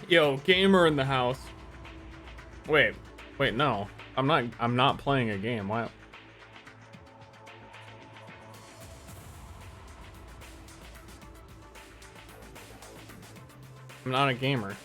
Yo, gamer in the house. Wait, no. I'm not playing a game. Why? I'm not a gamer.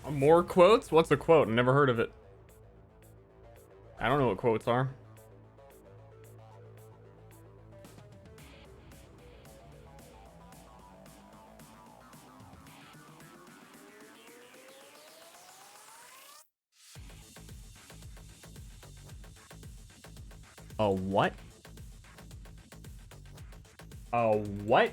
More quotes? What's a quote? Never heard of it. I don't know what quotes are. A what? A what?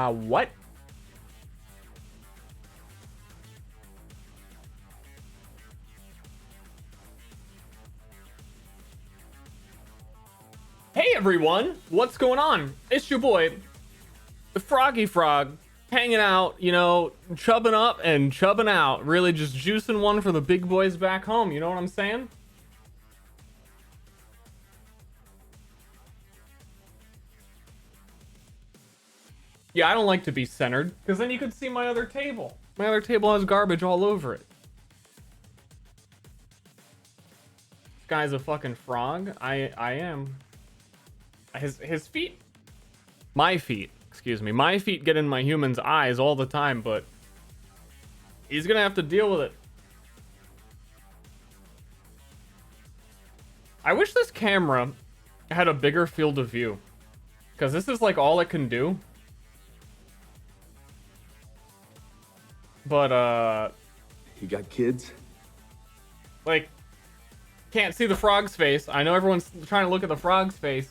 What? Hey everyone, what's going on? It's your boy, the Froggy Frog, hanging out, you know, chubbing up and chubbing out, really just juicing one for the big boys back home, you know what I'm saying? Yeah, I don't like to be centered, because then you could see my other table. My other table has garbage all over it. This guy's a fucking frog. I am. His feet, my feet, excuse me, my feet get in my human's eyes all the time, but he's gonna have to deal with it. I wish this camera had a bigger field of view, because this is like all it can do. But You got kids? like, can't see the frog's face. I know everyone's trying to look at the frog's face.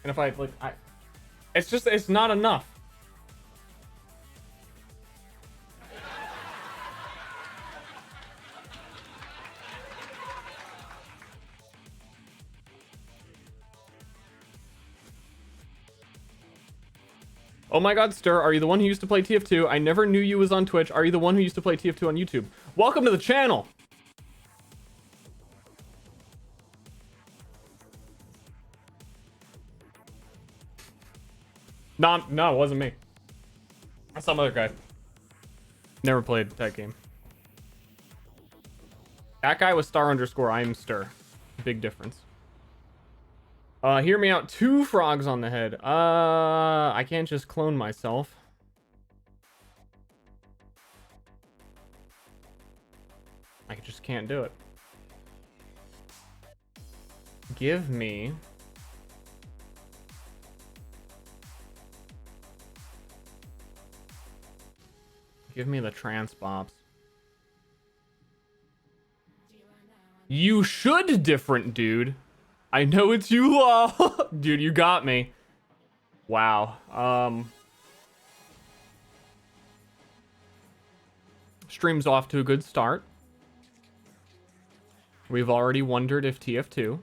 And if I like, it's not enough. Oh my god, Ster, are you the one who used to play TF2? I never knew you was on Twitch. Are you the one who used to play TF2 on YouTube? Welcome to the channel. No, it wasn't me. That's some other guy. Never played that game. That guy was Star underscore. I'm Ster. Big difference. Hear me out. 2 frogs on the head. I can't just clone myself. I just can't do it. Give me... Give me the transpops. You should, different dude. I know it's you, dude, you got me. Wow. Stream's off to a good start. We've already wondered if TF2.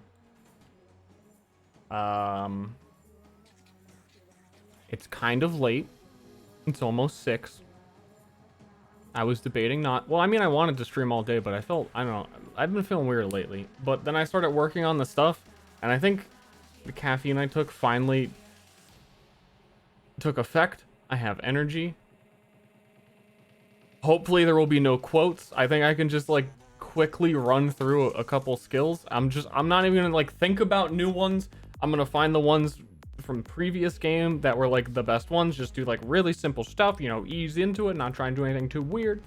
It's kind of late. It's almost 6. I was debating not, well, I mean, I wanted to stream all day, but I don't know, I've been feeling weird lately. But then I started working on the stuff, and I think the caffeine I took finally took effect. I have energy. Hopefully there will be no quotes. I think I can just like quickly run through a couple skills. I'm not even gonna like think about new ones. I'm gonna find the ones from previous game that were like the best ones. Just do like really simple stuff, you know, ease into it, not try and do anything too weird.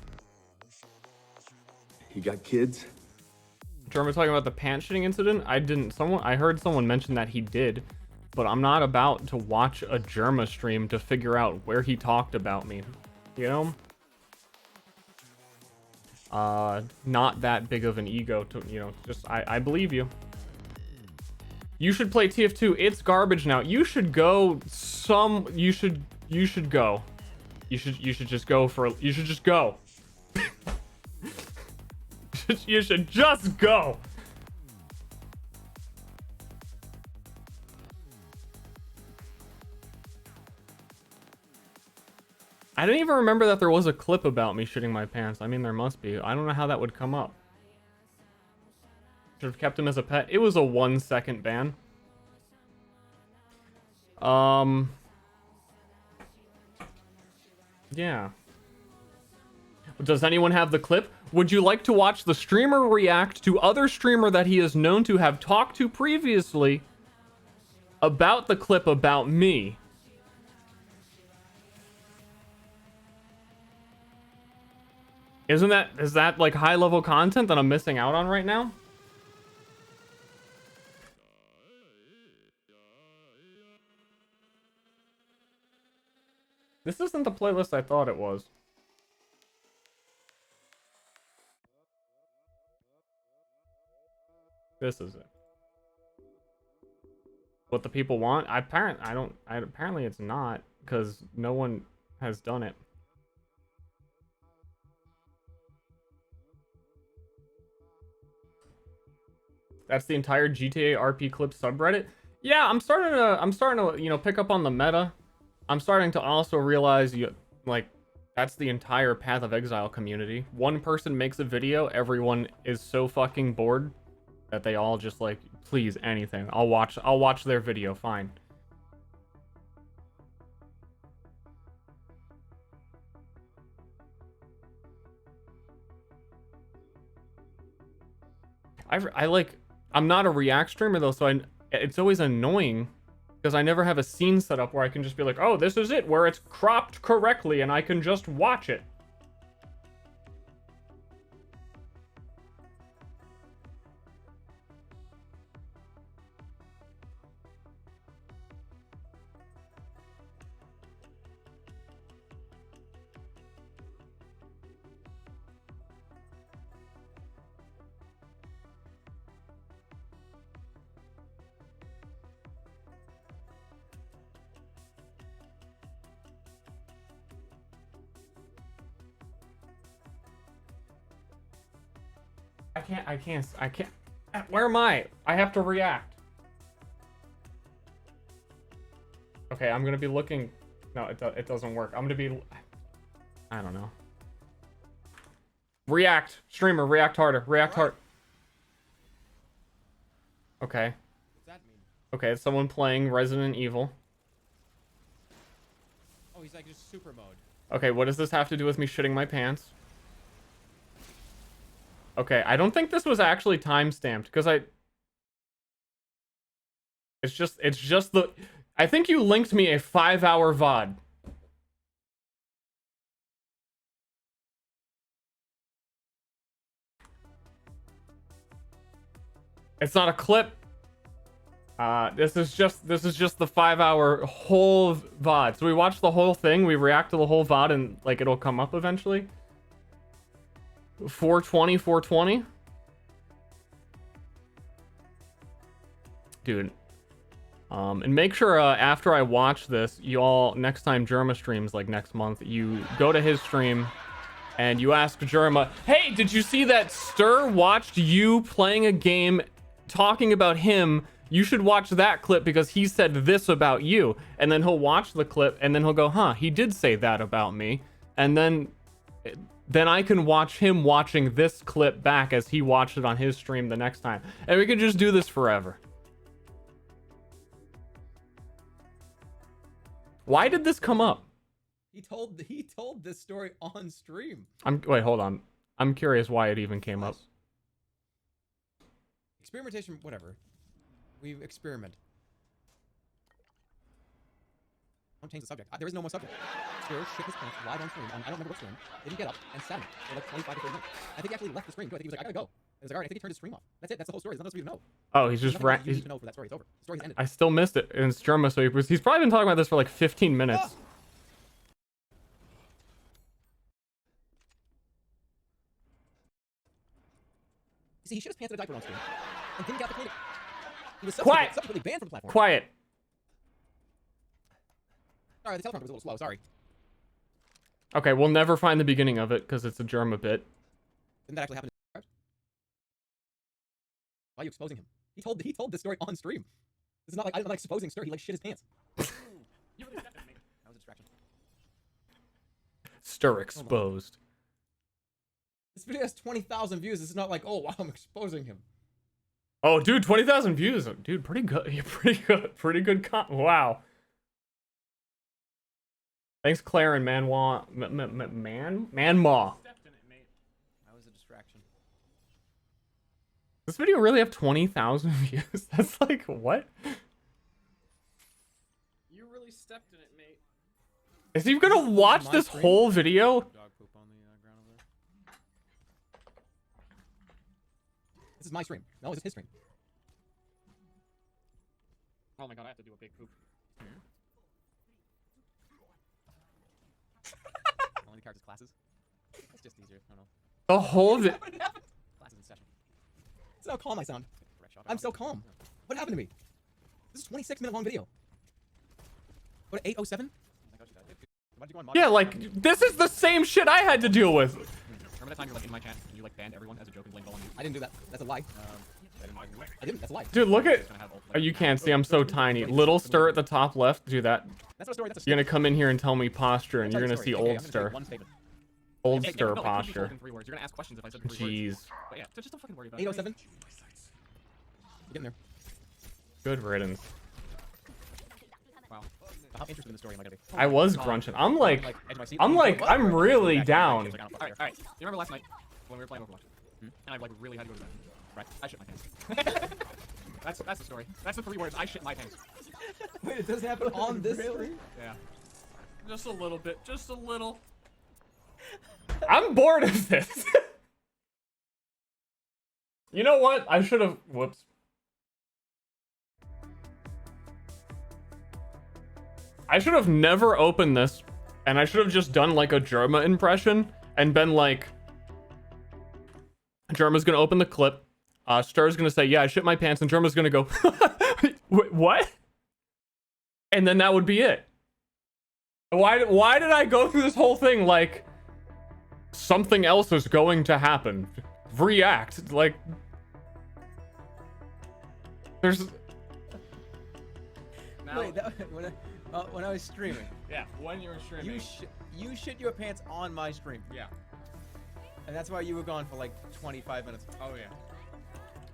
You got kids? Jeremy talking about the pants shitting incident. I heard someone mention that he did, but I'm not about to watch a Germa stream to figure out where he talked about me, you know? Not that big of an ego to, you know, just I believe you. You should play TF2. It's garbage now. You should go you should go. You should just go. You should just go. I didn't even remember that there was a clip about me shitting my pants. I mean, there must be. I don't know how that would come up. Should have kept him as a pet. It was a 1-second ban. Yeah. Does anyone have the clip? Would you like to watch the streamer react to other streamer that he is known to have talked to previously about the clip about me? Is that like high level content that I'm missing out on right now? This isn't the playlist I thought it was. This is it. What the people want? Apparently it's not, because no one has done it. That's the entire GTA RP clip subreddit. Yeah, I'm starting to, you know, pick up on the meta. I'm starting to also realize that's the entire Path of Exile community. One person makes a video, everyone is so fucking bored that they all just like, please, anything. I'll watch their video, fine. I'm not a React streamer though, so it's always annoying because I never have a scene set up where I can just be like, oh, this is it, where it's cropped correctly and I can just watch it. I can't. Where am I? I have to react. Okay, I'm gonna be looking. No, it doesn't work. I'm gonna be. I don't know. React. Streamer, react harder. React hard. Okay. What's that mean? Okay, it's someone playing Resident Evil. Oh, he's like just super mode. Okay, what does this have to do with me shitting my pants? Okay, I don't think this was actually time-stamped, because It's just the... I think you linked me a 5-hour VOD. It's not a clip. This is just the 5-hour whole VOD. So we watch the whole thing, we react to the whole VOD, and like it'll come up eventually. 420. Dude. And make sure after I watch this, you all, next time Jerma streams, like next month, you go to his stream and you ask Jerma, hey, did you see that Ster watched you playing a game talking about him? You should watch that clip because he said this about you. And then he'll watch the clip and then he'll go, huh, he did say that about me. And then then I can watch him watching this clip back as he watched it on his stream the next time. And we could just do this forever. Why did this come up? He told this story on stream. Wait, hold on. I'm curious why it even came up. Experimentation, whatever. We experiment. Don't change the subject. There is no more subject. Ster shit his pants live on stream. I don't remember what stream. Didn't get up and sat for like 25 to 30 minutes. I think he actually left the stream too. I think he was like, I gotta go. It was like, alright, I think he turned his stream off. That's it. That's the whole story. There's nothing else for you to know. Oh, he's just There's nothing you need to know for that story. It's over. The story has ended. I still missed it. And it's Germa, so he's probably been talking about this for like 15 minutes. Ah! See, he shit his pants in a diaper on stream and didn't get up to clean it. He was subsequently banned from the platform. Quiet. Sorry, the teleprompter was a little slow. Sorry. Okay, we'll never find the beginning of it because it's a Germa bit. Didn't that actually happen? Why are you exposing him? He told this story on stream. This is not like I'm like exposing Ster. He like shit his pants. You really stepped on me. That was a distraction. Ster exposed. This video has 20,000 views. This is not like, oh wow, I'm exposing him. Oh, dude, 20,000 views. Dude, pretty good. You're pretty good. Pretty good. Wow. Thanks, Claire and Manwa. Manma. That was a distraction. This video really have 20,000 views? That's like, what? You really stepped in it, mate. Is he gonna watch this whole video? Dog poop on the ground over there. This is my stream. No, this is his stream. Oh my god, I have to do a big poop. Only characters classes. It's just easier. I don't know. The whole Classes in session. This is how calm I sound. I'm so calm. What happened to me? This is a 26-minute long video. What, 8:07? Yeah, like, this is the same shit I had to deal with. Remember that time you were like in my chat and you like banned everyone as a joke and blamed it all on you? I didn't do that. That's a lie. I didn't. That's a lie. Dude, look at... Oh, you can't see, I'm so tiny. Little Ster at the top left, do that. That's not a story. That's a You're gonna come in here and tell me posture, and I'll you're tell gonna you see a story. old Okay, I'm gonna Ster. say one statement. Old Hey, Ster no, it could be told posture. in 3 words. You're gonna ask questions if I said 3 words. Jeez. But yeah, just don't fucking worry about it. 8:07. We're getting there. Good riddance. Wow. How interested in the story am I gonna be? I was grunching. I'm like, edge of my seat. I'm really down. Alright. You remember last night when we were playing Overwatch? And I like really had to go to bed. Right? I shit my pants. That's the story. That's the 3 words. I shit my pants. Wait, it does happen on this stream? Yeah. Just a little bit. Just a little. I'm bored of this. You know what? I should have... Whoops. I should have never opened this, and I should have just done like a Germa impression and been like, Germa's gonna open the clip, Ster's gonna say, yeah, I shit my pants, and Germa's gonna go, Wait, what? And then that would be it. Why did I go through this whole thing like something else is going to happen? React, like, there's... Now, Wait, when I was streaming, yeah, when you were streaming. you shit your pants on my stream. Yeah. And that's why you were gone for like 25 minutes. Oh yeah.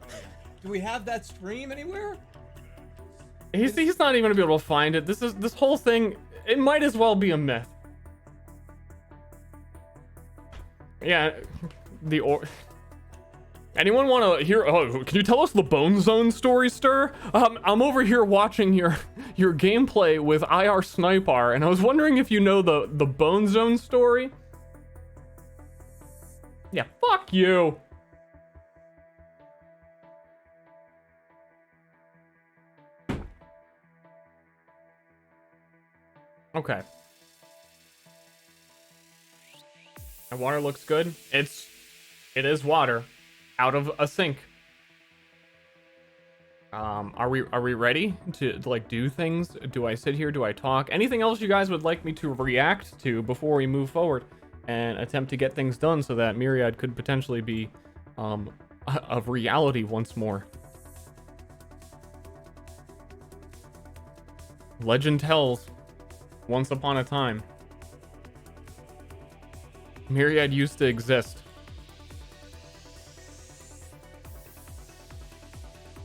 Oh yeah. Do we have that stream anywhere? He's not even gonna be able to find it. This whole thing, it might as well be a myth. Yeah, anyone want to hear? Oh, can you tell us the Bone Zone story, Ster? I'm over here watching your gameplay with IR Sniper, and I was wondering if you know the Bone Zone story. Yeah, fuck you. Okay. And water looks good. It is water out of a sink. Are we ready to like do things? Do I sit here? Do I talk? Anything else you guys would like me to react to before we move forward and attempt to get things done so that Myriad could potentially be a reality once more? Legend tells, once upon a time. Myriad used to exist.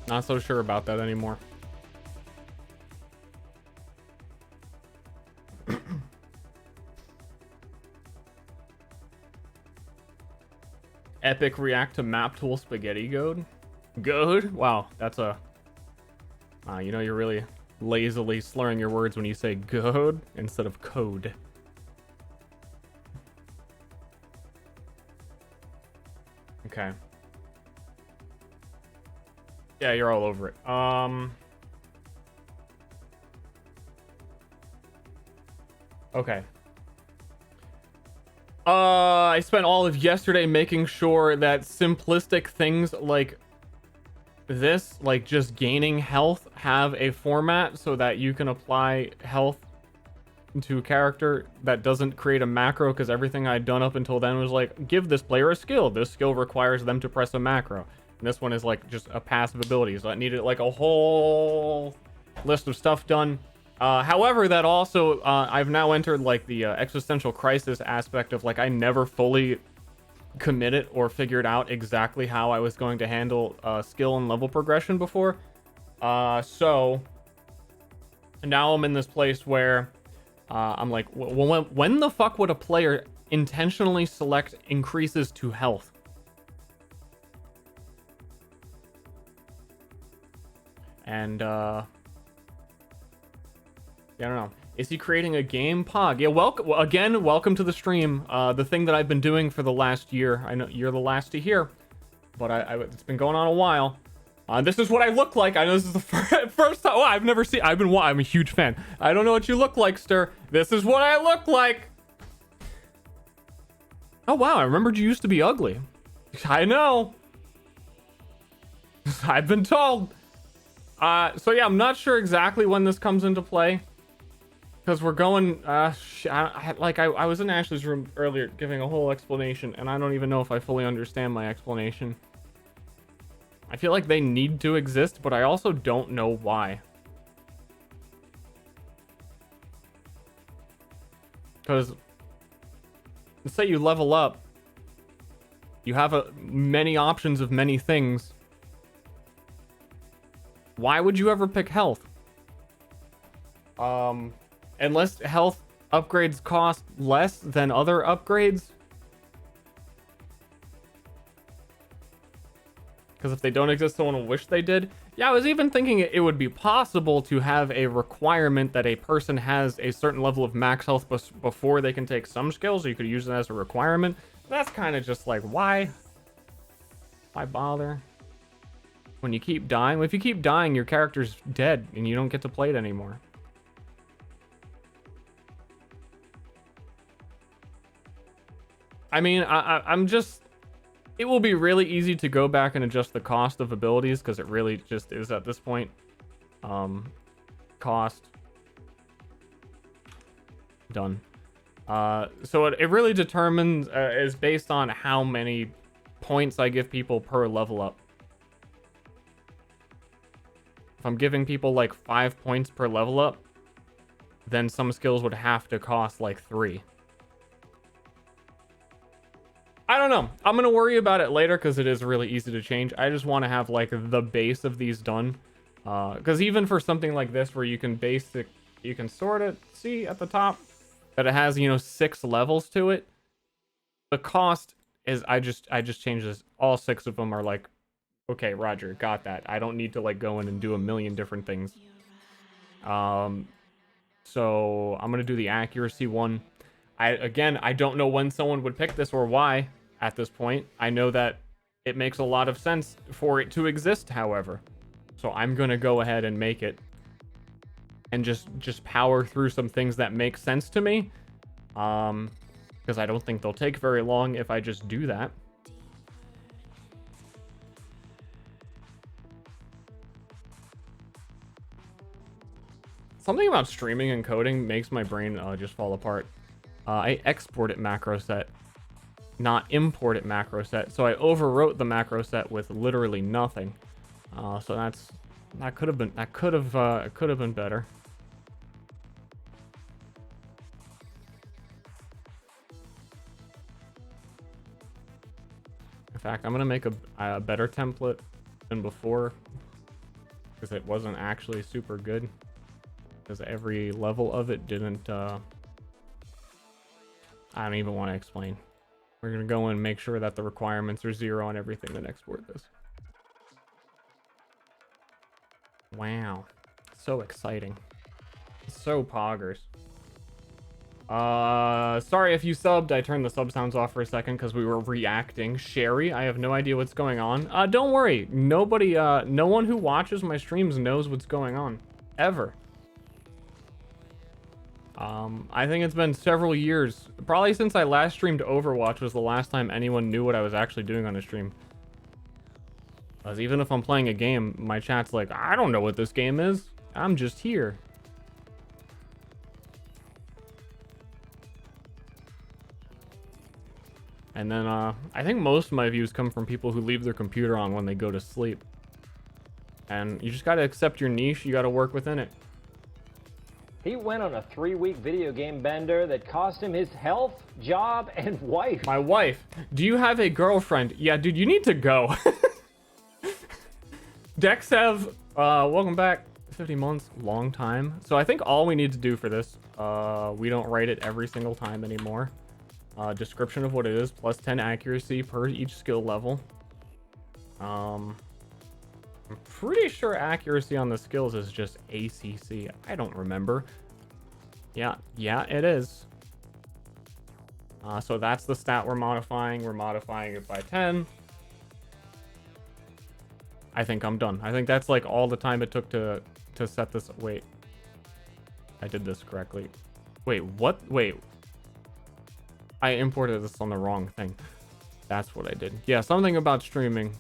Not so sure about that anymore. Epic react to map tool spaghetti goad. Goad? Wow, that's a... you know, you're really lazily slurring your words when you say goad instead of code. Okay. Yeah, you're all over it. Okay. I spent all of yesterday making sure that simplistic things like this, like just gaining health, have a format so that you can apply health to a character that doesn't create a macro, because everything I'd done up until then was like, give this player a skill. This skill requires them to press a macro. And this one is like just a passive ability. So I needed like a whole list of stuff done. However, that also, I've now entered like the existential crisis aspect of like, I never fully committed or figured out exactly how I was going to handle skill and level progression before. So now I'm in this place where I'm like, when the fuck would a player intentionally select increases to health? And yeah, I don't know. Is he creating a game? Pog. Yeah, welcome to the stream. The thing that I've been doing for the last year. I know you're the last to hear, but it's been going on a while. This is what I look like. I know this is the first time. Oh, I'm a huge fan. I don't know what you look like, Ster. This is what I look like. Oh, wow. I remembered you used to be ugly. I know. I've been told. So yeah, I'm not sure exactly when this comes into play. Because we're going, I was in Ashley's room earlier giving a whole explanation, and I don't even know if I fully understand my explanation. I feel like they need to exist, but I also don't know why. Because, let's say you level up, you have many options of many things. Why would you ever pick health? Unless health upgrades cost less than other upgrades. Because if they don't exist, someone will wish they did. Yeah, I was even thinking it would be possible to have a requirement that a person has a certain level of max health before they can take some skills, so you could use it as a requirement. That's kind of just like, why? Why bother? When you keep dying, well, if you keep dying, your character's dead and you don't get to play it anymore. I mean, I'm just... It will be really easy to go back and adjust the cost of abilities, because it really just is at this point. Cost. Done. So it really determines, is based on how many points I give people per level up. If I'm giving people like 5 points per level up, then some skills would have to cost like 3. I don't know. I'm going to worry about it later because it is really easy to change. I just want to have like the base of these done. Because even for something like this where you can sort it, see at the top that it has, 6 levels to it. The cost is, I just changed this. All 6 of them are like, okay, Roger, got that. I don't need to like go in and do a million different things. So I'm going to do the accuracy one. I don't know when someone would pick this or why at this point. I know that it makes a lot of sense for it to exist, however. So I'm going to go ahead and make it and just power through some things that make sense to me. Because I don't think they'll take very long if I just do that. Something about streaming and coding makes my brain just fall apart. I export it macro set, not import it macro set. So I overwrote the macro set with literally nothing. So that could have been better. In fact, I'm gonna make a better template than before, because it wasn't actually super good, because every level of it didn't I don't even want to explain. We're gonna go and make sure that the requirements are 0 on everything and export this. Wow, so exciting, so poggers. Sorry if you subbed. I turned the sub sounds off for a second because we were reacting. Sherry, I have no idea what's going on. Don't worry. Nobody, no one who watches my streams knows what's going on. Ever. I think it's been several years. Probably since I last streamed Overwatch was the last time anyone knew what I was actually doing on a stream. Because even if I'm playing a game, my chat's like, I don't know what this game is. I'm just here. And then, I think most of my views come from people who leave their computer on when they go to sleep. And you just gotta accept your niche, you gotta work within it. He went on a 3-week video game bender that cost him his health, job, and wife. My wife. Do you have a girlfriend? Yeah, dude, you need to go. Dexev, welcome back. 50 months, long time. So I think all we need to do for this, we don't write it every single time anymore. Description of what it is, plus 10 accuracy per each skill level. I'm pretty sure accuracy on the skills is just ACC. I don't remember. Yeah, it is. So that's the stat we're modifying. We're modifying it by 10. I think I'm done. I think that's like all the time it took to set this. Wait, I did this correctly. Wait, what? Wait. I imported this on the wrong thing. That's what I did. Yeah, something about streaming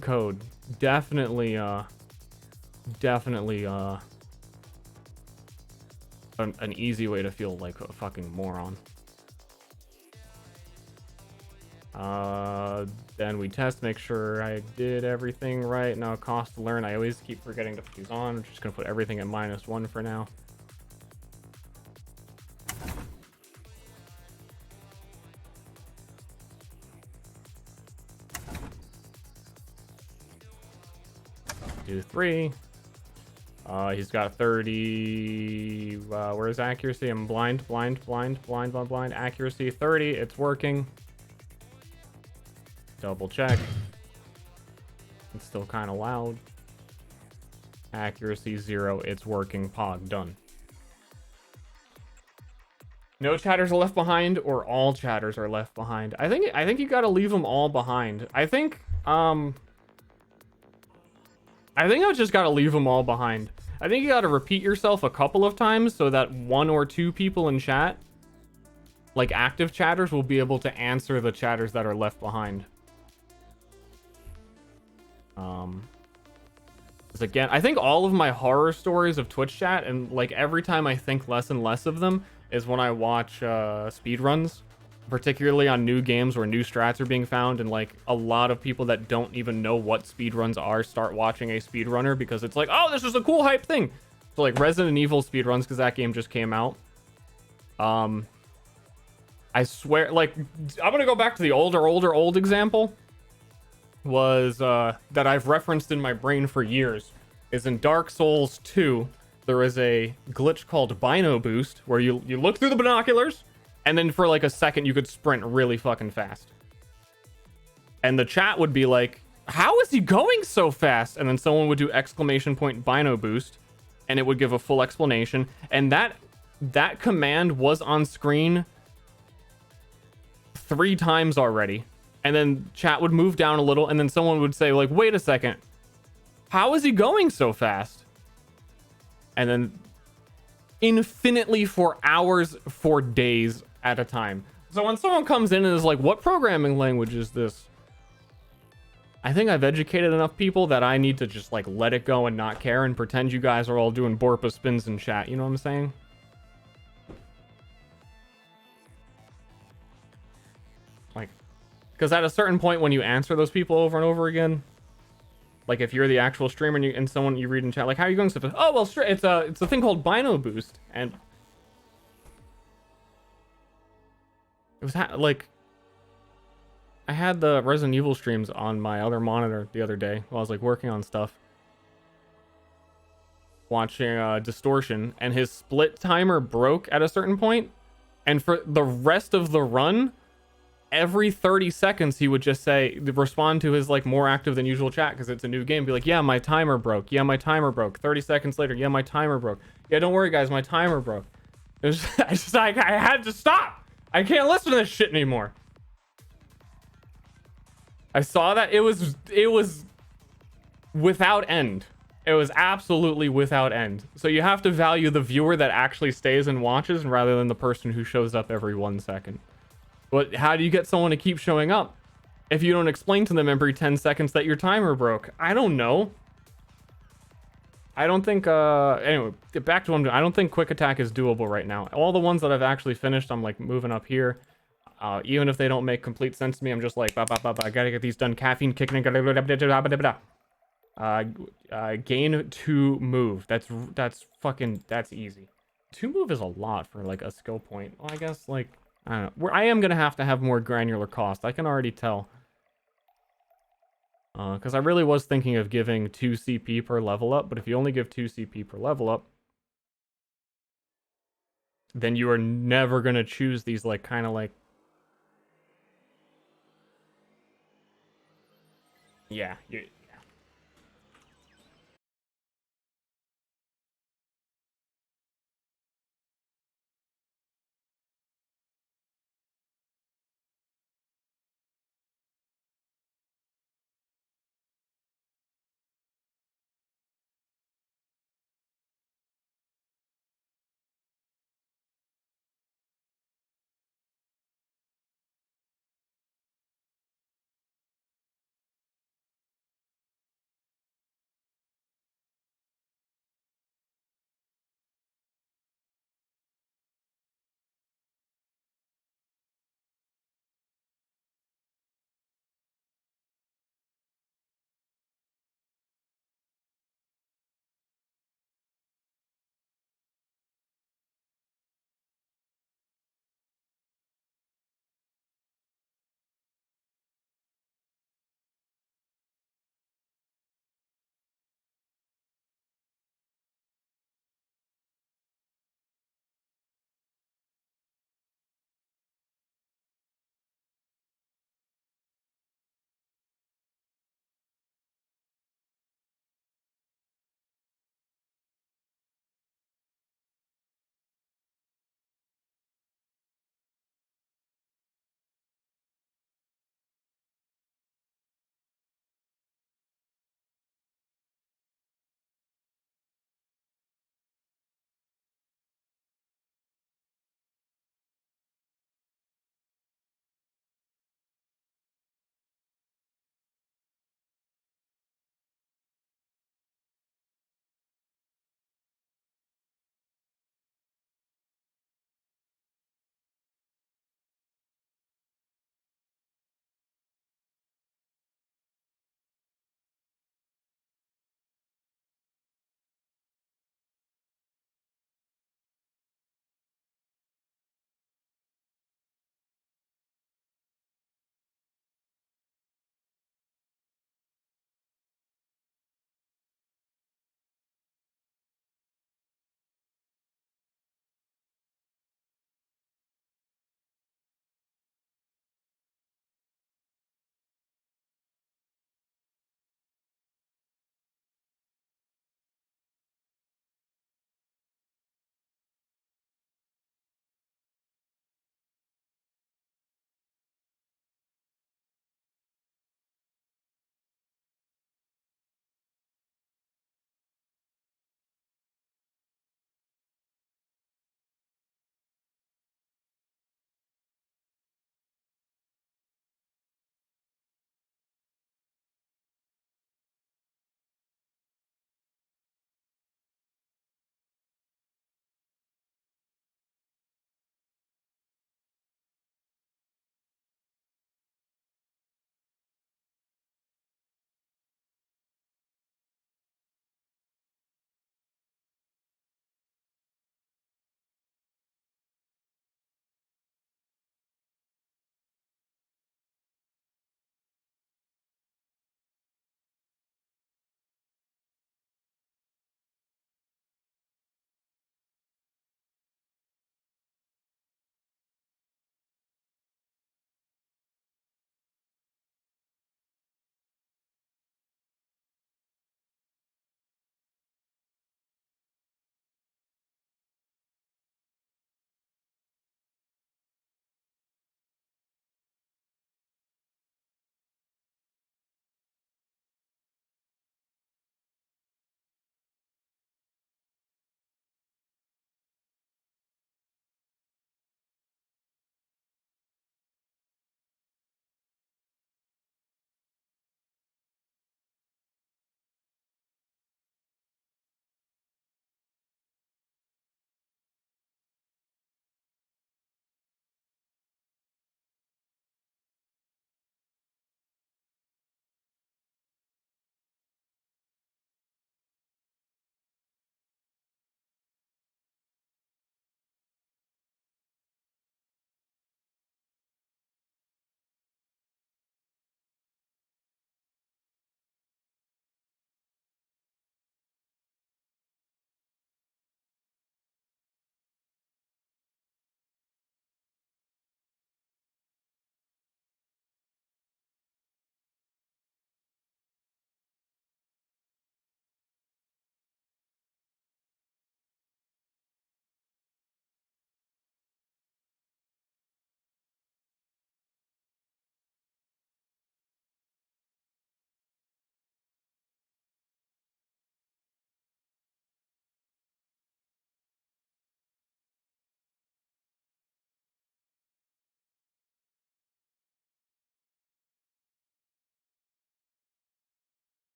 code. Definitely an easy way to feel like a fucking moron. Then we test, make sure I did everything right. Now cost to learn, I always keep forgetting to put these on. I'm just gonna put everything at -1 for now. Do 3. He's got 30. Where's accuracy? I'm blind. Accuracy 30. It's working. Double check. It's still kind of loud. Accuracy 0. It's working. Pog. Done. No chatters are left behind, or all chatters are left behind. I think you gotta leave them all behind. I think I've just got to leave them all behind. I think you got to repeat yourself a couple of times so that 1 or 2 people in chat, like active chatters, will be able to answer the chatters that are left behind. Because again, I think all of my horror stories of Twitch chat, and like every time I think less and less of them, is when I watch speedruns. Particularly on new games where new strats are being found, and like a lot of people that don't even know what speedruns are start watching a speedrunner because it's like, oh, this is a cool hype thing. So like Resident Evil speedruns, because that game just came out. I swear, like, I'm gonna go back to the old example. Was that I've referenced in my brain for years, is in Dark Souls 2, there is a glitch called Bino Boost, where you look through the binoculars, and then for like a second, you could sprint really fucking fast. And the chat would be like, how is he going so fast? And then someone would do exclamation point Bino Boost, and it would give a full explanation. And that command was on screen 3 times already. And then chat would move down a little, and then someone would say like, wait a second, how is he going so fast? And then infinitely for hours, for days at a time. So when someone comes in and is like, what programming language is this? I think I've educated enough people that I need to just like let it go and not care and pretend you guys are all doing Borpa spins in chat. You know what I'm saying? Like, because at a certain point when you answer those people over and over again, like if you're the actual streamer and someone you read in chat, like, how are you going so fast? Oh, well, it's a thing called Bino Boost. And it was like, I had the Resident Evil streams on my other monitor the other day while I was like working on stuff, watching Distortion, and his split timer broke at a certain point, and for the rest of the run, every 30 seconds he would just say, respond to his like more active than usual chat because it's a new game, be like, yeah, my timer broke, yeah, my timer broke. 30 seconds later, yeah, my timer broke, yeah, don't worry guys, my timer broke. It was I had to stop. I can't listen to this shit anymore. I saw that it was without end. It was absolutely without end. So you have to value the viewer that actually stays and watches rather than the person who shows up every 1 second. But how do you get someone to keep showing up if you don't explain to them every 10 seconds that your timer broke? I don't know. I don't think, anyway, get back to what I'm doing. I don't think Quick Attack is doable right now. All the ones that I've actually finished, I'm like moving up here. Even if they don't make complete sense to me, I'm just like, I gotta get these done. Caffeine kicking. Gain 2 move. That's easy. 2 move is a lot for like a skill point. Well, I guess like, I don't know. I am gonna have to have more granular cost. I can already tell. Because I really was thinking of giving 2 CP per level up, but if you only give 2 CP per level up, then you are never gonna choose these like kind of like, yeah,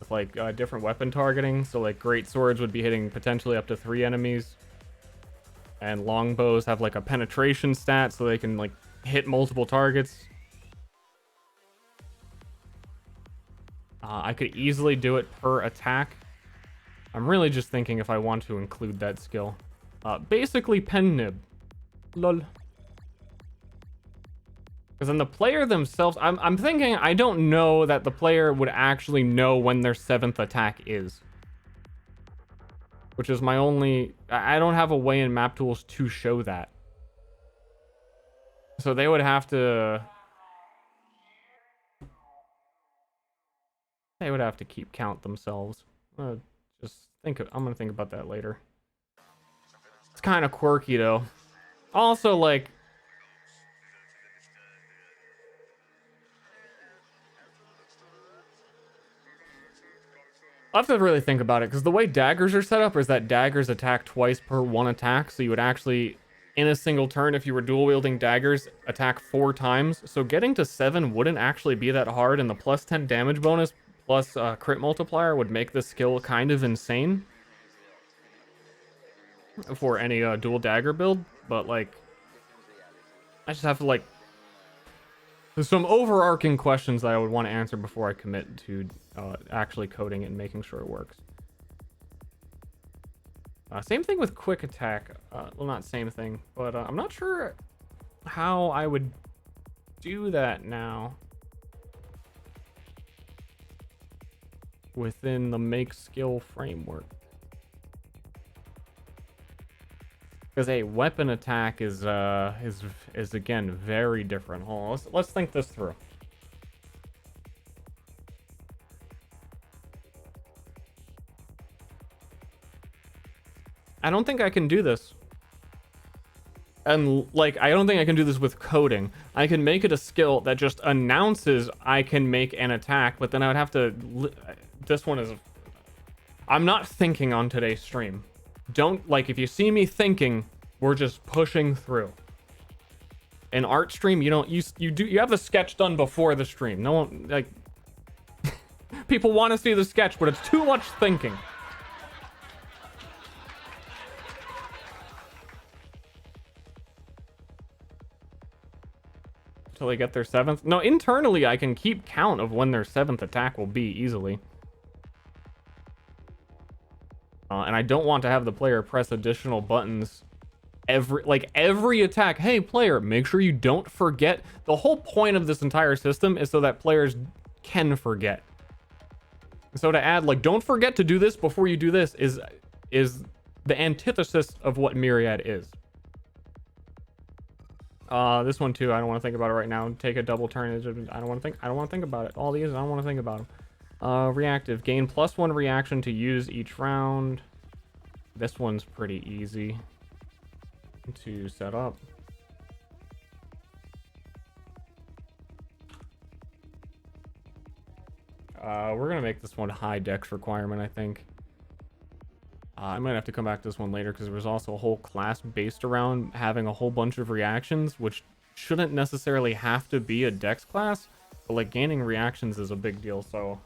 with like different weapon targeting. So like great swords would be hitting potentially up to 3 enemies, and longbows have like a penetration stat, so they can like hit multiple targets. I could easily do it per attack. I'm really just thinking if I want to include that skill. Basically pen nib. Lol. Because then the player themselves, I'm thinking I don't know that the player would actually know when their 7th attack is. Which is my only... I don't have a way in map tools to show that. So they would have to... They would have to keep count themselves. I'm gonna think about that later. It's kind of quirky though. Also, like, I have to really think about it, because the way daggers are set up is that daggers attack twice per 1 attack, so you would actually, in a single turn, if you were dual wielding daggers, attack 4 times. So getting to 7 wouldn't actually be that hard, and the plus 10 damage bonus plus crit multiplier would make this skill kind of insane for any dual dagger build. But like, I just have to like, there's some overarching questions that I would want to answer before I commit to actually coding it and making sure it works. Same thing with quick attack. Well, not same thing, but I'm not sure how I would do that now within the make skill framework. Because a weapon attack is again very different. Hold on, let's think this through. I don't think I can do this. And like, I don't think I can do this with coding. I can make it a skill that just announces I can make an attack, but then I would have to... This one is... I'm not thinking on today's stream. Don't, like, if you see me thinking, we're just pushing through. In art stream, you don't, you have the sketch done before the stream. No one, like... People want to see the sketch, but it's too much thinking. Until they get their 7th. No, internally I can keep count of when their 7th attack will be easily. And I don't want to have the player press additional buttons every attack. Hey player, make sure you don't forget. The whole point of this entire system is so that players can forget. So to add like, don't forget to do this before you do this is the antithesis of what Myriad is. This one too, I don't want to think about it right now. Take a double turn. I don't want to think about it. All these, I don't want to think about them. Reactive, gain +1 reaction to use each round. This one's pretty easy to set up. We're gonna make this one high dex requirement, I think. I might have to come back to this one later because there was also a whole class based around having a whole bunch of reactions, which shouldn't necessarily have to be a dex class, but like gaining reactions is a big deal, so...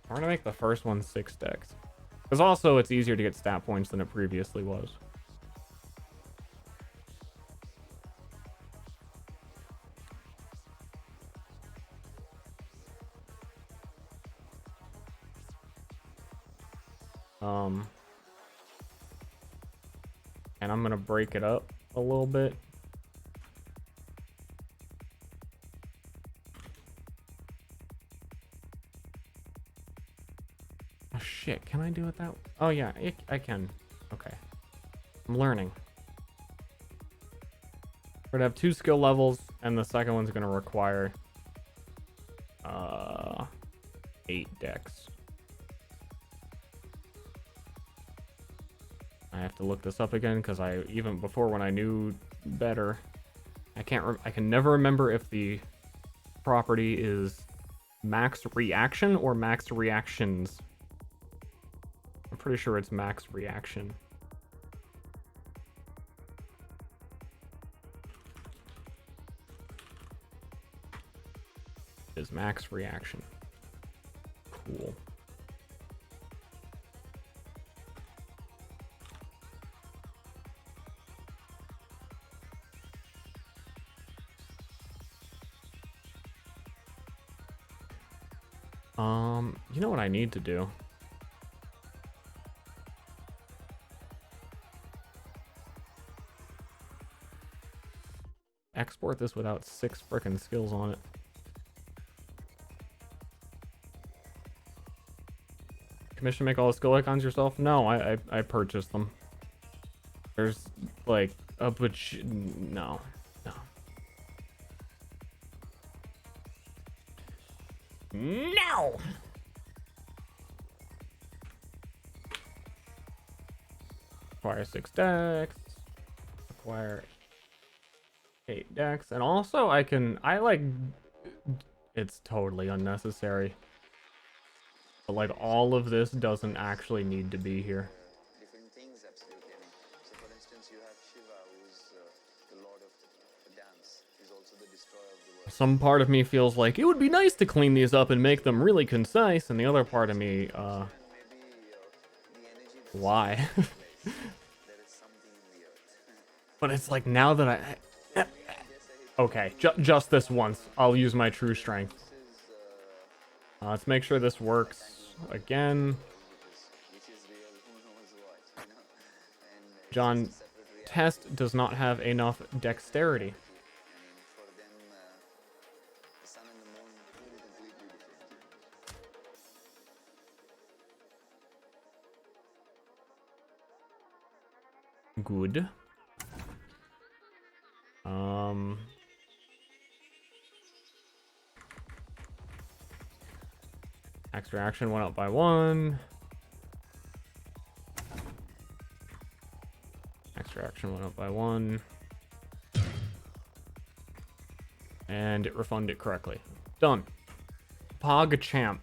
I'm gonna make the first one 6 dex. Because also it's easier to get stat points than it previously was. And I'm gonna break it up a little bit. Oh shit, can I do it that way? Oh yeah, I can. Okay. I'm learning. We're gonna have 2 skill levels, and the second one's gonna require 8 dex. I have to look this up again because even before when I knew better, I can never remember if the property is max reaction or max reactions. I'm pretty sure it's max reaction. is max reaction. Cool. You know what I need to do? Export this without 6 frickin' skills on it. Commission make all the skill icons yourself? No, I purchased them. There's like a bunch. No. No! Acquire 6 decks. Acquire 8 decks. And also I like, it's totally unnecessary. But like all of this doesn't actually need to be here. Different things, absolutely. I mean, so for instance, you have Shiva, who's the lord of the dance. He's also the destroyer of the world. Some part of me feels like it would be nice to clean these up and make them really concise, and the other part of me, Maybe the energy that why? there is something in the earth. But it's like now that okay, just this once, I'll use my true strength. Let's make sure this works again. Which is real, who knows what, you know? And John, it's a separate reality. Test does not have enough dexterity. I mean, for them, the sun and the moon are completely different. Good. Max reaction went up by 1. Max reaction went up by 1. And it refunded it correctly. Done. PogChamp.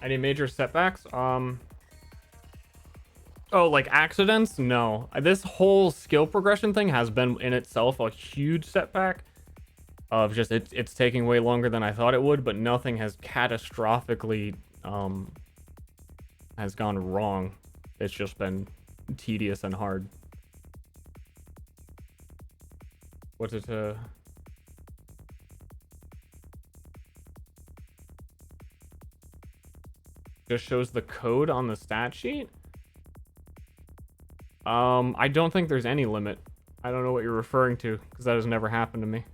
Any major setbacks? Oh, like accidents? No. This whole skill progression thing has been in itself a huge setback. Of just it's taking way longer than I thought it would, but nothing has catastrophically has gone wrong. It's just been tedious and hard. What's it just shows the code on the stat sheet? I don't think there's any limit. I don't know what you're referring to, because that has never happened to me.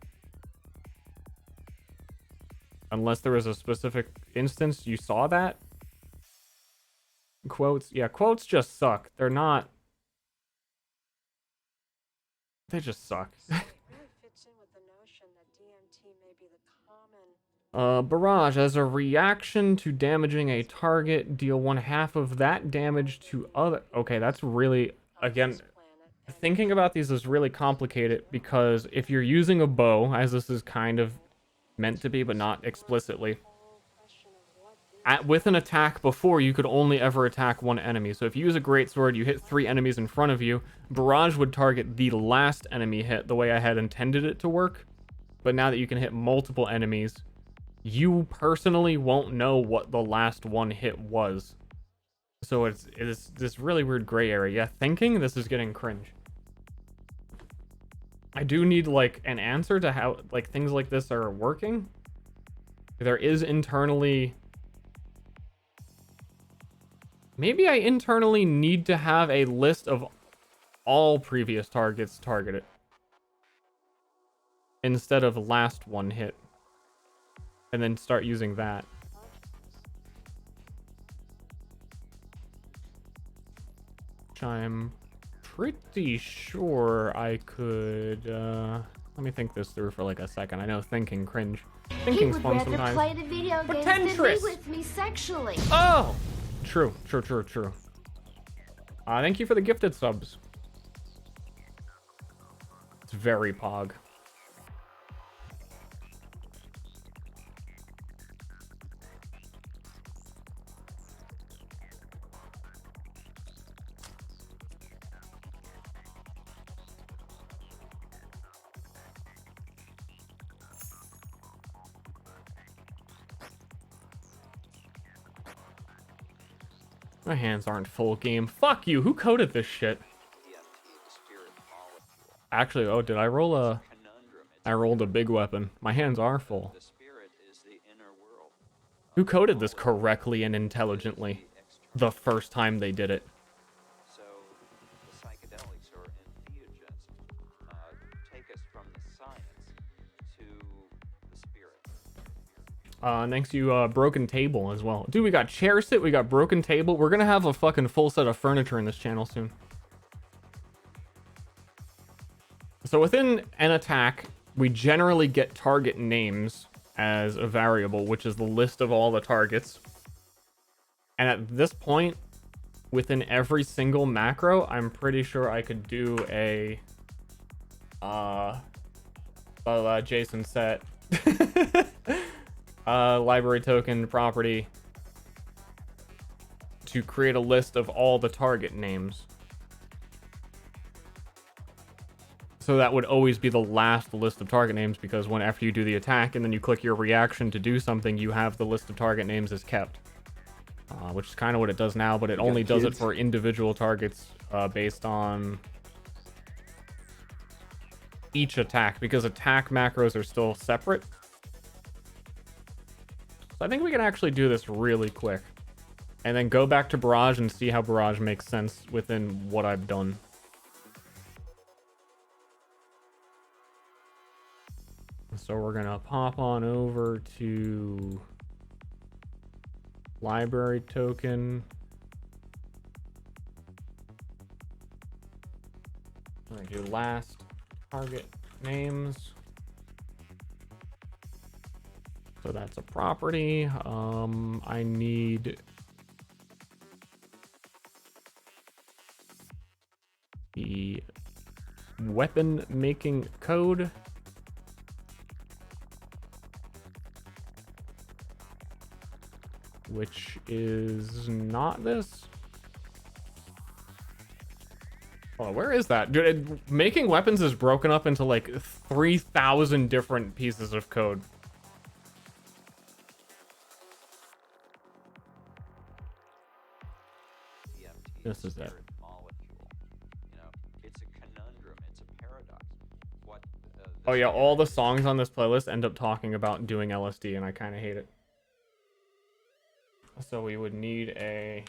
Unless there was a specific instance you saw that. Quotes. Yeah, quotes just suck. They're not... They just suck. Barrage. As a reaction to damaging a target, deal 1/2 of that damage to other... Okay, that's really... Again, thinking about these is really complicated, because if you're using a bow, as this is kind of meant to be, but not explicitly, with an attack before, you could only ever attack one enemy. So if you use a greatsword, you hit 3 enemies in front of you, Barrage would target the last enemy hit the way I had intended it to work. But now that you can hit multiple enemies, you personally won't know what the last one hit was. So it's this really weird gray area. Yeah, thinking this is getting cringe. I do need like an answer to how like things like this are working. There is internally... Maybe I internally need to have a list of all previous targets targeted instead of last one hit, and then start using that. Which I'm pretty sure I could, let me think this through for like a second. I know thinking cringe. Thinking's fun sometimes. Play the video games than be with me sexually. Oh! True. Thank you for the gifted subs. It's very pog. My hands aren't full game. Fuck you. Who coded this shit? Actually, oh, did I roll a... I rolled a big weapon. My hands are full. Who coded this correctly and intelligently the first time they did it? So the psychedelics or entheogens take us from the science to the spirit. Next you broken table as well. Dude, we got chair sit, we got broken table. We're gonna have a fucking full set of furniture in this channel soon. So within an attack, we generally get target names as a variable, which is the list of all the targets. And at this point, within every single macro, I'm pretty sure I could do a JSON set library token property to create a list of all the target names. So that would always be the last list of target names, because when after you do the attack and then you click your reaction to do something, you have the list of target names as kept. Which is kind of what it does now, but it only does it for individual targets based on each attack, because attack macros are still separate. So I think we can actually do this really quick and then go back to Barrage and see how Barrage makes sense within what I've done. So we're gonna pop on over to library token. We're gonna do last target names. So that's a property. I need the weapon making code. Which is not this. Oh, where is that? Dude, making weapons is broken up into like 3,000 different pieces of code. This is it. It's a conundrum. It's a paradox. Oh yeah, all the songs on this playlist end up talking about doing LSD, and I kind of hate it. So we would need a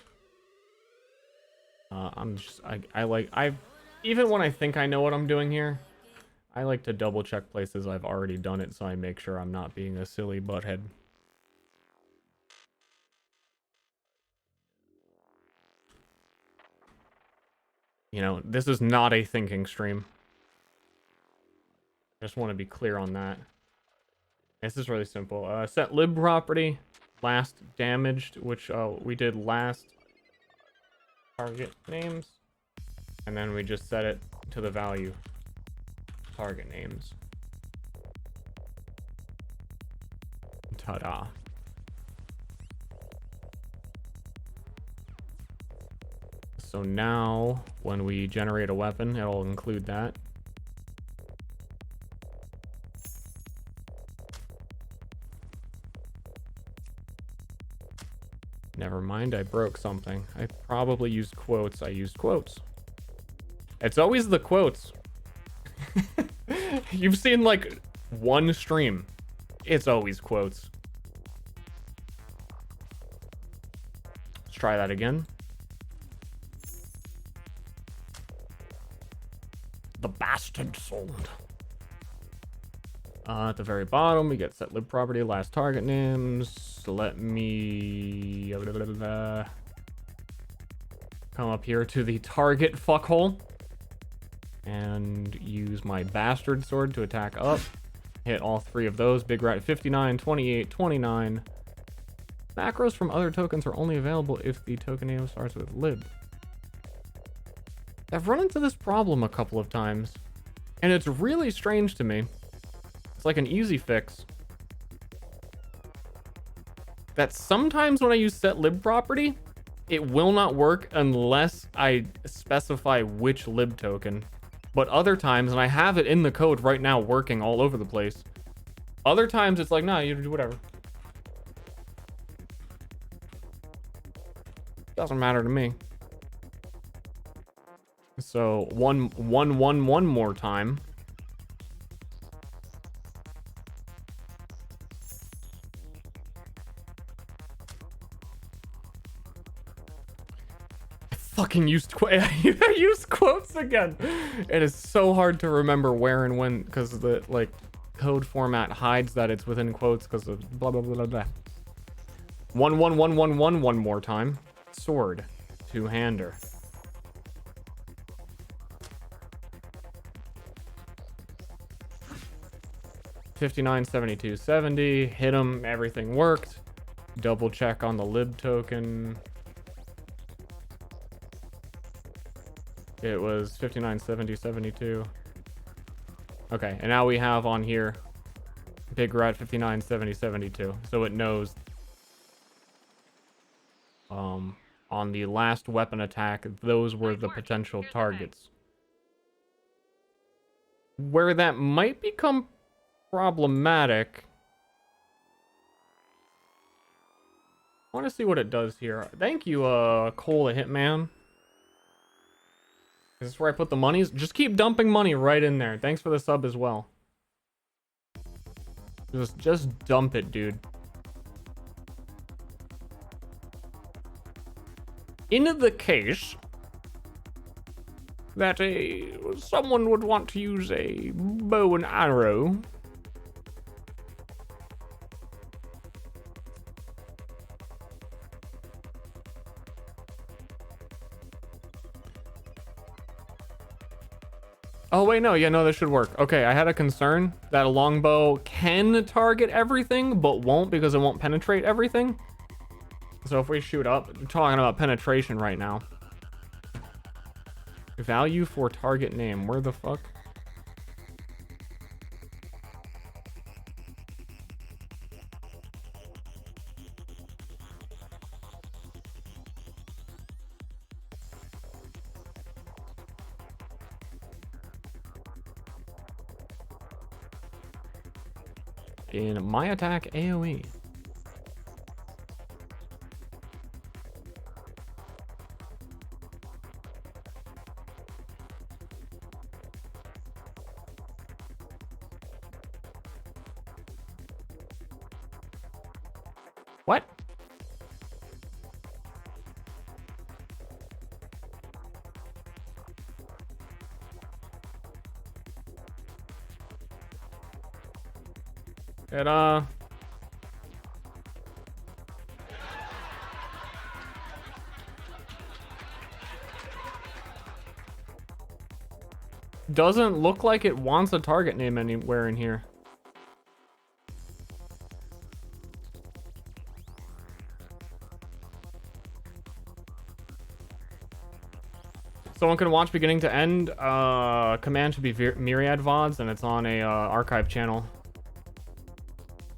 even when I think I know what I'm doing here, I like to double check places I've already done it, so I make sure I'm not being a silly butthead. You know, this is not a thinking stream. I just want to be clear on that. This is really simple. Set lib property. Last damaged, which we did last target names, and then we just set it to the value target names. Ta-da. So now when we generate a weapon, it'll include that. Never mind, I broke something. I probably used quotes. I used quotes. It's always the quotes. You've seen like one stream. It's always quotes. Let's try that again. The bastard sold. At the very bottom, we get set lib property, last target names. Let me come up here to the target fuckhole and use my bastard sword to attack up. Hit all three of those. Big rat 59, 28, 29. Macros from other tokens are only available if the token name starts with lib. I've run into this problem a couple of times, and it's really strange to me. It's like an easy fix. That sometimes when I use set lib property, it will not work unless I specify which lib token. But other times, and I have it in the code right now working all over the place. Other times it's like, nah, you do whatever. Doesn't matter to me. So one more time. I fucking used I used quotes again. It is so hard to remember where and when because the like code format hides that it's within quotes because of blah blah blah blah blah. One more time. Sword. Two-hander. $59, $72, $70. Hit him. Everything worked. Double check on the lib token. It was 59, 70, 72. Okay, and now we have on here Big Rat 59, 70, 72. So it knows on the last weapon attack, those were the potential targets. Where that might become problematic. I want to see what it does here. Thank you, Cole the Hitman. Is this where I put the monies? Just keep dumping money right in there. Thanks for the sub as well. Just dump it, dude. In the case that someone would want to use a bow and arrow, oh wait, no, yeah, no, this should work. Okay, I had a concern that a longbow can target everything, but won't because it won't penetrate everything. So if we shoot up, I'm talking about penetration right now. Value for target name, where the fuck? In my attack AoE. What? It doesn't look like it wants a target name anywhere in here. Someone can watch beginning to end. Command should be Myriad VODs, and it's on a archive channel.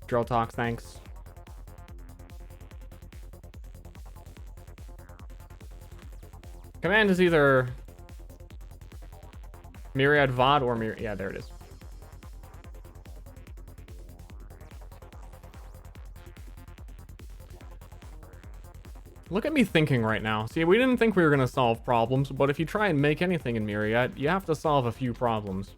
Drill Talks, thanks. Command is either Myriad VOD or Myriad. Yeah, there it is. Look at me thinking right now. See, we didn't think we were going to solve problems, but if you try and make anything in Myriad, you have to solve a few problems.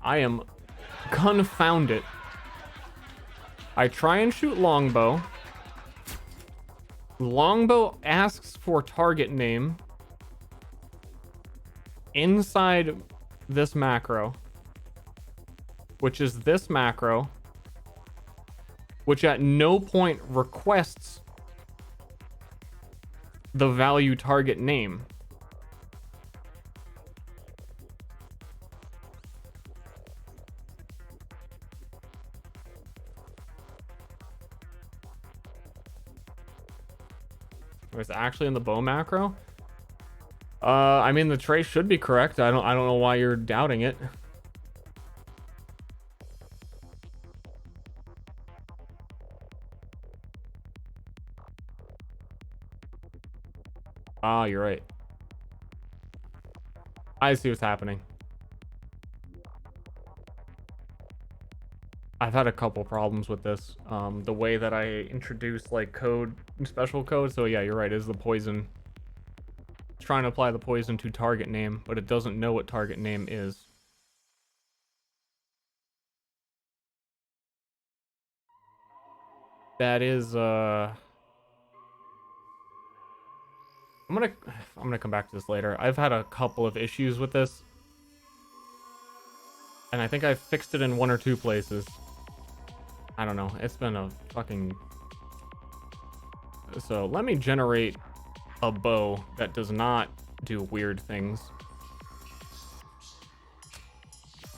I am confounded. I try and shoot longbow. Longbow asks for target name inside this macro, which is this macro, which at no point requests the value target name. It's actually in the bow macro. I mean the trace should be correct. I don't know why you're doubting it. Ah, you're right. I see what's happening. I've had a couple problems with this. The way that I introduce like code, special code. So yeah, you're right. Is the poison. It's trying to apply the poison to target name, but it doesn't know what target name is. That is I'm gonna come back to this later. I've had a couple of issues with this. And I think I fixed it in 1 or 2 places. I don't know. It's been a fucking... So let me generate a bow that does not do weird things.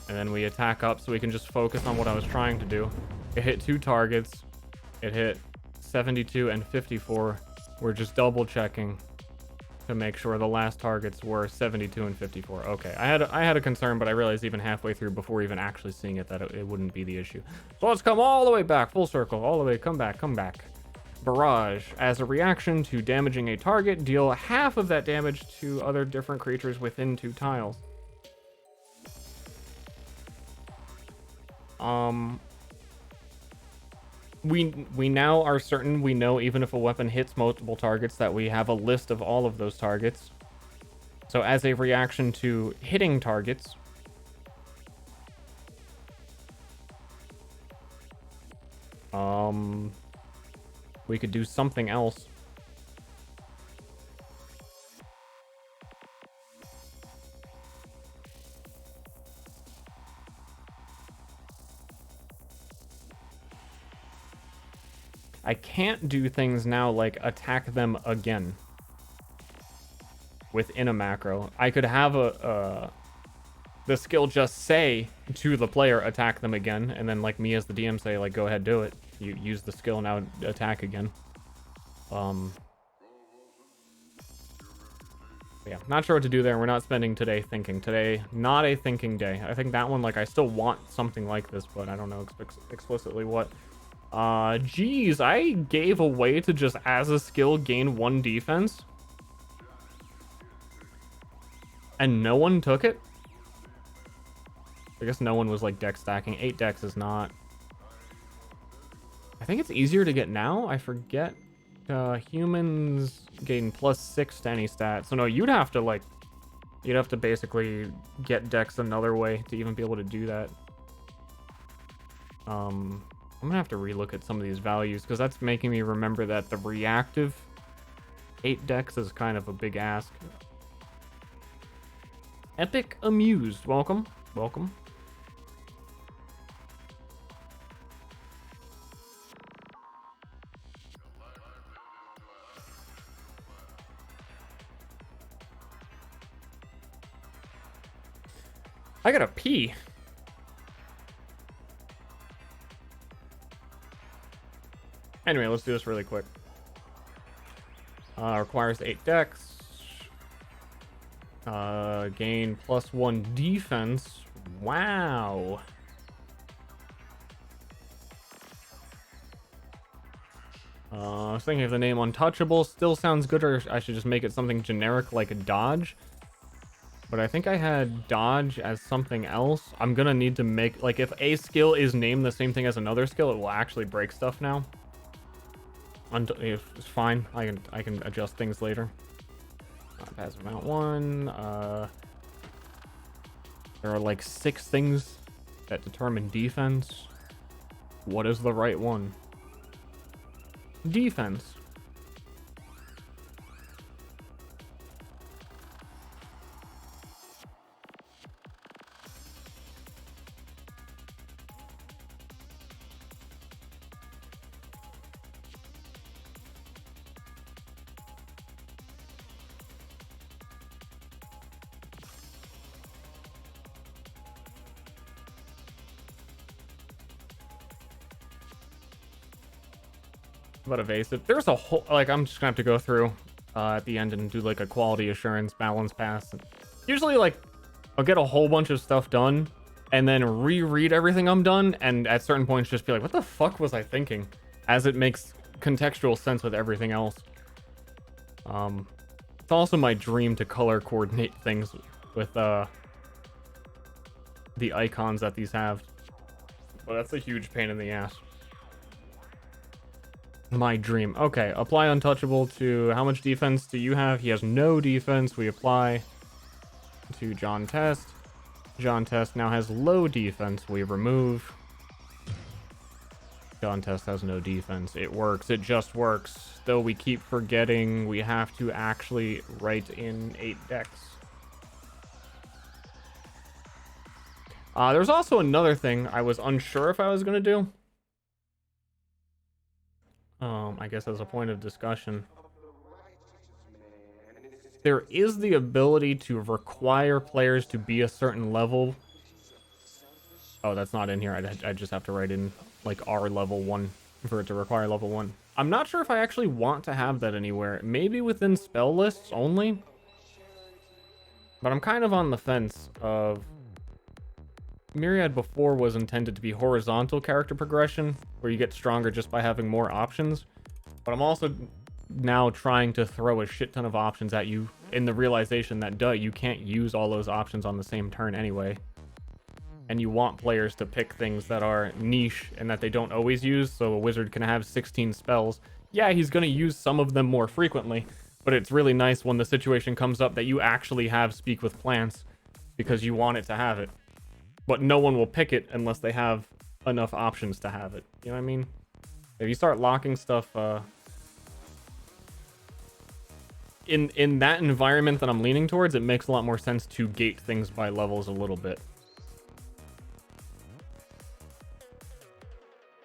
And then we attack up so we can just focus on what I was trying to do. It hit 2 targets. It hit 72 and 54. We're just double checking to make sure the last targets were 72 and 54. Okay, I had a concern, but I realized even halfway through, before even actually seeing it, that it wouldn't be the issue. So let's come all the way back, full circle, all the way, come back. Barrage. As a reaction to damaging a target, deal half of that damage to other different creatures within 2 tiles. We now are certain, we know even if a weapon hits multiple targets, that we have a list of all of those targets. So as a reaction to hitting targets, we could do something else. I can't do things now like attack them again within a macro. I could have the skill just say to the player, attack them again, and then like me as the DM say, like, go ahead, do it. You use the skill, now attack again. Yeah, not sure what to do there. We're not spending today thinking. Today, not a thinking day. I think that one, like, I still want something like this, but I don't know explicitly what. Geez, I gave away to just as a skill gain 1 defense. And no one took it? I guess no one was like dex stacking. 8 dex is not. I think it's easier to get now. I forget. Humans gain +6 to any stat. So no, you'd have to basically get dex another way to even be able to do that. I'm gonna have to relook at some of these values, because that's making me remember that the reactive 8 dex is kind of a big ask. Epic Amused, welcome. I gotta pee. Anyway, let's do this really quick. Requires 8 dex. Gain +1 defense. Wow. I was thinking if the name Untouchable still sounds good, or I should just make it something generic like a Dodge. But I think I had Dodge as something else. I'm gonna need to make, like, if a skill is named the same thing as another skill, it will actually break stuff now. It's fine. I can adjust things later. Passive mount 1. There are like 6 things that determine defense. What is the right one? Defense. About evasive. There's a whole, like, I'm just gonna have to go through at the end and do like a quality assurance balance pass. Usually, like, I'll get a whole bunch of stuff done and then reread everything I'm done, and at certain points just be like, what the fuck was I thinking? As it makes contextual sense with everything else. So It's also my dream to color coordinate things with the icons that these have. But that's a huge pain in the ass. My dream. Okay, apply untouchable to how much defense do you have? He has no defense. We apply to John Test. John Test now has low defense. We remove. John Test has no defense. It works. It just works. Though we keep forgetting we have to actually write in 8 decks. There's also another thing I was unsure if I was going to do. I guess as a point of discussion. There is the ability to require players to be a certain level. Oh, that's not in here. I just have to write in, like, R level 1 for it to require level 1. I'm not sure if I actually want to have that anywhere. Maybe within spell lists only. But I'm kind of on the fence of... Myriad before was intended to be horizontal character progression, where you get stronger just by having more options. But I'm also now trying to throw a shit ton of options at you in the realization that, duh, you can't use all those options on the same turn anyway. And you want players to pick things that are niche and that they don't always use, so a wizard can have 16 spells. Yeah, he's going to use some of them more frequently, but it's really nice when the situation comes up that you actually have Speak with Plants because you want it to have it. But no one will pick it unless they have enough options to have it. You know what I mean? If you start locking stuff in that environment that I'm leaning towards, it makes a lot more sense to gate things by levels a little bit.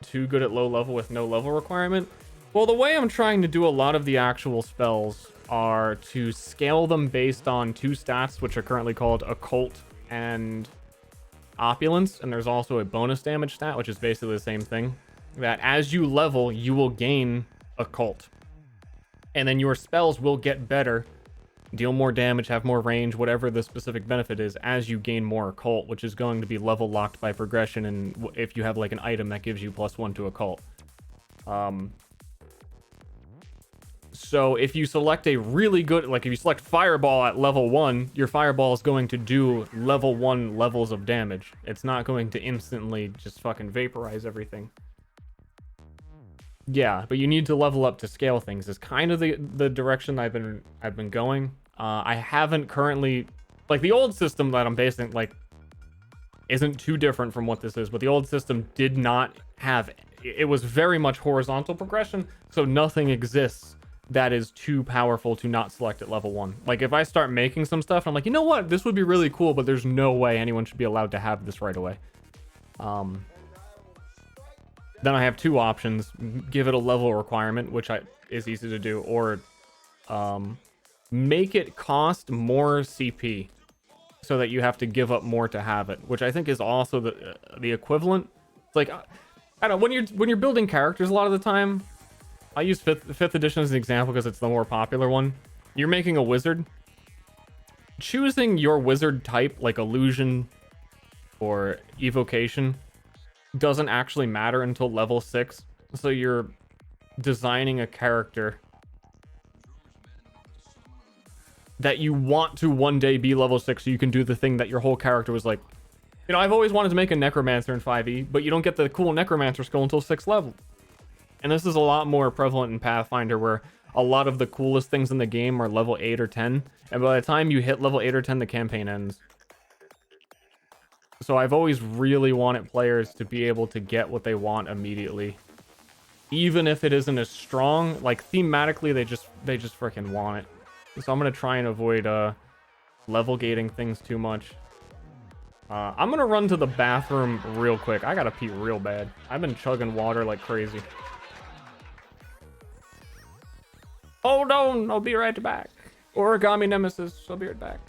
Too good at low level with no level requirement? Well, the way I'm trying to do a lot of the actual spells are to scale them based on 2 stats, which are currently called Occult and Opulence, and there's also a bonus damage stat, which is basically the same thing. That as you level, you will gain Occult. And then your spells will get better, deal more damage, have more range, whatever the specific benefit is, as you gain more Occult, which is going to be level locked by progression, and if you have like an item that gives you +1 to Occult. So if you select a really good, like if you select Fireball at level 1, your Fireball is going to do level 1 levels of damage. It's not going to instantly just fucking vaporize everything. Yeah, but you need to level up to scale things is kind of the direction I've been going. I haven't currently, like, the old system that I'm basing, like, isn't too different from what this is, but the old system did not have, it was very much horizontal progression, so nothing exists that is too powerful to not select at level 1. Like, if I start making some stuff, I'm like, you know what, this would be really cool, but there's no way anyone should be allowed to have this right away. Then I have 2 options: give it a level requirement, which is easy to do, or make it cost more CP so that you have to give up more to have it, which I think is also the equivalent. It's like, I don't know, when you're building characters a lot of the time, I use 5th edition as an example because it's the more popular one. You're making a wizard. Choosing your wizard type, like illusion or evocation, doesn't actually matter until level 6. So you're designing a character that you want to one day be level 6 so you can do the thing that your whole character was like, you know, I've always wanted to make a necromancer in 5e, but you don't get the cool necromancer skill until 6th level. And this is a lot more prevalent in Pathfinder, where a lot of the coolest things in the game are level 8 or 10, and by the time you hit level 8 or 10, the campaign ends. So I've always really wanted players to be able to get what they want immediately, even if it isn't as strong. Like, thematically, they just freaking want it. So I'm gonna try and avoid level gating things too much. I'm gonna run to the bathroom real quick. I gotta pee real bad. I've been chugging water like crazy. Hold on, I'll be right back. Origami Nemesis, I'll be right back.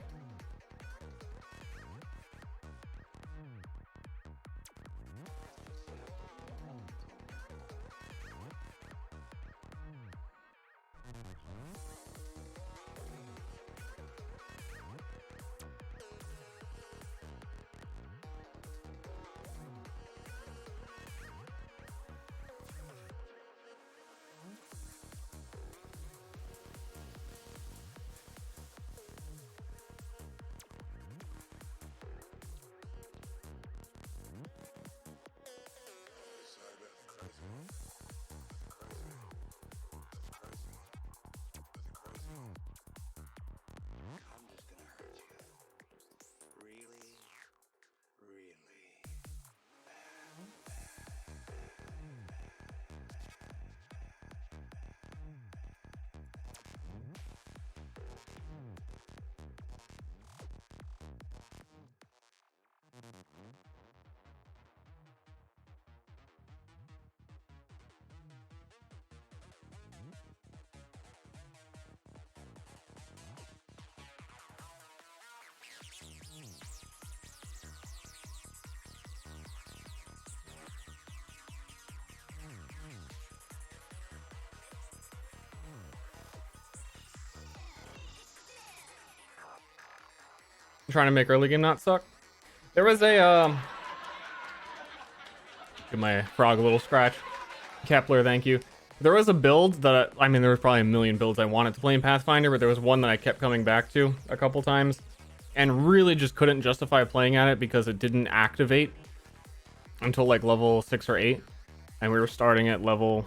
trying to make early game not suck. There was a give my frog a little scratch. Kepler, thank you. There was a build that I mean, there was probably a million builds I wanted to play in Pathfinder, but there was one that I kept coming back to a couple times, and really just couldn't justify playing at it because it didn't activate until like level 6 or 8, and we were starting at level.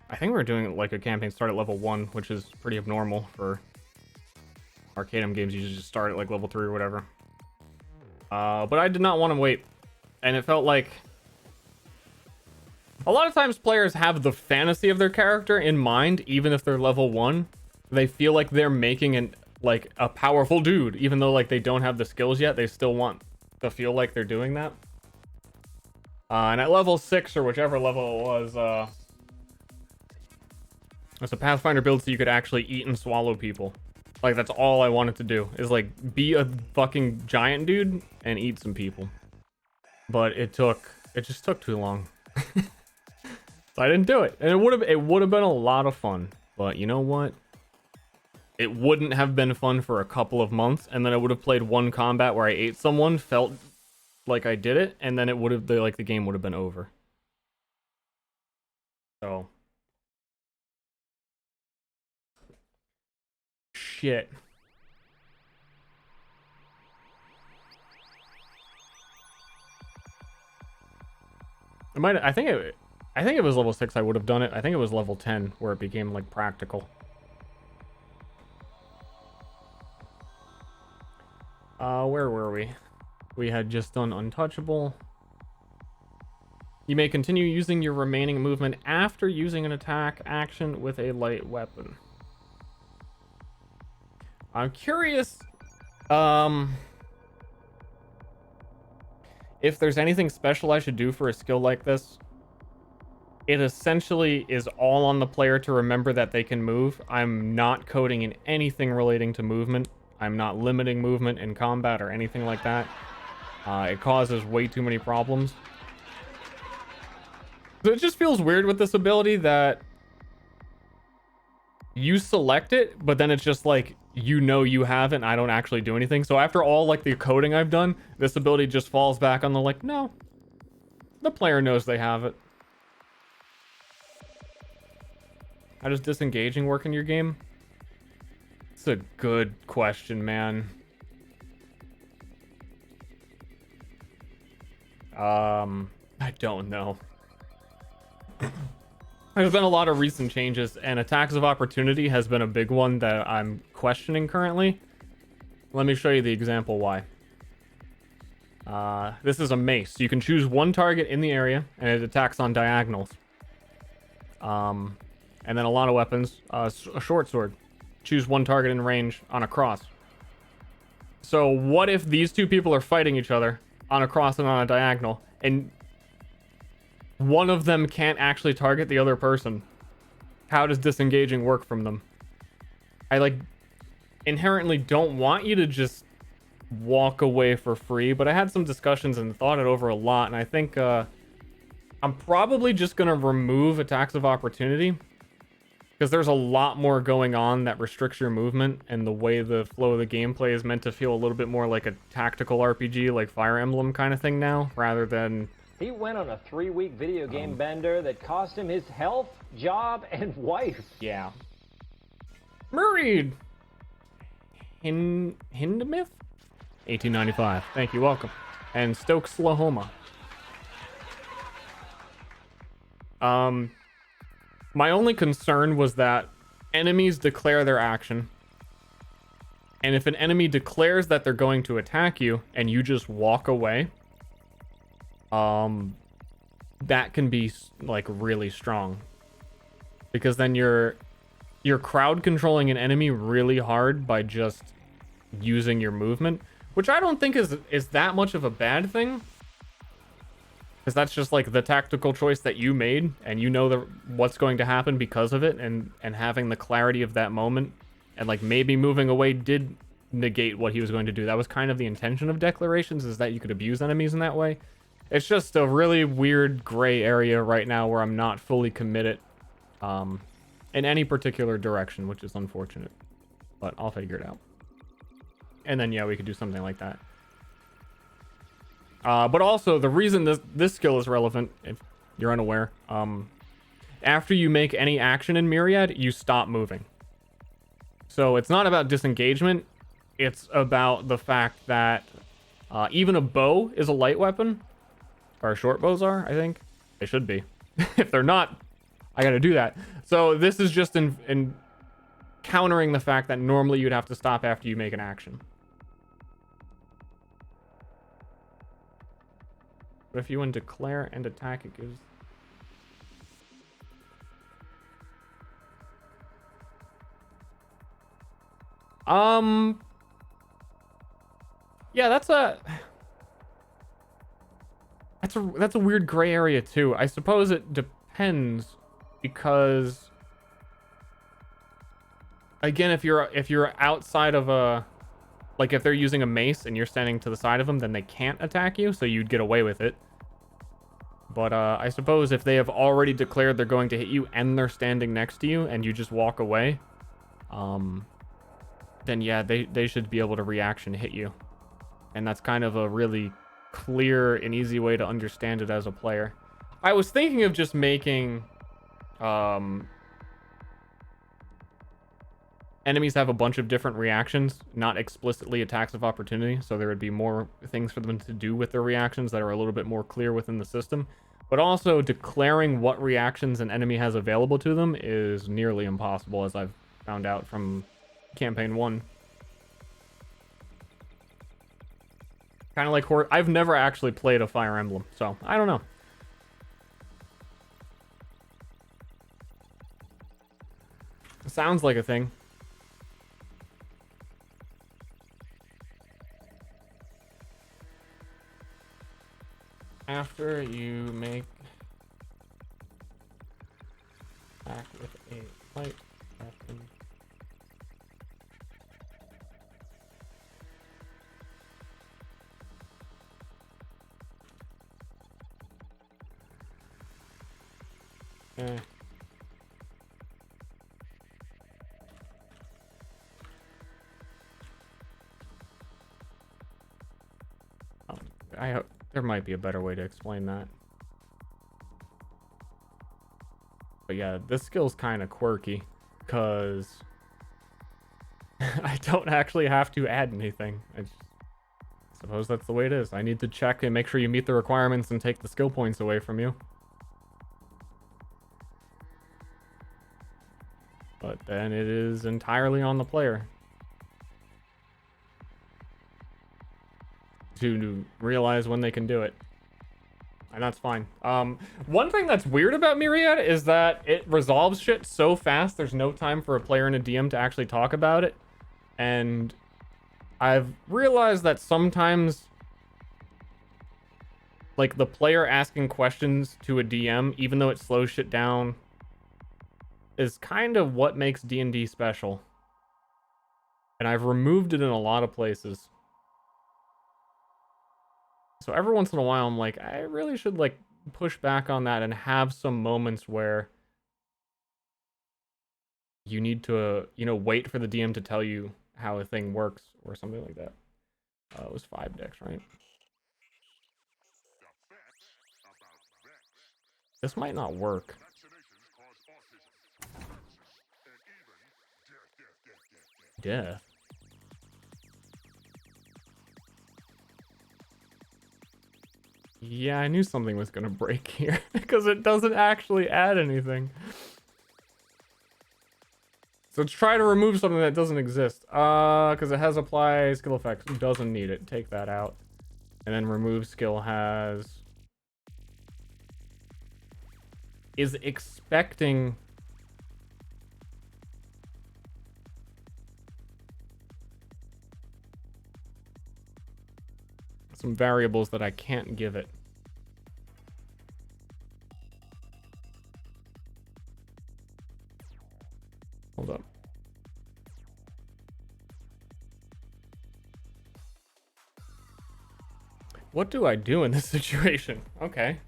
I think we were doing like a campaign start at level 1, which is pretty abnormal for Arcadum games. You just start at like level 3 or whatever. But I did not want to wait, and it felt like a lot of times players have the fantasy of their character in mind, even if they're level 1. They feel like they're making like a powerful dude, even though like they don't have the skills yet. They still want to feel like they're doing that. And at level 6 or whichever level it was, it's a Pathfinder build so you could actually eat and swallow people. Like, that's all I wanted to do, is like be a fucking giant dude and eat some people. But it just took too long. So I didn't do it. And it would have been a lot of fun. But you know what? It wouldn't have been fun for a couple of months, and then I would have played one combat where I ate someone, felt like I did it, and then it would have the game would have been over. So shit. I think it was level 6 I would have done it. I think it was level 10 where it became like practical. Where were we? We had just done untouchable. You may continue using your remaining movement after using an attack action with a light weapon. I'm curious if there's anything special I should do for a skill like this. It essentially is all on the player to remember that they can move. I'm not coding in anything relating to movement. I'm not limiting movement in combat or anything like that. It causes way too many problems. So it just feels weird with this ability that you select it, but then it's just like, you know you have it and I don't actually do anything. So after all like the coding I've done, this ability just falls back on the like, no, the player knows they have it. How does disengaging work in your game? It's a good question, man. I don't know. There's been a lot of recent changes, and attacks of opportunity has been a big one that I'm questioning currently. Let me show you the example why. This is a mace. You can choose one target in the area, and it attacks on diagonals. And then a lot of weapons. A short sword. Choose one target in range on a cross. So what if these two people are fighting each other on a cross and on a diagonal, and one of them can't actually target the other person? How does disengaging work from them? I like inherently don't want you to just walk away for free, but I had some discussions and thought it over a lot, and I think I'm probably just gonna remove attacks of opportunity, because there's a lot more going on that restricts your movement, and the way the flow of the gameplay is meant to feel a little bit more like a tactical RPG, like Fire Emblem kind of thing now, rather than... He went on a 3-week video game bender that cost him his health, job, and wife. Yeah. Myriad Hindemith? 1895. Thank you, welcome. And Stokes, Lahoma. My only concern was that enemies declare their action. And if an enemy declares that they're going to attack you and you just walk away, that can be like really strong. Because then you're crowd controlling an enemy really hard by just using your movement, which I don't think is that much of a bad thing. Because that's just like the tactical choice that you made, and you know what's going to happen because of it, and having the clarity of that moment, and like maybe moving away did negate what he was going to do. That was kind of the intention of declarations, is that you could abuse enemies in that way. It's just a really weird gray area right now where I'm not fully committed in any particular direction, which is unfortunate, but I'll figure it out. And then, yeah, we could do something like that. But also, the reason this skill is relevant, if you're unaware, after you make any action in Myriad, you stop moving. So it's not about disengagement. It's about the fact that even a bow is a light weapon. Or short bows are, I think. They should be. If they're not, I gotta do that. So this is just in countering the fact that normally you'd have to stop after you make an action. But if you want to declare and attack, it gives... Yeah, that's a weird gray area too. I suppose it depends, because again, if you're outside of a, like if they're using a mace and you're standing to the side of them, then they can't attack you, so you'd get away with it. But I suppose if they have already declared they're going to hit you and they're standing next to you and you just walk away, then yeah, they should be able to reaction hit you. And that's kind of a really clear and easy way to understand it as a player. I was thinking of just making enemies have a bunch of different reactions, not explicitly attacks of opportunity, so there would be more things for them to do with their reactions that are a little bit more clear within the system. But also declaring what reactions an enemy has available to them is nearly impossible, as I've found out from campaign 1. Kind of like I've never actually played a Fire Emblem, so I don't know. Sounds like a thing. After you make attack with a light weapon. Okay. I hope there might be a better way to explain that. But yeah, this skill's kind of quirky because I don't actually have to add anything. I suppose that's the way it is. I need to check and make sure you meet the requirements and take the skill points away from you. But then it is entirely on the player to realize when they can do it. And that's fine. One thing that's weird about Myriad is that it resolves shit so fast, there's no time for a player and a DM to actually talk about it. And I've realized that sometimes, like, the player asking questions to a DM, even though it slows shit down, is kind of what makes D&D special. And I've removed it in a lot of places. So every once in a while, I'm like, I really should, like, push back on that and have some moments where you need to, you know, wait for the DM to tell you how a thing works or something like that. It was 5 decks, right? This might not work. Death. Yeah, I knew something was gonna break here because it doesn't actually add anything. So let's try to remove something that doesn't exist. Because it has apply skill effects. Doesn't need it. Take that out. And then remove skill has... is expecting... some variables that I can't give it. Hold up. What do I do in this situation? Okay.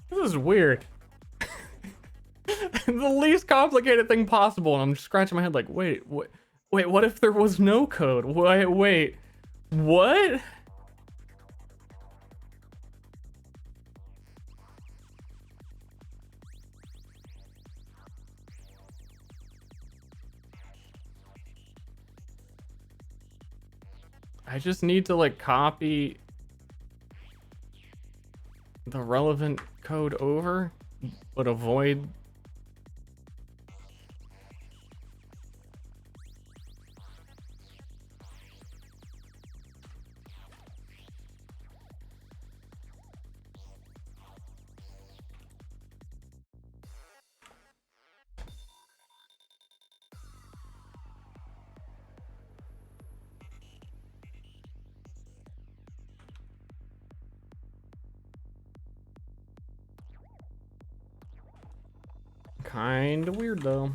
This is weird. The least complicated thing possible, and I'm just scratching my head like, wait, what if there was no code? Wait, what? I just need to like copy the relevant code over, but avoid. Kinda weird though.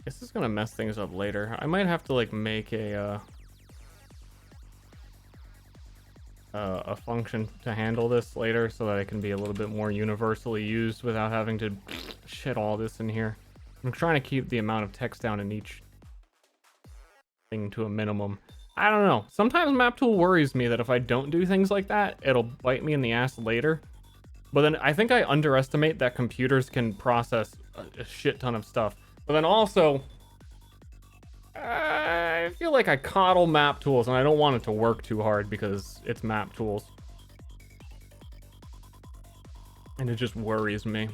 This is gonna mess things up later. I might have to like make a function to handle this later so that it can be a little bit more universally used without having to shit all this in here. I'm trying to keep the amount of text down in each thing to a minimum. I don't know. Sometimes map tool worries me that if I don't do things like that, it'll bite me in the ass later. But then I think I underestimate that computers can process a shit ton of stuff. But then also, I feel like I coddle map tools and I don't want it to work too hard because it's map tools. And it just worries me.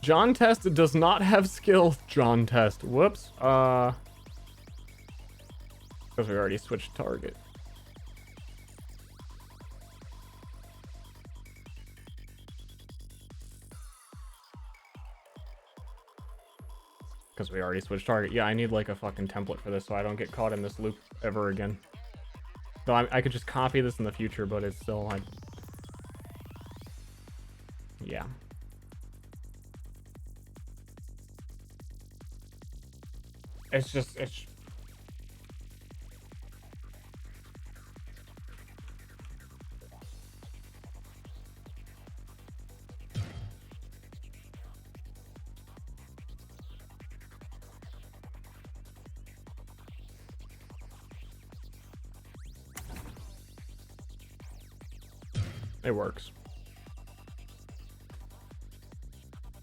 John Test does not have skill. John Test. Whoops. Because we already switched target. Because we already switched target. Yeah, I need like a fucking template for this so I don't get caught in this loop ever again. So I could just copy this in the future, but it's still like... Yeah. It's just, it's... It works.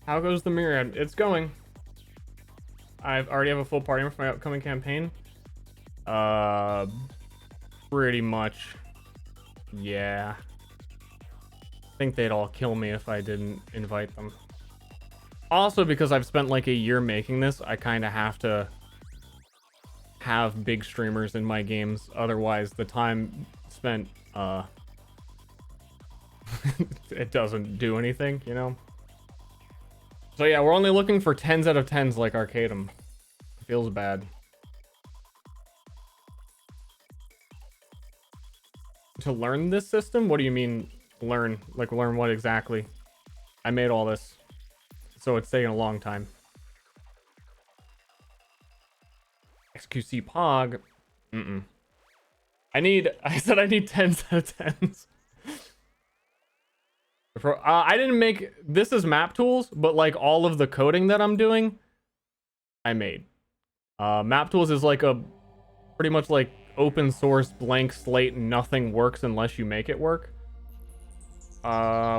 How goes the Myriad? It's going. I already have a full party for my upcoming campaign. Pretty much. Yeah. I think they'd all kill me if I didn't invite them. Also, because I've spent like a year making this, I kind of have to have big streamers in my games. Otherwise, the time spent, it doesn't do anything, you know? So yeah, we're only looking for 10s out of 10s like Arcadum. Feels bad. To learn this system? What do you mean learn? Like learn what exactly? I made all this. So it's taking a long time. XQC Pog. I said I need 10s out of 10s. I didn't make, this is map tools, but like all of the coding that I'm doing, I made. Map tools is like a pretty much like open source blank slate. Nothing works unless you make it work.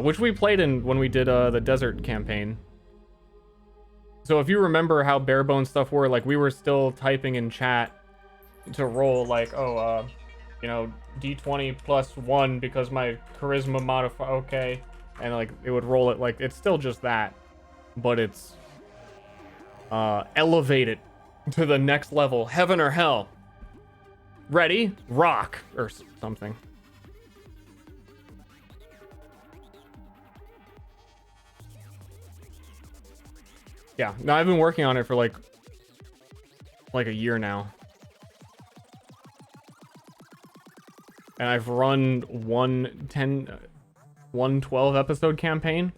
Which we played in when we did the desert campaign. So if you remember how bare bones stuff were, like we were still typing in chat to roll like, oh, you know, D20 plus 1 because my charisma modifier, okay. And like it would roll it like it's still just that, but it's elevated to the next level. Heaven or hell. Ready? Rock. Or something. Yeah, no, I've been working on it for like a year now. And I've run one 12 episode campaign.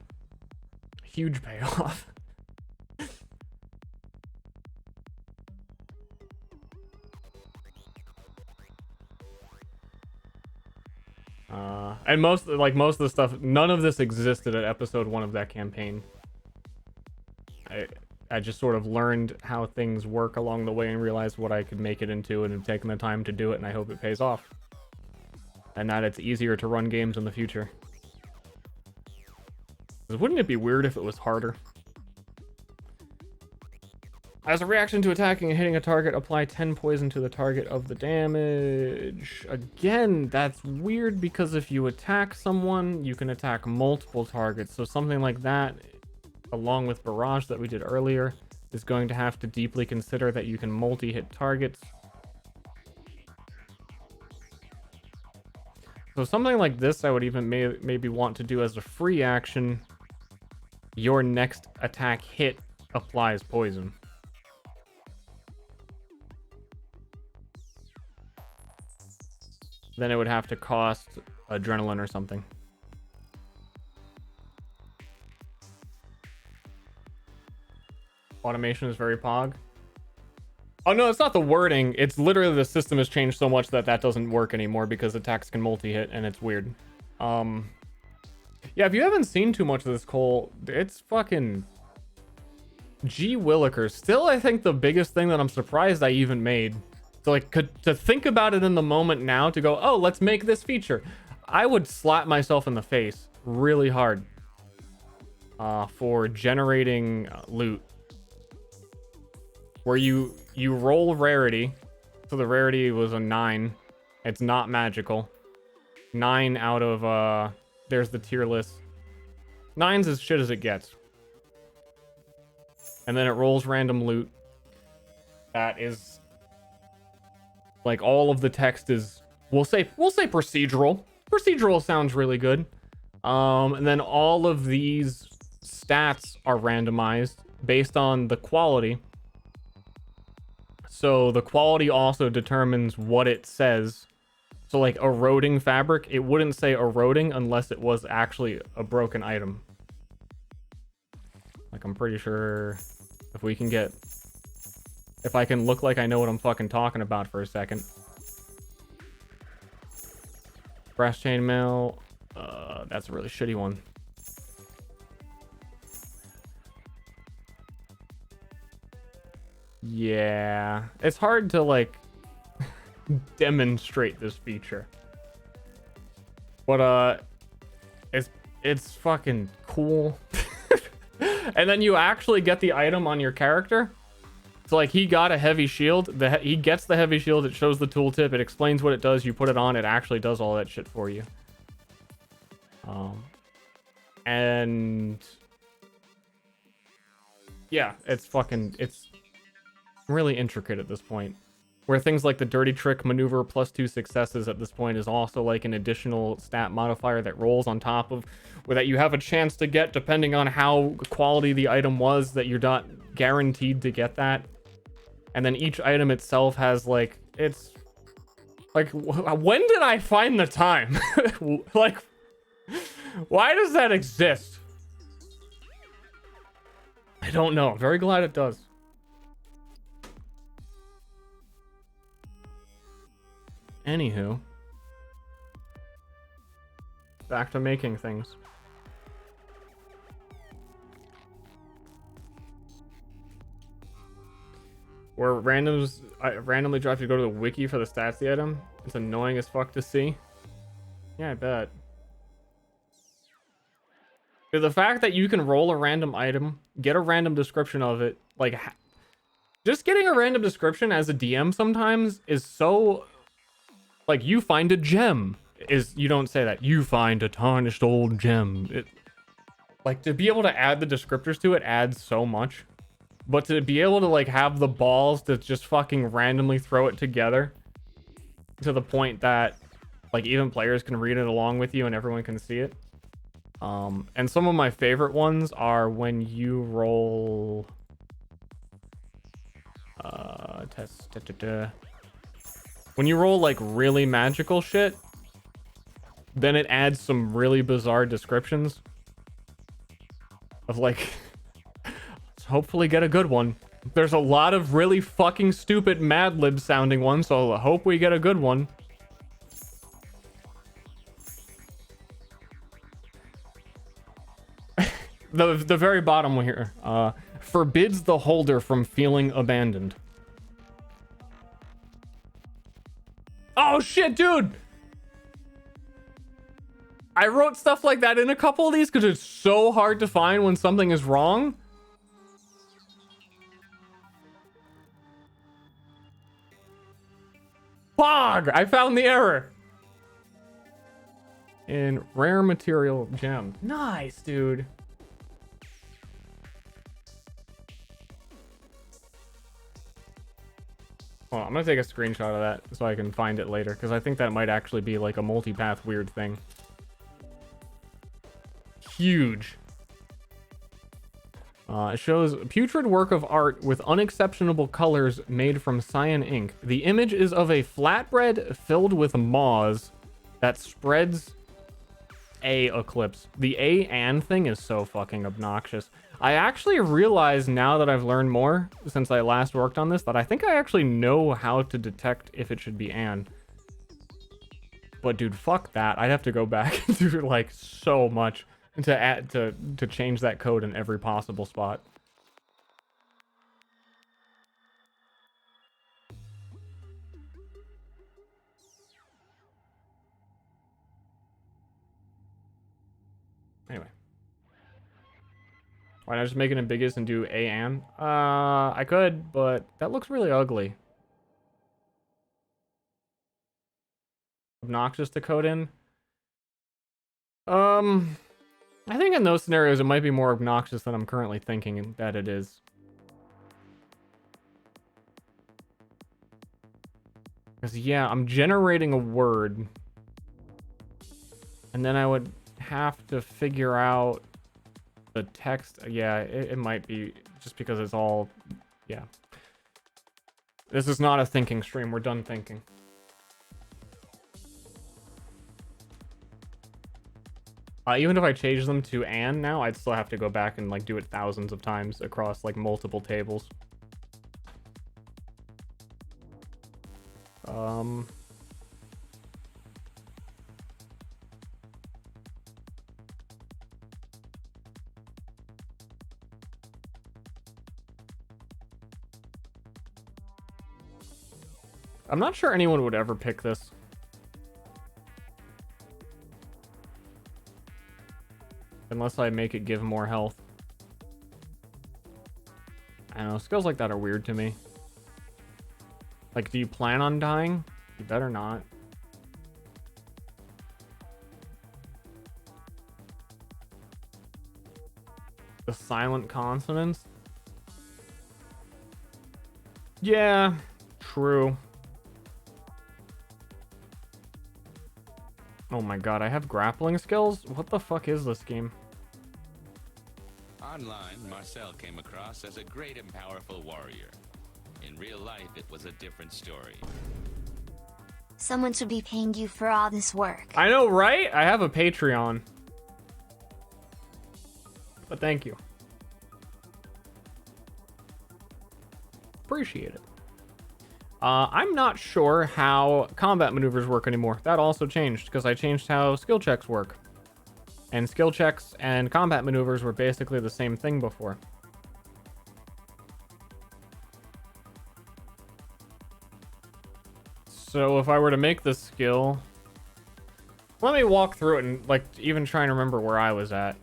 Huge payoff. And most of the stuff, none of this existed at episode 1 of that campaign. I just sort of learned how things work along the way and realized what I could make it into, and have taken the time to do it, and I hope it pays off. And that it's easier to run games in the future. 'Cause wouldn't it be weird if it was harder? As a reaction to attacking and hitting a target, apply 10 poison to the target of the damage. Again, that's weird because if you attack someone, you can attack multiple targets. So something like that, along with Barrage that we did earlier, is going to have to deeply consider that you can multi-hit targets. So something like this, I would even maybe want to do as a free action. Your next attack hit applies poison. Then it would have to cost adrenaline or something. Automation is very pog. Oh no, it's not the wording. It's literally the system has changed so much that doesn't work anymore because attacks can multi-hit and it's weird. Yeah, if you haven't seen too much of this, Cole, it's fucking Gee Willikers. Still, I think the biggest thing that I'm surprised I even made. So like, to think about it in the moment now, to go, oh, let's make this feature. I would slap myself in the face really hard for generating loot. Where you roll rarity. So the rarity was a 9. It's not magical. 9 out of, there's the tier list. 9's as shit as it gets. And then it rolls random loot. That is... like all of the text is, we'll say procedural. Procedural sounds really good. And then all of these stats are randomized based on the quality. So the quality also determines what it says. So like eroding fabric, it wouldn't say eroding unless it was actually a broken item. Like I'm pretty sure if we can get... if I can look like I know what I'm fucking talking about for a second. Brass chainmail. That's a really shitty one. Yeah. It's hard to, like, demonstrate this feature. But, it's fucking cool. And then you actually get the item on your character. So like he got a heavy shield, he gets the heavy shield, it shows the tooltip, it explains what it does, you put it on, it actually does all that shit for you. And yeah, it's really intricate at this point. Where things like the dirty trick maneuver +2 successes at this point is also like an additional stat modifier that rolls on top of, where that you have a chance to get depending on how quality the item was, that you're not guaranteed to get that. And then each item itself has like, it's like, when did I find the time? Like, why does that exist? I don't know. I'm very glad it does. Anywho, back to making things. Where I randomly drive to go to the wiki for the stats of the item. It's annoying as fuck to see. Yeah, I bet. Dude, the fact that you can roll a random item, get a random description of it, like, just getting a random description as a DM sometimes is so, like, you find a gem. You don't say that. You find a tarnished old gem. Like, to be able to add the descriptors to it adds so much. But to be able to like have the balls to just fucking randomly throw it together to the point that like even players can read it along with you and everyone can see it. And some of my favorite ones are when you roll when you roll like really magical shit, then it adds some really bizarre descriptions of like let's hopefully get a good one. There's a lot of really fucking stupid Mad Lib sounding ones, so I hope we get a good one. The very bottom one here forbids the holder from feeling abandoned. Oh shit, dude! I wrote stuff like that in a couple of these because it's so hard to find when something is wrong. Fog! I found the error. In rare material gem. Nice, dude. Well, I'm gonna take a screenshot of that so I can find it later, because I think that might actually be like a multipath weird thing. Huge. It shows putrid work of art with unexceptionable colors made from cyan ink. The image is of a flatbread filled with moths that spreads a eclipse. The a and thing is so fucking obnoxious. I actually realize now that I've learned more since I last worked on this that I think I actually know how to detect if it should be an. But dude, fuck that. I'd have to go back and do like so much to add to change that code in every possible spot. Anyway. Why not just make it ambiguous and do a and? I could, but that looks really ugly. Obnoxious to code in. I think in those scenarios it might be more obnoxious than I'm currently thinking that it is. Because yeah, I'm generating a word. And then I would have to figure out the text. Yeah, it might be just because it's all, yeah. This is not a thinking stream. We're done thinking. Even if I change them to and now, I'd still have to go back and like do it thousands of times across like multiple tables. I'm not sure anyone would ever pick this. Unless I make it give more health. I don't know, skills like that are weird to me. Like, do you plan on dying? You better not. The silent consonants? Yeah, true. Oh my god, I have grappling skills? What the fuck is this game? Online, Marcel came across as a great and powerful warrior. In real life, it was a different story. Someone should be paying you for all this work. I know, right? I have a Patreon. But thank you. Appreciate it. I'm not sure how combat maneuvers work anymore. That also changed because I changed how skill checks work. And skill checks and combat maneuvers were basically the same thing before. So if I were to make this skill, let me walk through it and like even try and remember where I was at.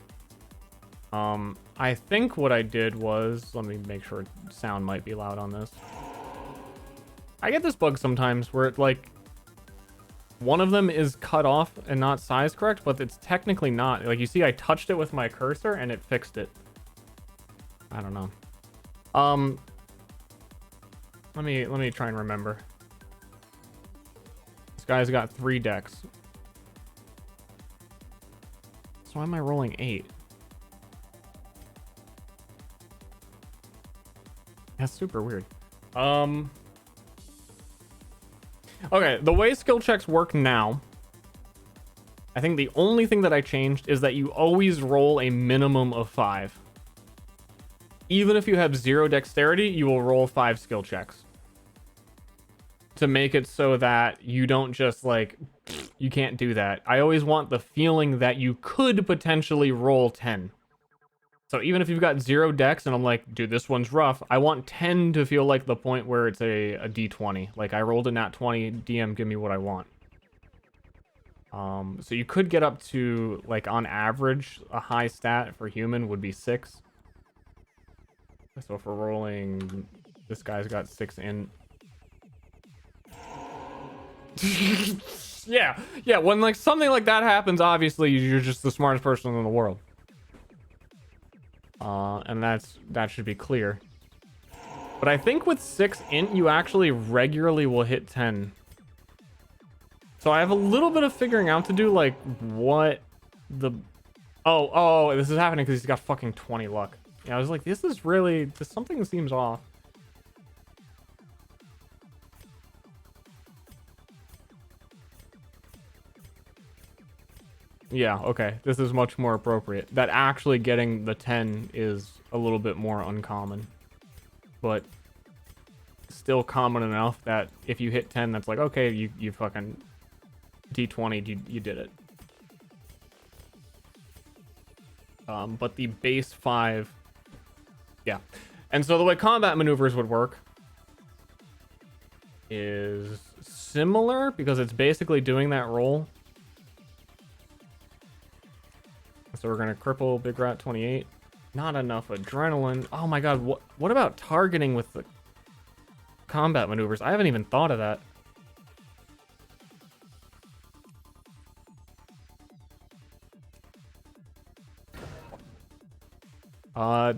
I think what I did was, let me make sure sound might be loud on this. I get this bug sometimes where it like one of them is cut off and not size correct, but it's technically not. Like you see, I touched it with my cursor and it fixed it. I don't know. Let me try and remember. This guy's got 3 decks. So why am I rolling 8? That's super weird. Okay, the way skill checks work now, I think the only thing that I changed is that you always roll a minimum of 5. Even if you have 0 dexterity, you will roll 5 skill checks. To make it so that you don't just like, you can't do that. I always want the feeling that you could potentially roll 10. So even if you've got 0 dex and I'm like, dude, this one's rough, I want 10 to feel like the point where it's a d20. Like I rolled a nat 20, DM, give me what I want. So you could get up to, like, on average, a high stat for human would be 6. So if we're rolling, this guy's got 6 in. Yeah, when like something like that happens, obviously you're just the smartest person in the world. And that should be clear. But I think with 6 int, you actually regularly will hit 10. So I have a little bit of figuring out to do, like, what the... Oh, this is happening because he's got fucking 20 luck. Yeah, I was like, this something seems off. Yeah, okay. This is much more appropriate. That actually getting the 10 is a little bit more uncommon. But still common enough that if you hit 10, that's like, okay, you fucking D20'd, you did it. But the base 5... Yeah. And so the way combat maneuvers would work is similar, because it's basically doing that roll. So we're going to cripple Big Rat 28. Not enough adrenaline. Oh my god, what about targeting with the combat maneuvers? I haven't even thought of that.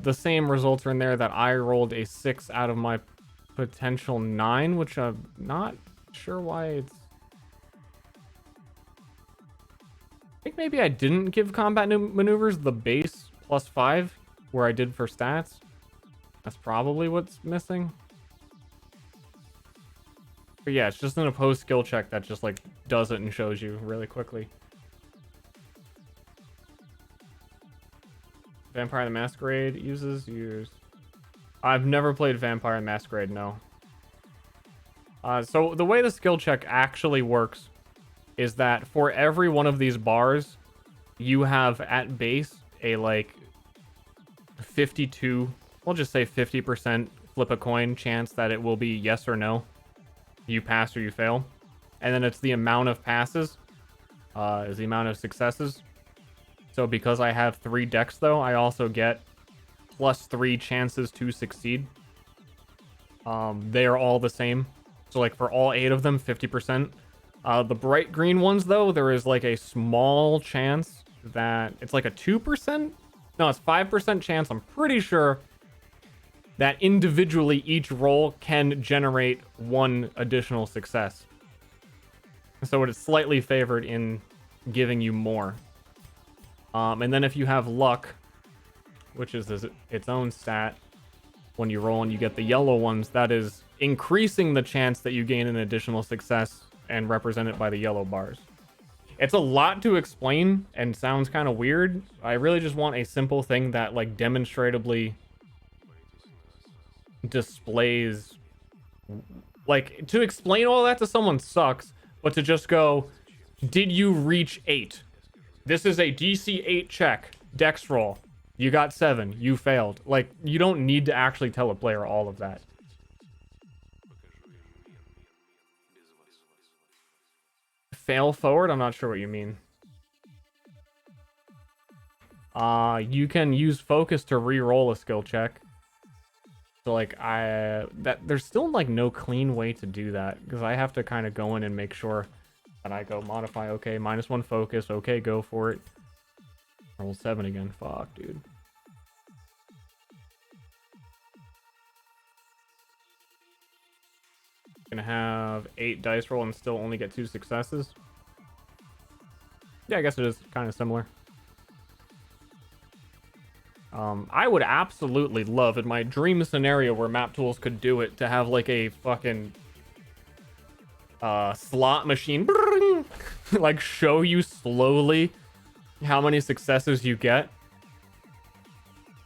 The same results are in there that I rolled a 6 out of my potential 9, which I'm not sure why it's... I think maybe I didn't give combat maneuvers the base +5 where I did for stats. That's probably what's missing. But yeah, it's just an opposed skill check that just like does it and shows you really quickly. Vampire the Masquerade use. I've never played Vampire the Masquerade, no. So the way the skill check actually works is that for every one of these bars, you have at base a like 52, we'll just say 50% flip a coin chance that it will be yes or no. You pass or you fail. And then it's the amount of passes is the amount of successes. So because I have 3 decks though, I also get +3 chances to succeed. They are all the same. So like for all 8 of them, 50%. The bright green ones though, there is like a small chance that it's like a 2%. No, it's 5% chance. I'm pretty sure that individually each roll can generate 1 additional success. So it is slightly favored in giving you more. And then if you have luck, which is its own stat, when you roll and you get the yellow ones, that is increasing the chance that you gain an additional success and represented by the yellow bars. It's a lot to explain and sounds kind of weird. I really just want a simple thing that like demonstratively displays, like, to explain all that to someone sucks, but to just go, did you reach 8? This is a DC 8 check, dex roll. You got 7, you failed. Like, you don't need to actually tell a player all of that. Fail forward? I'm not sure what you mean. You can use focus to re-roll a skill check. So like there's still like no clean way to do that, because I have to kind of go in and make sure that I go modify, okay, -1 focus, okay, go for it. Roll 7 again. Fuck, dude. Gonna have 8 dice roll and still only get 2 successes. Yeah, I guess it is kind of similar. I would absolutely love, in my dream scenario where map tools could do it, to have like a fucking slot machine like show you slowly how many successes you get.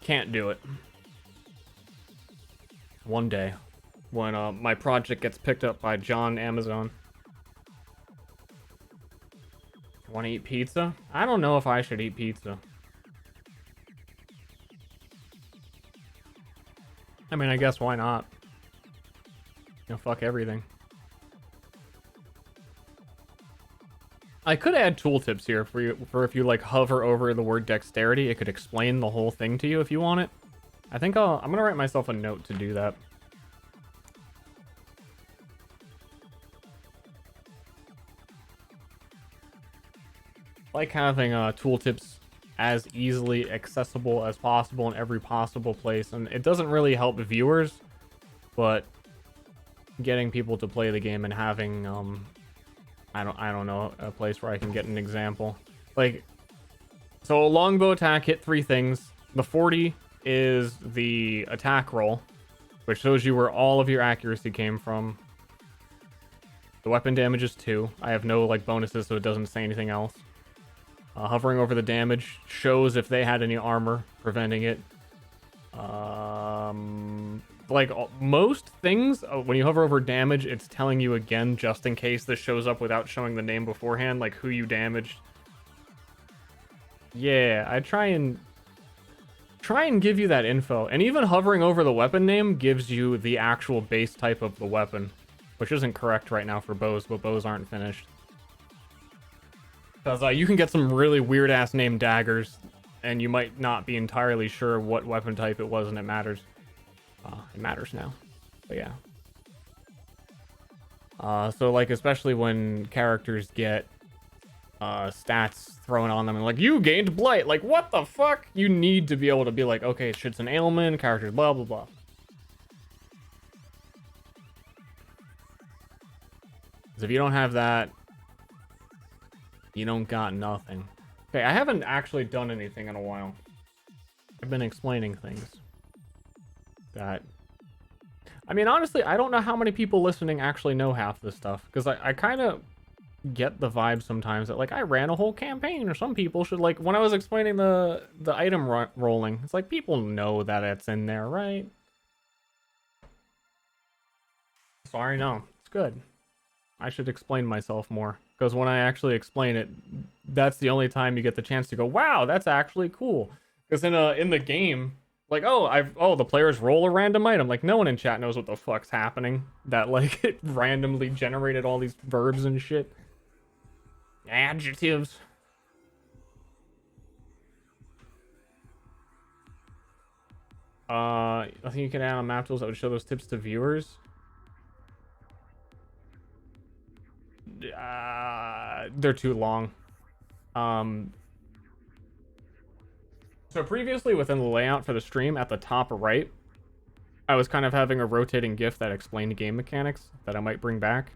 Can't do it. One day when my project gets picked up by John Amazon. Want to eat pizza? I don't know if I should eat pizza. I mean, I guess why not? You know, fuck everything. I could add tooltips here for if you like hover over the word dexterity, it could explain the whole thing to you if you want it. I think I'm gonna write myself a note to do that. Like having tooltips as easily accessible as possible in every possible place, and it doesn't really help viewers, but getting people to play the game and having I don't know, a place where I can get an example. Like, so a longbow attack hit 3 things. The 40 is the attack roll, which shows you where all of your accuracy came from. The weapon damage is 2. I have no like bonuses, so it doesn't say anything else. Hovering over the damage shows if they had any armor preventing it. Like most things, when you hover over damage, it's telling you again, just in case this shows up without showing the name beforehand, like who you damaged. Yeah, I try and give you that info. And even hovering over the weapon name gives you the actual base type of the weapon, which isn't correct right now for bows, but bows aren't finished. Because you can get some really weird-ass named daggers, and you might not be entirely sure what weapon type it was, and it matters. It matters now. But yeah. So, like, especially when characters get stats thrown on them, and like, you gained blight! Like, what the fuck? You need to be able to be like, okay, shit's an ailment, characters blah, blah, blah. Because if you don't have that, you don't got nothing. Okay, I haven't actually done anything in a while. I've been explaining things. That... I mean, honestly, I don't know how many people listening actually know half this stuff. Because I kind of get the vibe sometimes that, like, I ran a whole campaign, or some people should, like, when I was explaining the item rolling, it's like, people know that it's in there, right? Sorry, no. It's good. I should explain myself more. Because when I actually explain it, that's the only time you get the chance to go, wow, that's actually cool. Because in the game, like, the players roll a random item. Like, no one in chat knows what the fuck's happening. That, like, it randomly generated all these verbs and shit. Adjectives. I think you can add on map tools that would show those tips to viewers. They're too long. So previously within the layout for the stream at the top right, I was kind of having a rotating GIF that explained game mechanics that I might bring back,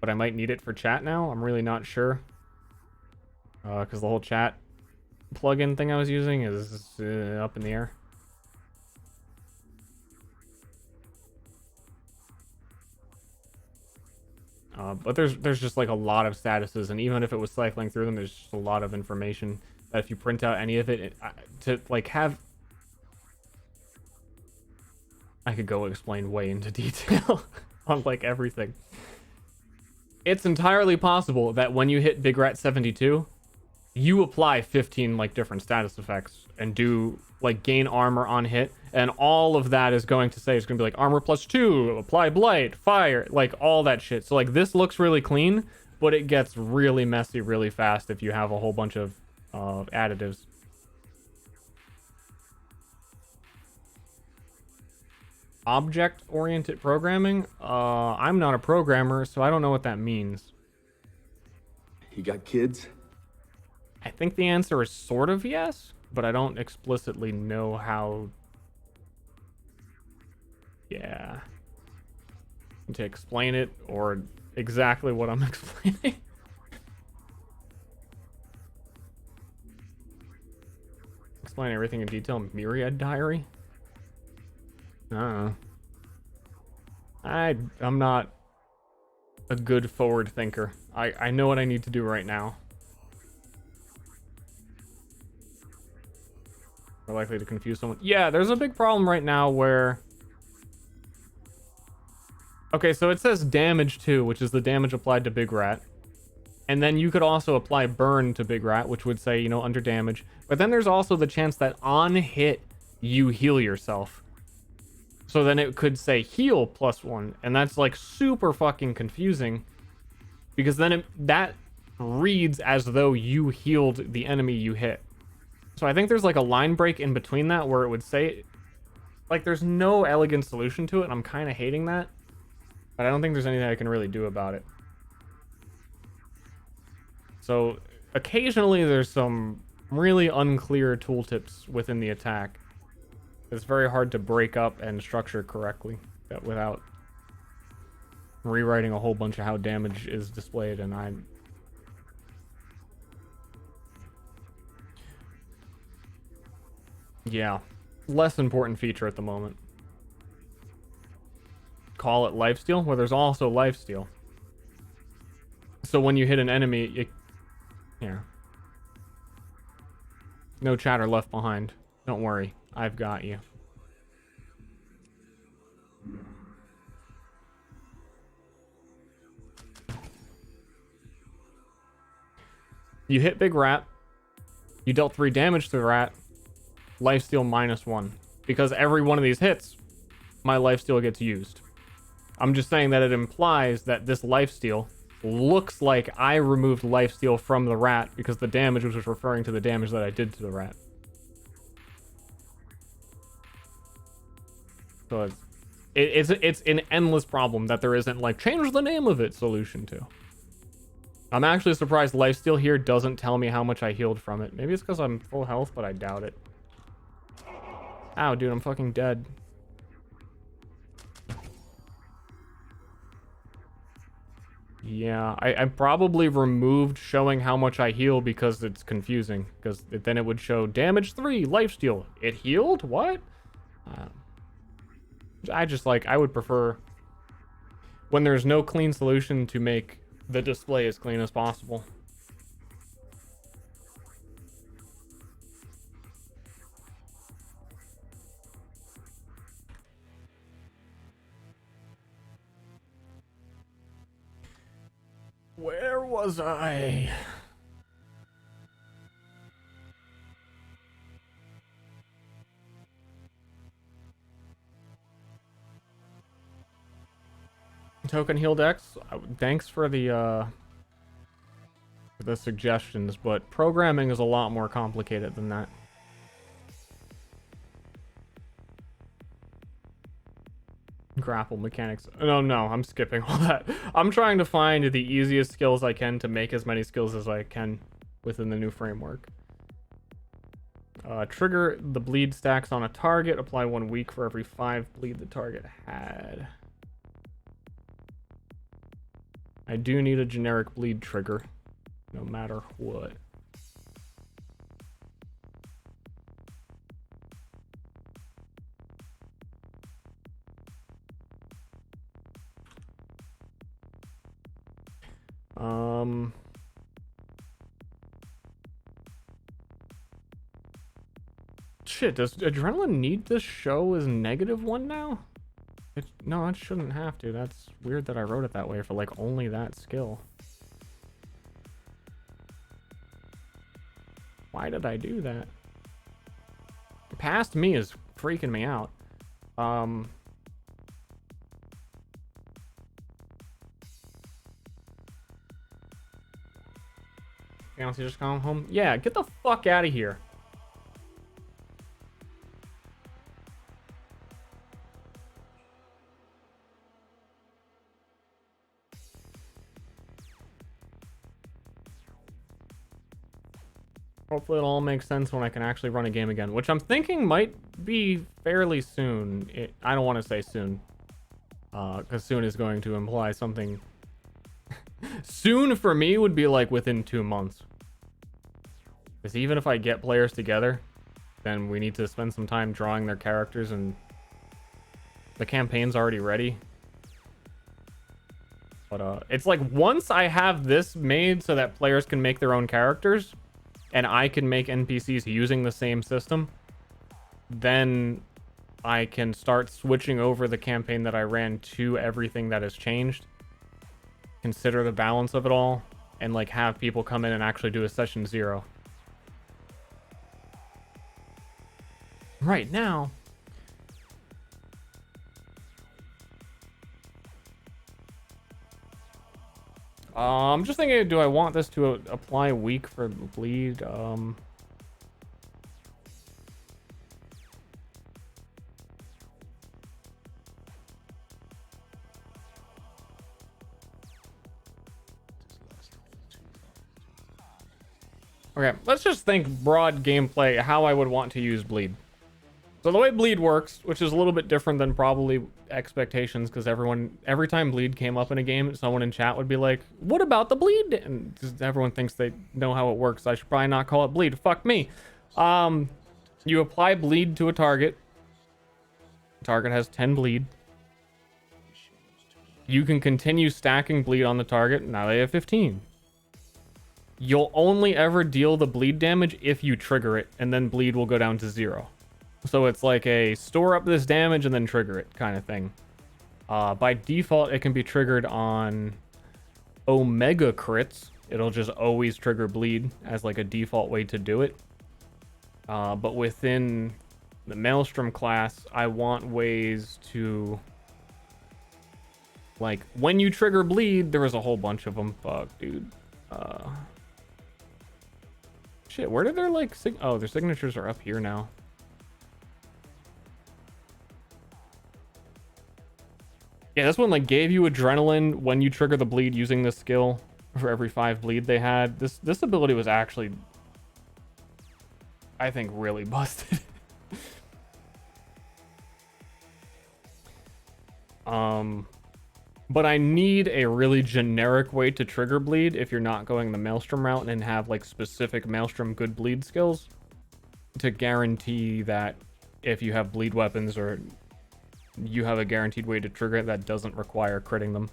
but I might need it for chat now. I'm really not sure. Because the whole chat plugin thing I was using is up in the air. But there's just like a lot of statuses, and even if it was cycling through them, there's just a lot of information that if you print out any of it, to like have... I could go explain way into detail on like everything. It's entirely possible that when you hit Big Rat 72, you apply 15 like different status effects and do like gain armor on hit, and all of that is going to say, it's going to be like armor +2, apply blight, fire, like all that shit. So like this looks really clean, but it gets really messy really fast if you have a whole bunch of additives. Object-oriented programming? I'm not a programmer, so I don't know what that means. You got kids? I think the answer is sort of yes, but I don't explicitly know how. Yeah. to explain it or exactly what I'm explaining. Explain everything in detail. Myriad diary? I don't know. I'm not a good forward thinker. I know what I need to do right now. We're likely to confuse someone. Yeah, there's a big problem right now where... Okay, so it says damage 2, which is the damage applied to Big Rat. And then you could also apply burn to Big Rat, which would say, you know, under damage. But then there's also the chance that on hit, you heal yourself. So then it could say heal +1. And that's like super fucking confusing. Because then that reads as though you healed the enemy you hit. So I think there's like a line break in between that where it would say... Like there's no elegant solution to it. And I'm kind of hating that. But I don't think there's anything I can really do about it. So occasionally there's some really unclear tooltips within the attack. It's very hard to break up and structure correctly without rewriting a whole bunch of how damage is displayed, and yeah, less important feature at the moment. Call it lifesteal, where there's also lifesteal. So when you hit an enemy, yeah. No chatter left behind. Don't worry, I've got you. You hit Big Rat. You dealt 3 damage to the rat. Lifesteal -1. Because every one of these hits, my lifesteal gets used. I'm just saying that it implies that this lifesteal looks like I removed lifesteal from the rat because the damage was referring to the damage that I did to the rat. So it's an endless problem that there isn't like change the name of it solution to. I'm actually surprised lifesteal here doesn't tell me how much I healed from it. Maybe it's because I'm full health, but I doubt it. Ow, dude, I'm fucking dead. Yeah, I probably removed showing how much I heal because it's confusing. Because then it would show damage 3, lifesteal. It healed? What? I would prefer when there's no clean solution to make the display as clean as possible. Where was I? Token heal decks. Thanks for the suggestions, but programming is a lot more complicated than that. Grapple mechanics. No, I'm skipping all that. I'm trying to find the easiest skills I can to make as many skills as I can within the new framework. Trigger the bleed stacks on a target. Apply 1 weak for every 5 bleed the target had. I do need a generic bleed trigger, no matter what. Shit, does Adrenaline need this show as -1 now? No, it shouldn't have to. That's weird that I wrote it that way for like only that skill. Why did I do that? Past me is freaking me out. Fancy just come home? Yeah, get the fuck out of here. Hopefully it all makes sense when I can actually run a game again, which I'm thinking might be fairly soon. I don't want to say soon. Because soon is going to imply something. Soon for me would be like within 2 months. Because even if I get players together, then we need to spend some time drawing their characters, and the campaign's already ready. But it's like once I have this made so that players can make their own characters, and I can make NPCs using the same system, then I can start switching over the campaign that I ran to everything that has changed. Consider the balance of it all, and like have people come in and actually do a session 0. Right now, I'm just thinking, do I want this to apply weak for bleed? Okay, let's just think broad gameplay, how I would want to use bleed. So the way bleed works, which is a little bit different than probably expectations, because every time bleed came up in a game, someone in chat would be like, what about the bleed? And just everyone thinks they know how it works. I should probably not call it bleed. Fuck me. You apply bleed to a target. The target has 10 bleed. You can continue stacking bleed on the target. Now they have 15. You'll only ever deal the bleed damage if you trigger it, and then bleed will go down to 0. So it's like a store up this damage and then trigger it kind of thing. By default, it can be triggered on Omega crits. It'll just always trigger bleed as like a default way to do it. But within the Maelstrom class, I want ways to... Like, when you trigger bleed, there was a whole bunch of them. Fuck, dude. Shit, where did their, like... Oh, their signatures are up here now. Yeah, this one like gave you adrenaline when you trigger the bleed using this skill for every 5 bleed they had. This ability was actually, I think, really busted. But I need a really generic way to trigger bleed if you're not going the Maelstrom route and have like specific Maelstrom good bleed skills to guarantee that if you have bleed weapons or you have a guaranteed way to trigger it that doesn't require critting them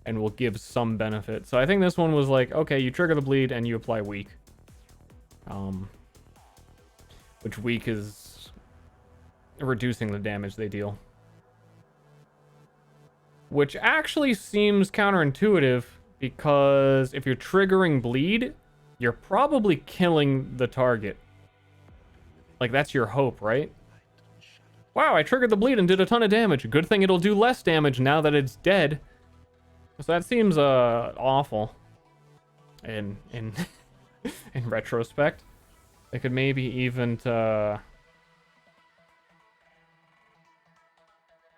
and will give some benefit. So I think this one was like, okay, you trigger the bleed and you apply weak. Which weak is reducing the damage they deal. Which actually seems counterintuitive because if you're triggering bleed, you're probably killing the target. Like that's your hope, right? Wow, I triggered the bleed and did a ton of damage. Good thing it'll do less damage now that it's dead. So that seems awful. In in retrospect, they could maybe even